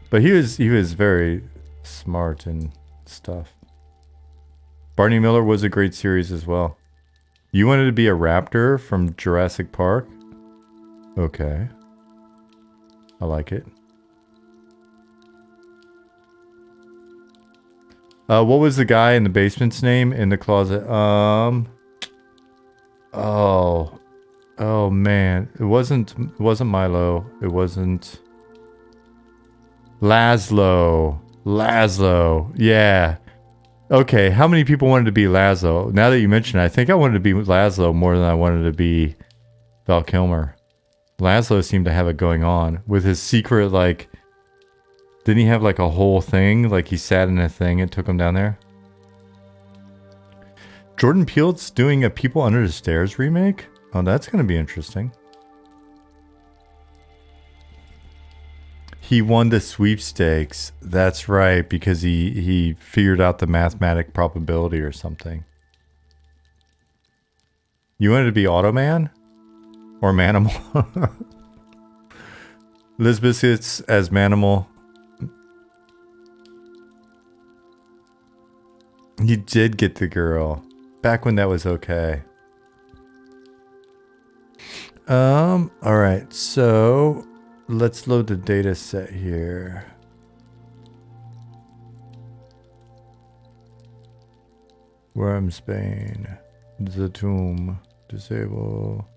he was very smart and stuff. Barney Miller was a great series as well. You wanted to be a raptor from Jurassic Park? Okay. I like it. What was the guy in the basement's name in the closet? Oh man. It wasn't Milo. It wasn't Laszlo. Yeah. Okay, how many people wanted to be Laszlo? Now that you mention it, I think I wanted to be Laszlo more than I wanted to be Val Kilmer. Laszlo seemed to have it going on with his secret, like, didn't he have like a whole thing? Like he sat in a thing and took him down there? Jordan Peele's doing a People Under the Stairs remake? Oh, that's going to be interesting. He won the sweepstakes. That's right, because he figured out the mathematic probability or something. You wanted to be Automan? Or Manimal? Liz Biscuits as Manimal. He did get the girl. Back when that was okay. Alright, so let's load the data set here. Wormsbane. The Tomb. Disable.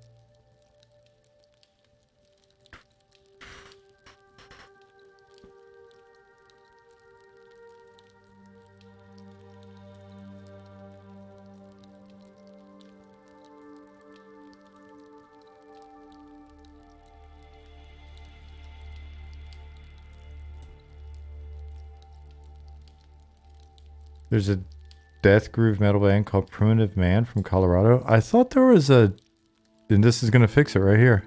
There's a death groove metal band called Primitive Man from Colorado. I thought there was a... And this is going to fix it right here.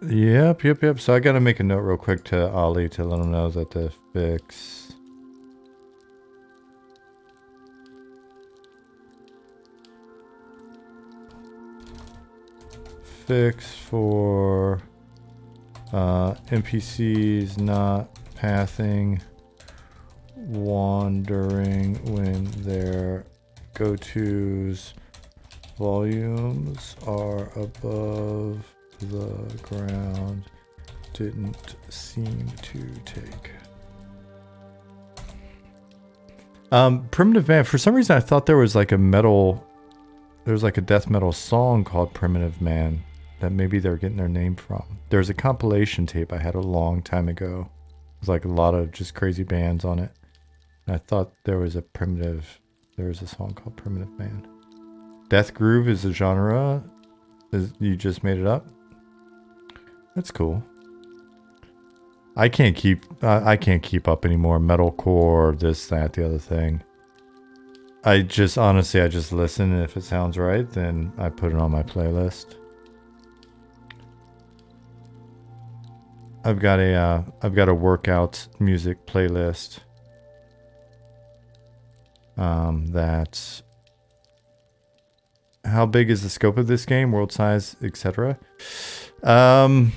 Yep. So I got to make a note real quick to Ollie to let him know that the fix... Fix for... NPCs not pathing, wandering when their go-tos volumes are above the ground didn't seem to take. Primitive Man, for some reason I thought there was like a death metal song called Primitive Man that maybe they're getting their name from. There's a compilation tape I had a long time ago. It was like a lot of just crazy bands on it. And I thought there was a Primitive There is a song called Primitive Man. Death Groove is a genre. You just made it up? That's cool. I can't keep up anymore. Metalcore, this, that, the other thing. Honestly, I just listen, and if it sounds right, then I put it on my playlist. I've got a workout music playlist. That's how big is the scope of this game, world size, etc. I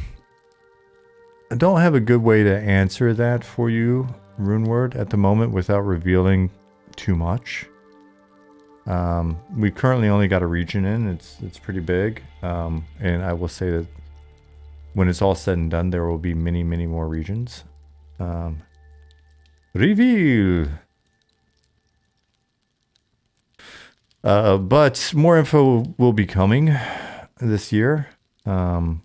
don't have a good way to answer that for you, RuneWord, at the moment without revealing too much. We currently only got a region in. It's pretty big, and I will say that when it's all said and done, there will be many, many more regions. Reveal. But more info will be coming this year. And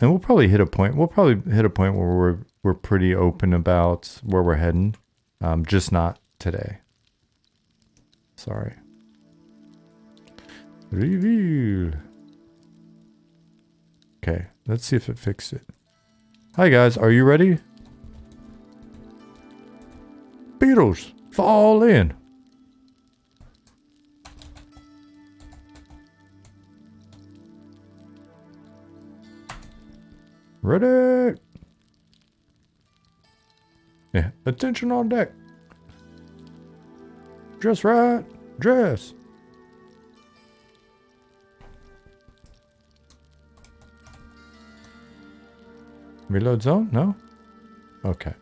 we'll probably hit a point. We'll probably hit a point where we're pretty open about where we're heading. Just not today. Sorry. Reveal. Okay, let's see if it fixed it. Hi guys, are you ready? Beatles, fall in. Ready? Yeah, attention on deck. Dress right, dress. Reload zone? No? Okay.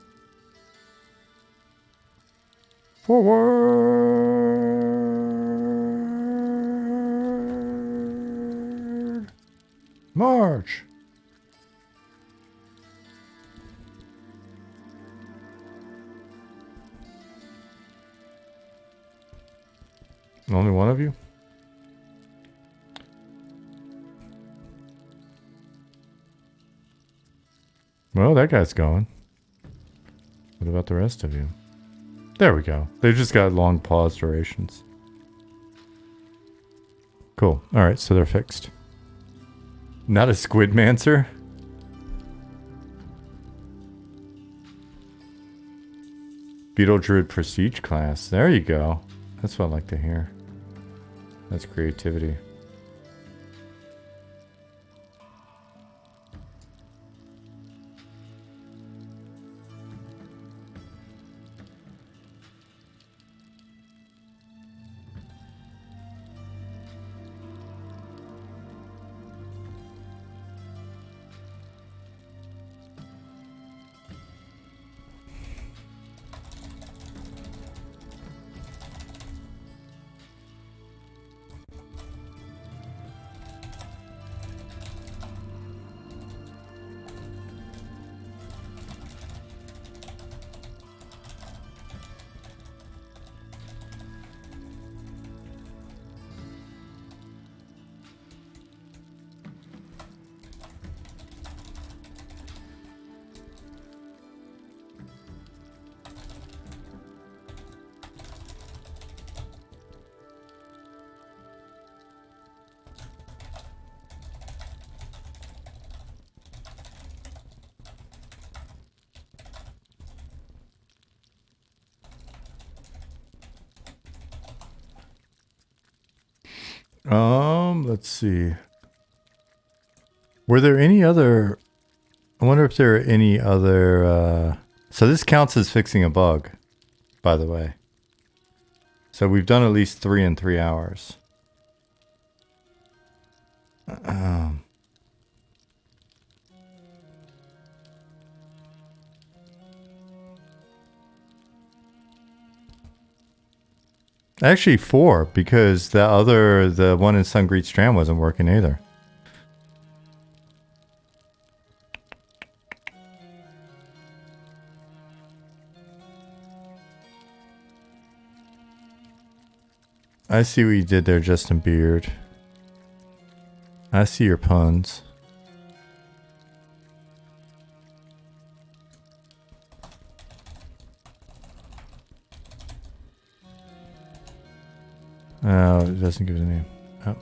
Forward. March. Only one of you? Well, that guy's going. What about the rest of you? There we go. They've just got long pause durations. Cool. Alright, so they're fixed. Not a Squidmancer? Beetle Druid Prestige class. There you go. That's what I like to hear. That's creativity. Let's see. Were there any other... I wonder if there are any other... So this counts as fixing a bug, by the way. So we've done at least 3 in 3 hours. Actually 4, because the one in Sungreet Strand wasn't working either. I see what you did there, Justin Beard. I see your puns. Oh, it doesn't give it a name. Oh.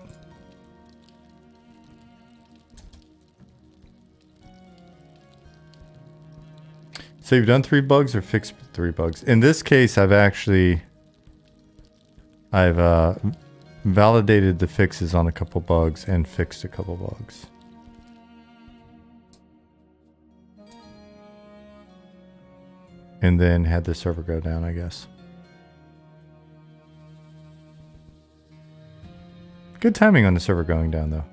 So you've done 3 bugs or fixed 3 bugs? In this case, I've validated the fixes on a couple bugs and fixed a couple bugs. And then had the server go down, I guess. Good timing on the server going down, though.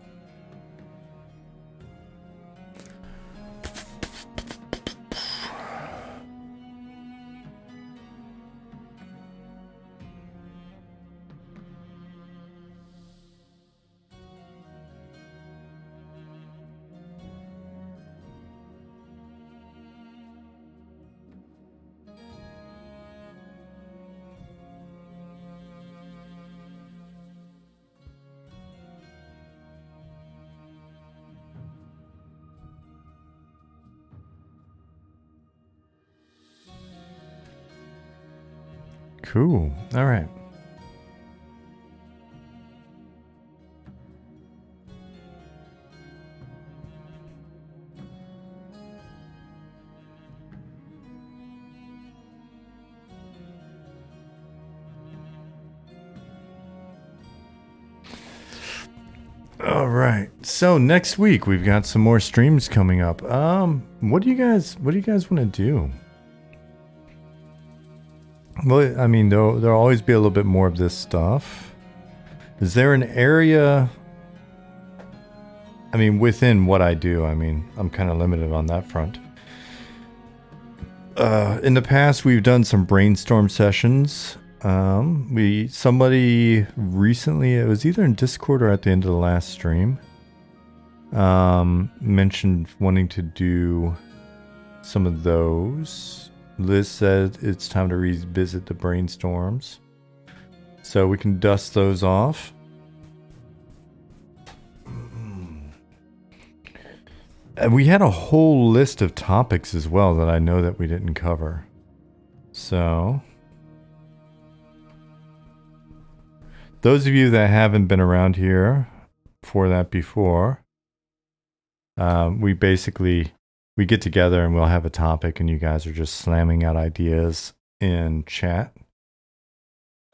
Cool. All right. All right. So next week we've got some more streams coming up. What do you guys want to do? Well, I mean, there'll always be a little bit more of this stuff. Is there an area? I mean, within what I do, I mean, I'm kind of limited on that front. In the past, we've done some brainstorm sessions. Somebody recently, it was either in Discord or at the end of the last stream, mentioned wanting to do some of those. Liz said it's time to revisit the brainstorms. So we can dust those off. And we had a whole list of topics as well that I know that we didn't cover. So those of you that haven't been around here for that before, we get together and we'll have a topic and you guys are just slamming out ideas in chat.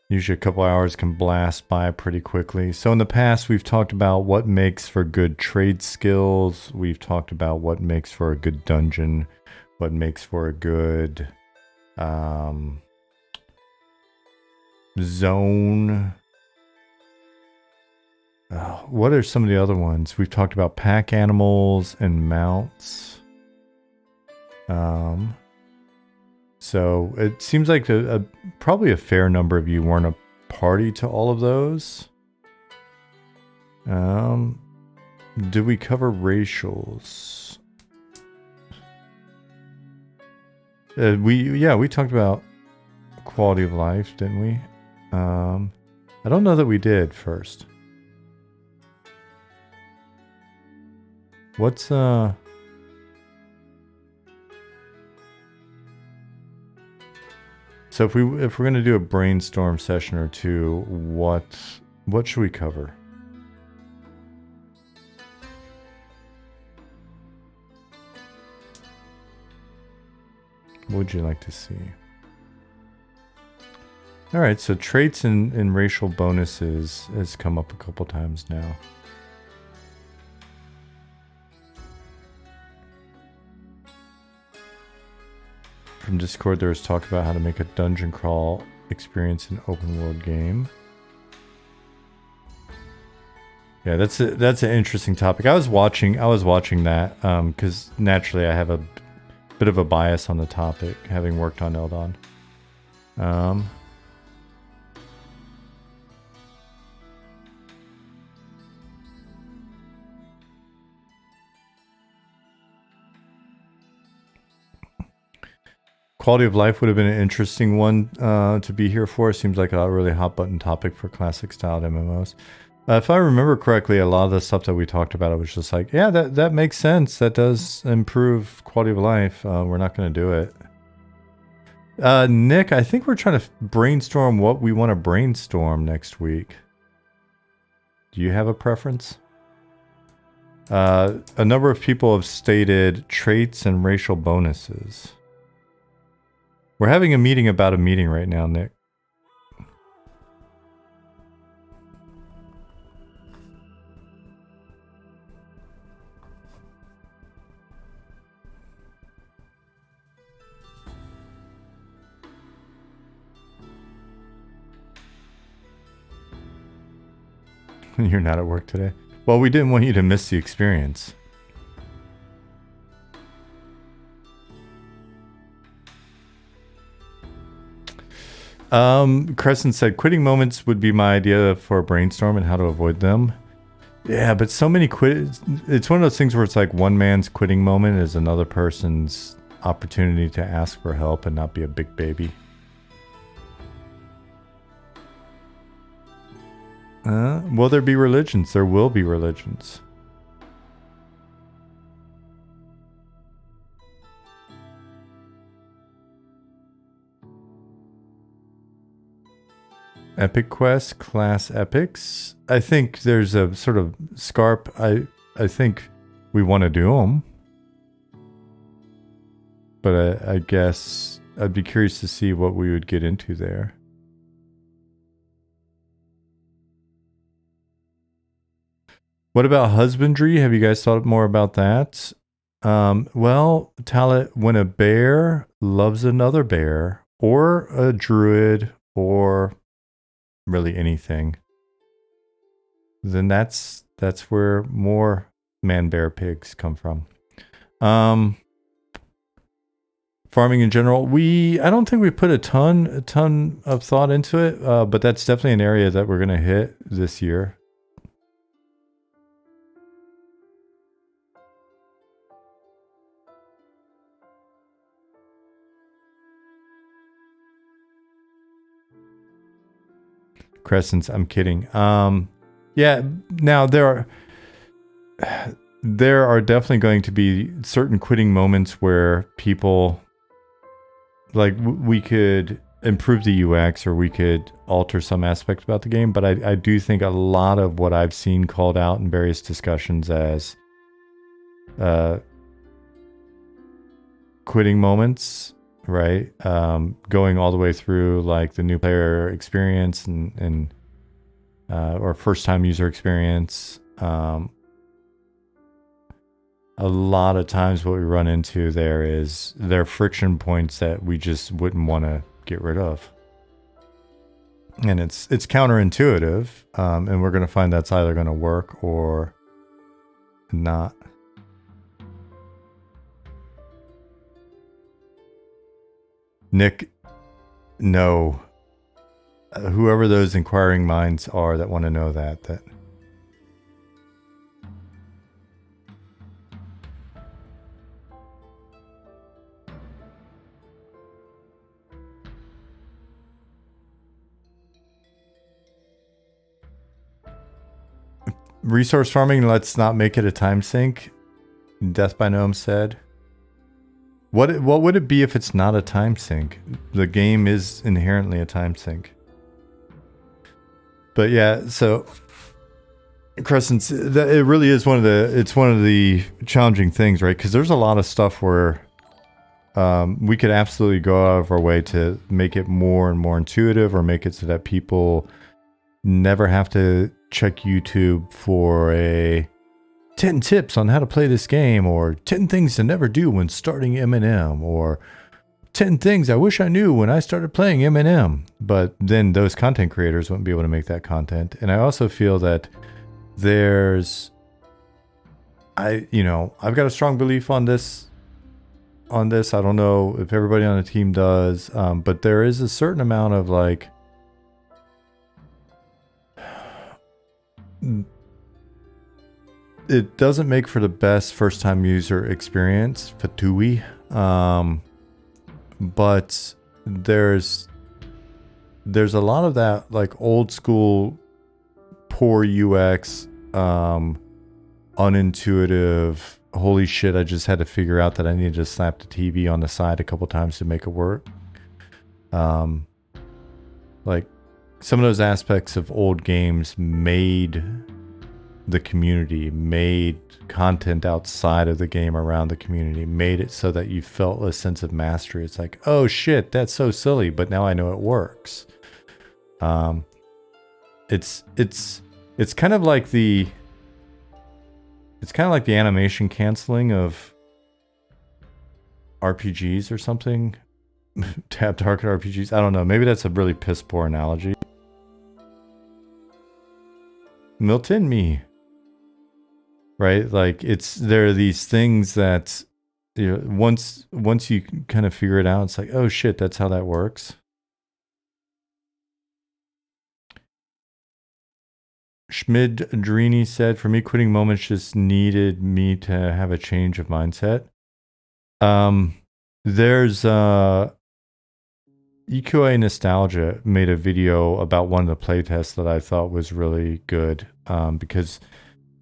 Usually a couple hours can blast by pretty quickly. So in the past, we've talked about what makes for good trade skills. We've talked about what makes for a good dungeon, what makes for a good zone. What are some of the other ones? We've talked about pack animals and mounts. So it seems like probably a fair number of you weren't a party to all of those. Did we cover racials? We talked about quality of life, didn't we? I don't know that we did first. What's So if we're going to do a brainstorm session or two, what should we cover? What would you like to see? All right, so traits and racial bonuses has come up a couple times now. From Discord, there was talk about how to make a dungeon crawl experience an open world game. Yeah, that's an interesting topic. I was watching that because naturally I have a bit of a bias on the topic, having worked on Eldon. Quality of life would have been an interesting one to be here for. Seems like a really hot button topic for classic styled MMOs. If I remember correctly, a lot of the stuff that we talked about, it was just like, yeah, that makes sense. That does improve quality of life. We're not going to do it. Nick, I think we're trying to brainstorm what we want to brainstorm next week. Do you have a preference? A number of people have stated traits and racial bonuses. We're having a meeting about a meeting right now, Nick. You're not at work today. Well, we didn't want you to miss the experience. Crescent said, quitting moments would be my idea for a brainstorm and how to avoid them. Yeah, but so many it's one of those things where it's like one man's quitting moment is another person's opportunity to ask for help and not be a big baby. Will there be religions? There will be religions. Epic Quest, class epics. I think there's a sort of scarp. I think we want to do them. But I guess I'd be curious to see what we would get into there. What about husbandry? Have you guys thought more about that? Well, Talit, when a bear loves another bear, or a druid, or really anything, then that's where more man bear pigs come from. Farming in general, I don't think we put a ton of thought into it, but that's definitely an area that we're gonna hit this year. Crescents, I'm kidding. Yeah, now there are definitely going to be certain quitting moments where people, like, we could improve the UX or we could alter some aspect about the game, but I do think a lot of what I've seen called out in various discussions as quitting moments, right? Going all the way through like the new player experience and or first time user experience. A lot of times what we run into there are friction points that we just wouldn't want to get rid of. And it's counterintuitive, and we're going to find that's either going to work or not. Nick, no. Whoever those inquiring minds are that want to know that. Resource farming, let's not make it a time sink. Death by Gnome said. What would it be if it's not a time sink? The game is inherently a time sink. But yeah, so Crescents, it really is one of the challenging things, right? Because there's a lot of stuff where we could absolutely go out of our way to make it more and more intuitive, or make it so that people never have to check YouTube for 10 tips on how to play this game, or 10 things to never do when starting M&M, or 10 things I wish I knew when I started playing M&M. But then those content creators wouldn't be able to make that content. And I also feel that I've got a strong belief on this. I don't know if everybody on the team does, but there is a certain amount of like, it doesn't make for the best first time user experience, Fatui. But there's a lot of that like old school poor UX, unintuitive, holy shit, I just had to figure out that I needed to slap the TV on the side a couple times to make it work. Like some of those aspects of old games made the community, made content outside of the game around the community, made it so that you felt a sense of mastery. It's like, oh shit, that's so silly, but now I know it works. It's kind of like the animation canceling of RPGs or something. Tab target RPGs. I don't know. Maybe that's a really piss poor analogy. Milton me. Right? Like there are these things that, you know, once you kind of figure it out, it's like, oh shit, that's how that works. Schmid Drini said, for me, quitting moments just needed me to have a change of mindset. There's EQA Nostalgia made a video about one of the playtests that I thought was really good, because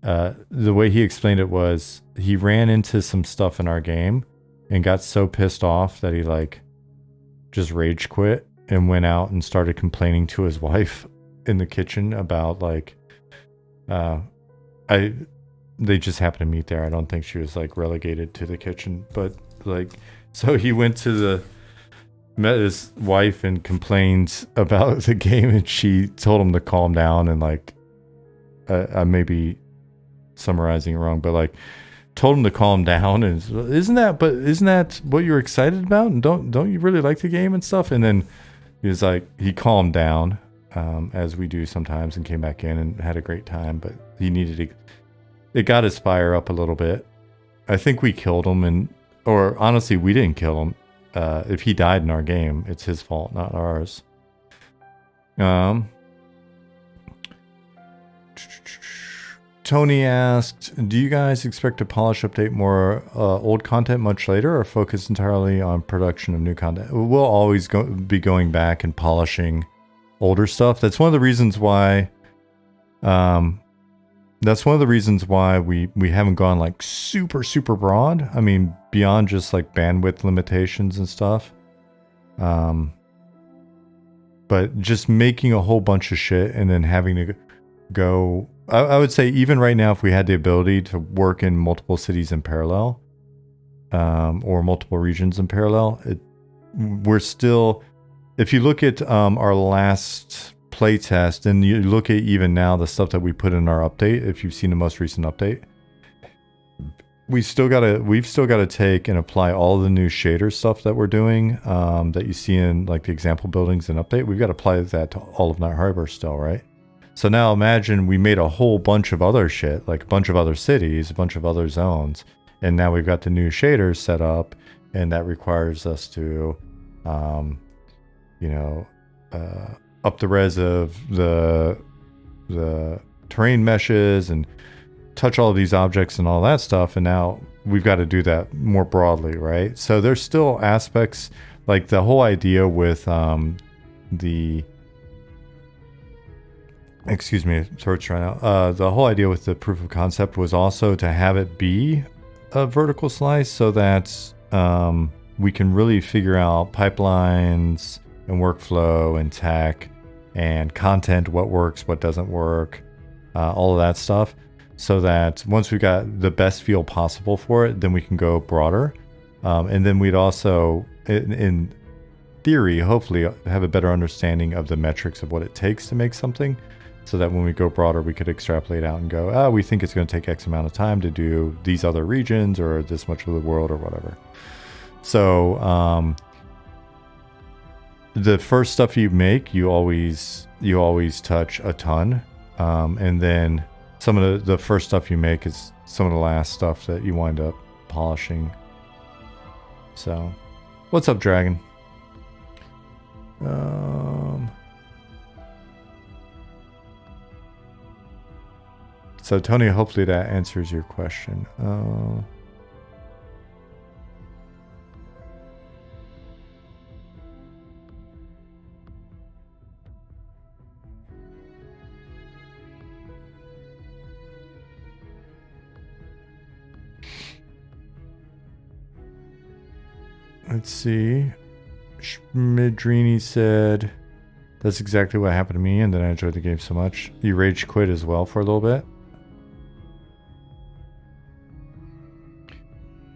the way he explained it was he ran into some stuff in our game and got so pissed off that he like just rage quit and went out and started complaining to his wife in the kitchen about like, they just happened to meet there. I don't think she was like relegated to the kitchen, but like, so he met his wife and complained about the game, and she told him to calm down, and like, I may be summarizing it wrong, but like told him to calm down, and isn't that what you're excited about? And don't you really like the game and stuff? And then he was like, he calmed down, as we do sometimes, and came back in and had a great time, but he needed to, it got his fire up a little bit. I think we killed him, or honestly, we didn't kill him. If he died in our game, it's his fault, not ours. Tony asked, do you guys expect to polish update more old content much later, or focus entirely on production of new content? We'll always be going back and polishing older stuff. That's one of the reasons why we haven't gone like super broad. I mean, beyond just like bandwidth limitations and stuff. But just making a whole bunch of shit and then having to go, I would say even right now, if we had the ability to work in multiple cities in parallel, or multiple regions in parallel, we're still, if you look at our last playtest and you look at even now the stuff that we put in our update, if you've seen the most recent update, we've still got to take and apply all the new shader stuff that we're doing, that you see in like the example buildings and update. We've got to apply that to all of Night Harbor still, right? So now imagine we made a whole bunch of other shit, like a bunch of other cities, a bunch of other zones, and now we've got the new shaders set up, and that requires us to, up the res of the terrain meshes and touch all of these objects and all that stuff, and now we've got to do that more broadly, right? So there's still aspects, like the whole idea with excuse me, throat's trying out. The whole idea with the proof of concept was also to have it be a vertical slice, so that we can really figure out pipelines and workflow and tech and content, what works, what doesn't work, all of that stuff, so that once we've got the best feel possible for it, then we can go broader. And then we'd also, in theory, hopefully have a better understanding of the metrics of what it takes to make something, so that when we go broader, we could extrapolate out and go, oh, we think it's going to take X amount of time to do these other regions or this much of the world or whatever. So the first stuff you make, you always touch a ton, and then some of the first stuff you make is some of the last stuff that you wind up polishing. So, what's up, Dragon? So Tony, hopefully that answers your question. Let's see. Midrini said, that's exactly what happened to me, and then I enjoyed the game so much. You rage quit as well for a little bit.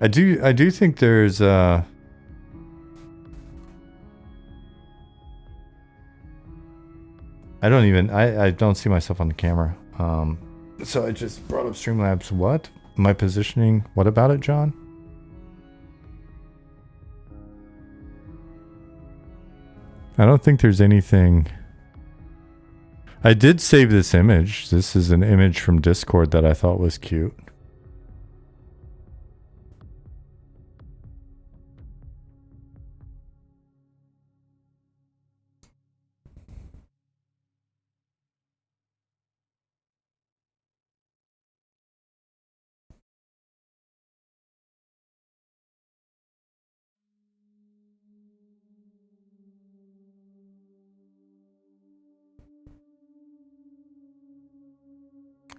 I do think there's I don't see myself on the camera. So I just brought up Streamlabs. What? My positioning? What about it, John? I don't think there's anything. I did save this image. This is an image from Discord that I thought was cute.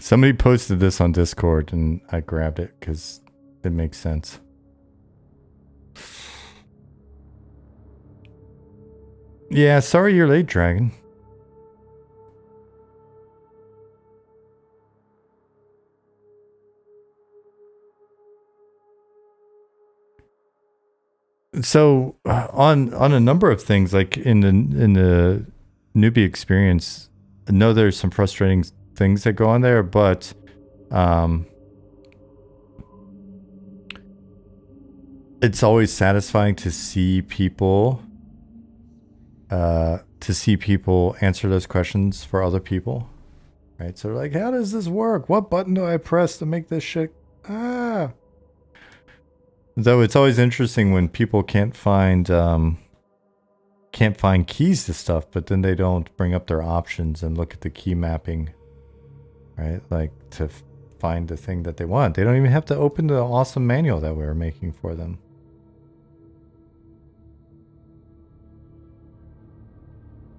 Somebody posted this on Discord and I grabbed it because it makes sense. Yeah, sorry you're late, Dragon. So on a number of things, like in the newbie experience, I know there's some frustrating things that go on there, but it's always satisfying to see people answer those questions for other people, right? So like, how does this work? What button do I press to make this shit? Though it's always interesting when people can't find keys to stuff, but then they don't bring up their options and look at the key mapping, right? Like to find the thing that they want. They don't even have to open the awesome manual that we were making for them.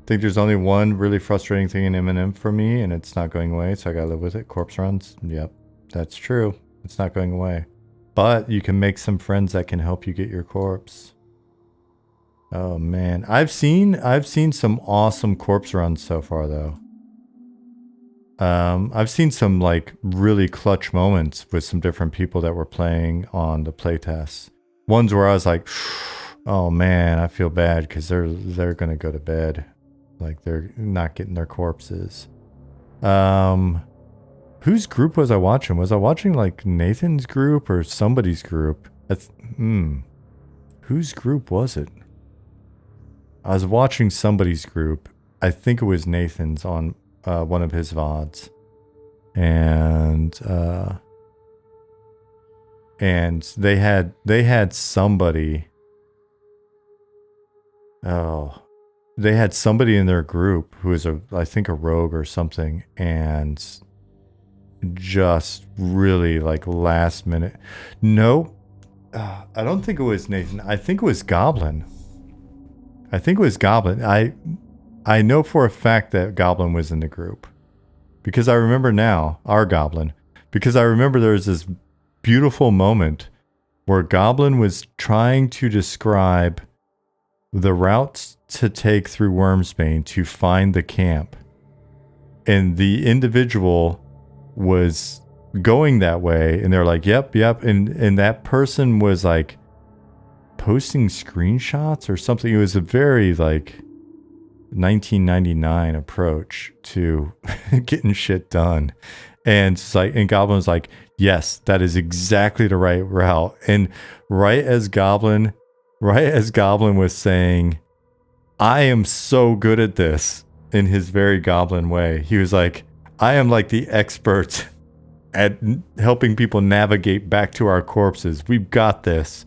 I think there's only one really frustrating thing in M&M for me, and it's not going away, so I gotta live with it. Corpse runs. Yep, that's true. It's not going away. But you can make some friends that can help you get your corpse. Oh man, I've seen some awesome corpse runs so far though. I've seen some like really clutch moments with some different people that were playing on the playtests. Ones where I was like, oh man, I feel bad because they're gonna go to bed, like they're not getting their corpses. Whose group was I watching? Was I watching like Nathan's group or somebody's group? Whose group was it? I was watching somebody's group. I think it was Nathan's on one of his VODs. And they had somebody. Oh, they had somebody in their group who was I think a rogue or something, and just really like last minute. No, I don't think it was Nathan. I think it was Goblin. I know for a fact that Goblin was in the group because I remember now our Goblin, because I remember there was this beautiful moment where Goblin was trying to describe the routes to take through Wormsbane to find the camp, and the individual was going that way, and they're like, yep, and that person was like posting screenshots or something. It was a very like 1999 approach to getting shit done, and it's like, and Goblin was like, yes, that is exactly the right route. And right as Goblin was saying, I am so good at this, in his very Goblin way, he was like, I am like the expert at helping people navigate back to our corpses. We've got this.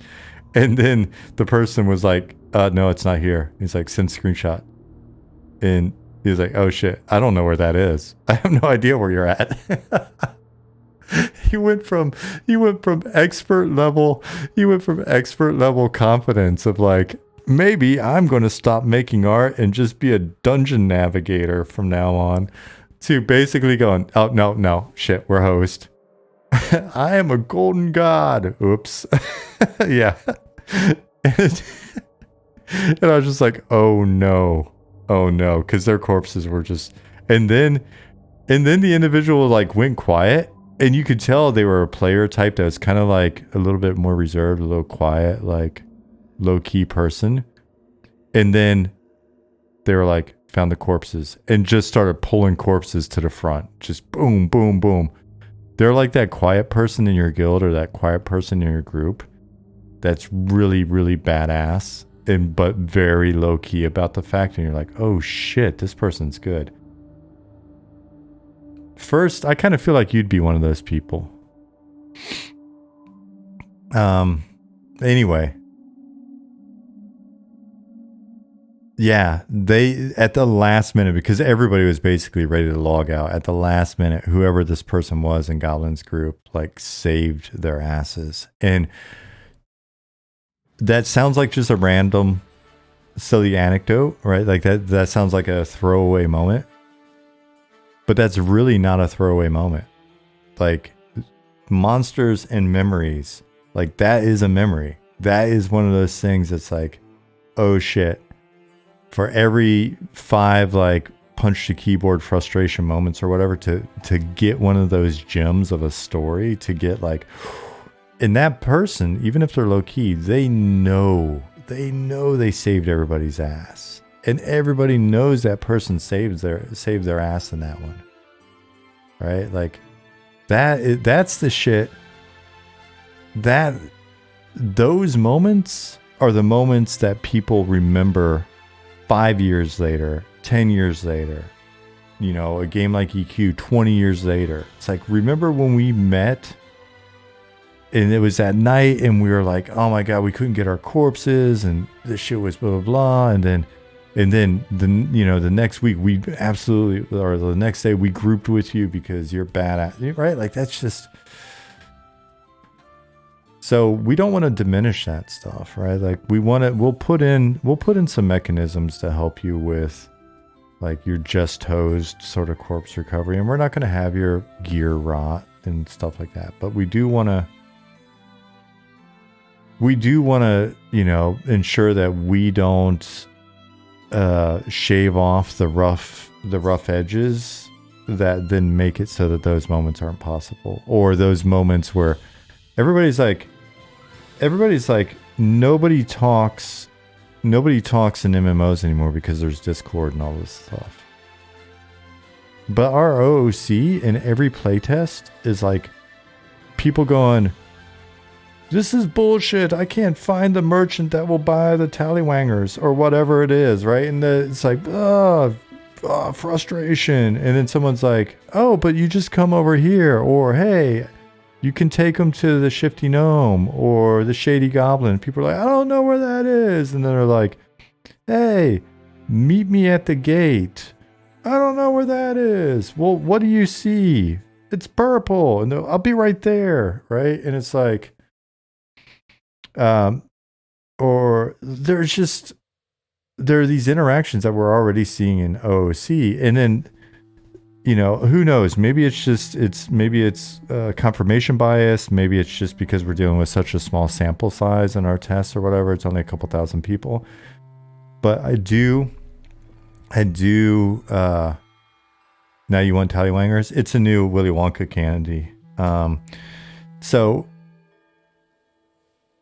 And then the person was like, no, it's not here. He's like, send screenshot. And he was like, oh shit, I don't know where that is. I have no idea where you're at. He went from expert level confidence of like, maybe I'm going to stop making art and just be a dungeon navigator from now on, to basically going, oh, no, shit, we're host. I am a golden god. Oops. Yeah. And I was just like, oh no, because their corpses were just, and then the individual like went quiet, and you could tell they were a player type that was kind of like a little bit more reserved, a little quiet, like low key person. And then they were like, found the corpses and just started pulling corpses to the front, just boom, boom, boom. They're like that quiet person in your guild or that quiet person in your group that's really, really badass and but very low key about the fact, and you're like, oh shit, this person's good. First, I kind of feel like you'd be one of those people. Anyway. Yeah, they at the last minute, because everybody was basically ready to log out at the last minute, whoever this person was in Goblin's group like saved their asses. And that sounds like just a random silly anecdote, right? Like that sounds like a throwaway moment. But that's really not a throwaway moment. Like monsters and memories, like that is a memory. That is one of those things that's like, oh shit. For every 5 like punch to keyboard frustration moments or whatever, to get one of those gems of a story, to get like, and that person, even if they're low key, they know they saved everybody's ass, and everybody knows that person saved their ass in that one, right? Like that's the shit. That those moments are the moments that people remember 5 years later, 10 years later. You know, a game like EQ 20 years later. It's like, remember when we met and it was at night and we were like, oh my God, we couldn't get our corpses and this shit was blah, blah, blah. And then the next week we absolutely, or the next day we grouped with you because you're badass, right? Like that's just, so we don't want to diminish that stuff, right? Like we'll put in some mechanisms to help you with like your just hosed sort of corpse recovery. And we're not going to have your gear rot and stuff like that. But we do want to, you know, ensure that we don't shave off the rough edges that then make it so that those moments aren't possible, or those moments where everybody's like nobody talks in MMOs anymore because there's Discord and all this stuff. But our OOC in every playtest is like people going, this is bullshit. I can't find the merchant that will buy the tallywangers or whatever it is, right? And it's like, frustration. And then someone's like, oh, but you just come over here, or hey, you can take them to the Shifty Gnome or the Shady Goblin. People are like, I don't know where that is. And then they're like, hey, meet me at the gate. I don't know where that is. Well, what do you see? It's purple. And I'll be right there, right? And it's like, or there are these interactions that we're already seeing in OOC. And then, you know, who knows? Maybe it's confirmation bias. Maybe it's just because we're dealing with such a small sample size in our tests or whatever. It's only a couple thousand people. But I do. Now you want tallywangers? It's a new Willy Wonka candy. So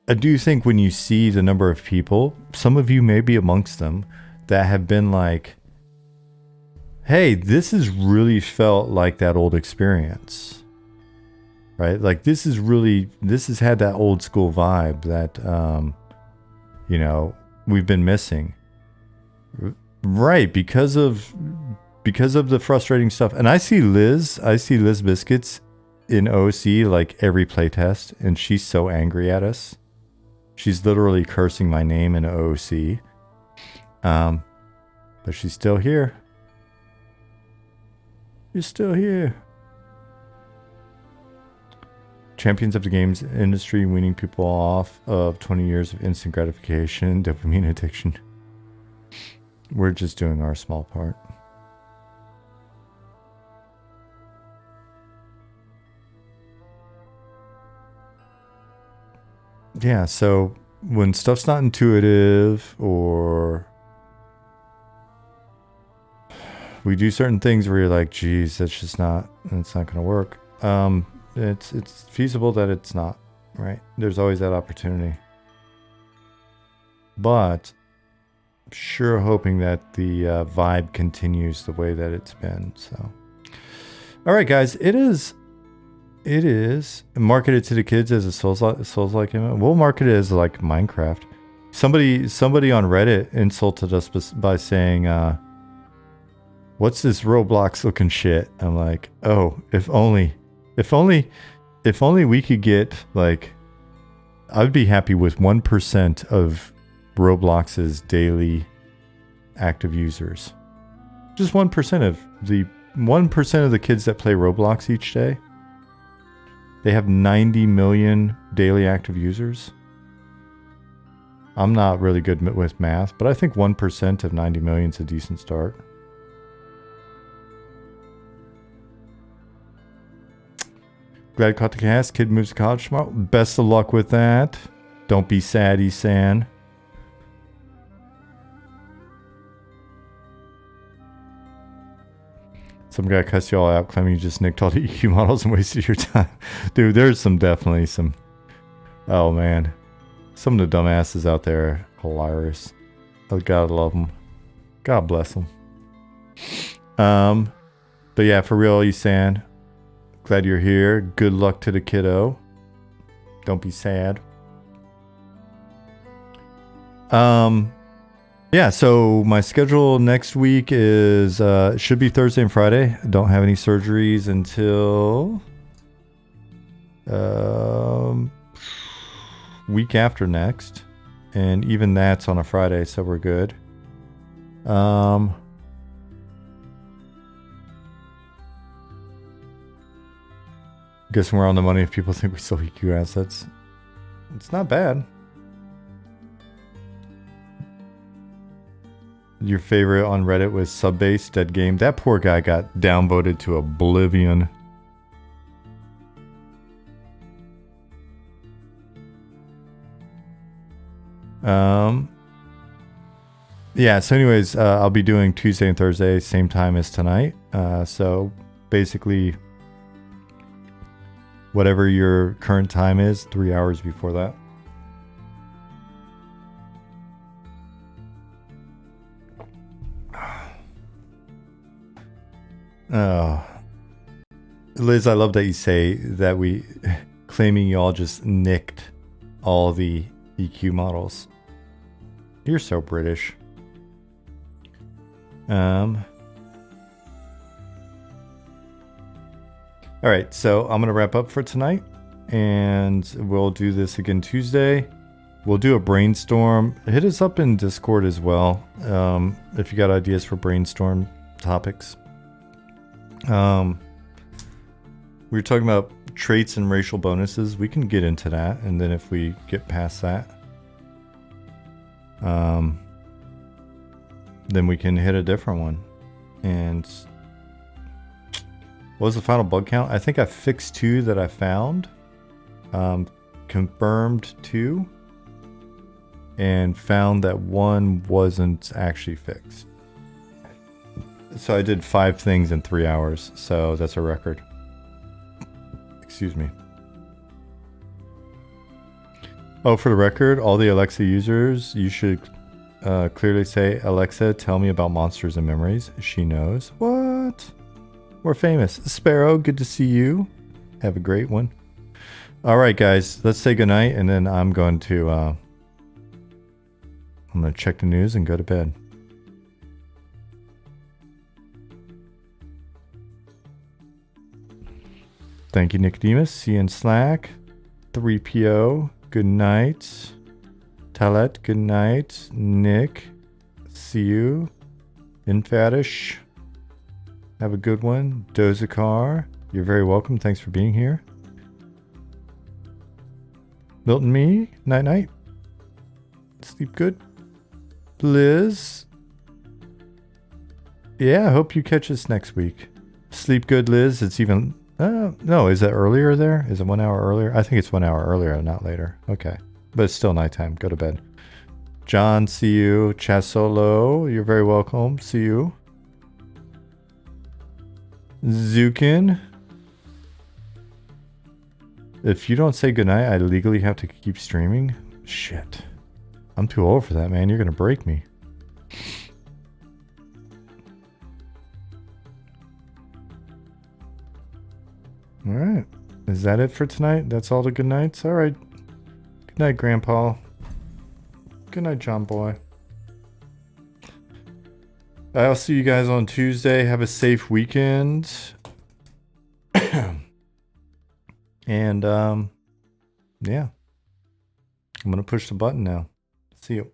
I do think when you see the number of people, some of you may be amongst them, that have been like, hey, this has really felt like that old experience, right? Like this has had that old school vibe that, you know, we've been missing, right? Because of the frustrating stuff. And I see Liz Biscuits in OC like every playtest, and she's so angry at us. She's literally cursing my name in OC. But she's still here. You're still here. Champions of the games industry, weaning people off of 20 years of instant gratification, dopamine addiction. We're just doing our small part. Yeah, so when stuff's not intuitive, or we do certain things where you're like, geez, it's not gonna work. It's feasible that it's not, right? There's always that opportunity. But sure hoping that the vibe continues the way that it's been. So, all right, guys, it is marketed to the kids as a Souls-like MMO. We'll market it as like Minecraft. Somebody on Reddit insulted us by saying, "What's this Roblox looking shit?" I'm like, "Oh, if only we could get like, I'd be happy with 1% of Roblox's daily active users. Just 1% of the kids that play Roblox each day. They have 90 million daily active users. I'm not really good with math, but I think 1% of 90 million is a decent start. Glad caught the cast. Kid moves to college tomorrow. Best of luck with that. Don't be sad, Isan. Some guy cussed you all out, claiming you just nicked all the EQ models and wasted your time. Dude, there's definitely some... Oh, man. Some of the dumbasses out there are hilarious. Oh, God love them. God bless them. But yeah, for real, Isan. Glad you're here. Good luck to the kiddo. Don't be sad. Yeah, so my schedule next week is should be Thursday and Friday. I don't have any surgeries until week after next, and even that's on a Friday, so we're good. Guessing we're on the money if people think we sell EQ assets. It's not bad. Your favorite on Reddit was Subbase Dead Game. That poor guy got downvoted to oblivion. Yeah, so anyways, I'll be doing Tuesday and Thursday, same time as tonight. So basically, whatever your current time is, 3 hours before that. Oh, Liz, I love that you say that we claiming y'all just nicked all the EQ models. You're so British. All right, so I'm gonna wrap up for tonight, and we'll do this again Tuesday. We'll do a brainstorm. Hit us up in Discord as well, if you got ideas for brainstorm topics. We were talking about traits and racial bonuses. We can get into that, and then if we get past that, then we can hit a different one. And what was the final bug count? I think I fixed 2 that I found, confirmed 2, and found that 1 wasn't actually fixed. So I did 5 things in 3 hours, so that's a record. Excuse me. Oh, for the record, all the Alexa users, you should clearly say, Alexa, tell me about monsters and memories. She knows. What? We're famous. Sparrow, good to see you. Have a great one. All right, guys, let's say goodnight, and then I'm going to check the news and go to bed. Thank you, Nicodemus. See you in Slack. 3PO, good night. Talet, good night. Nick, see you. Infatish, have a good one. Dozakar, you're very welcome. Thanks for being here. Milton, me, night night. Sleep good. Liz, yeah, I hope you catch us next week. Sleep good, Liz. It's even... no, is that earlier there? Is it 1 hour earlier? I think it's 1 hour earlier, not later. Okay. But it's still nighttime. Go to bed. John, see you. Chasolo, you're very welcome. See you. Zukin. If you don't say goodnight, I legally have to keep streaming? Shit. I'm too old for that, man. You're gonna break me. Alright. Is that it for tonight? That's all the good nights? Alright. Good night, Grandpa. Good night, John Boy. I'll see you guys on Tuesday. Have a safe weekend. And, yeah. I'm gonna push the button now. See you.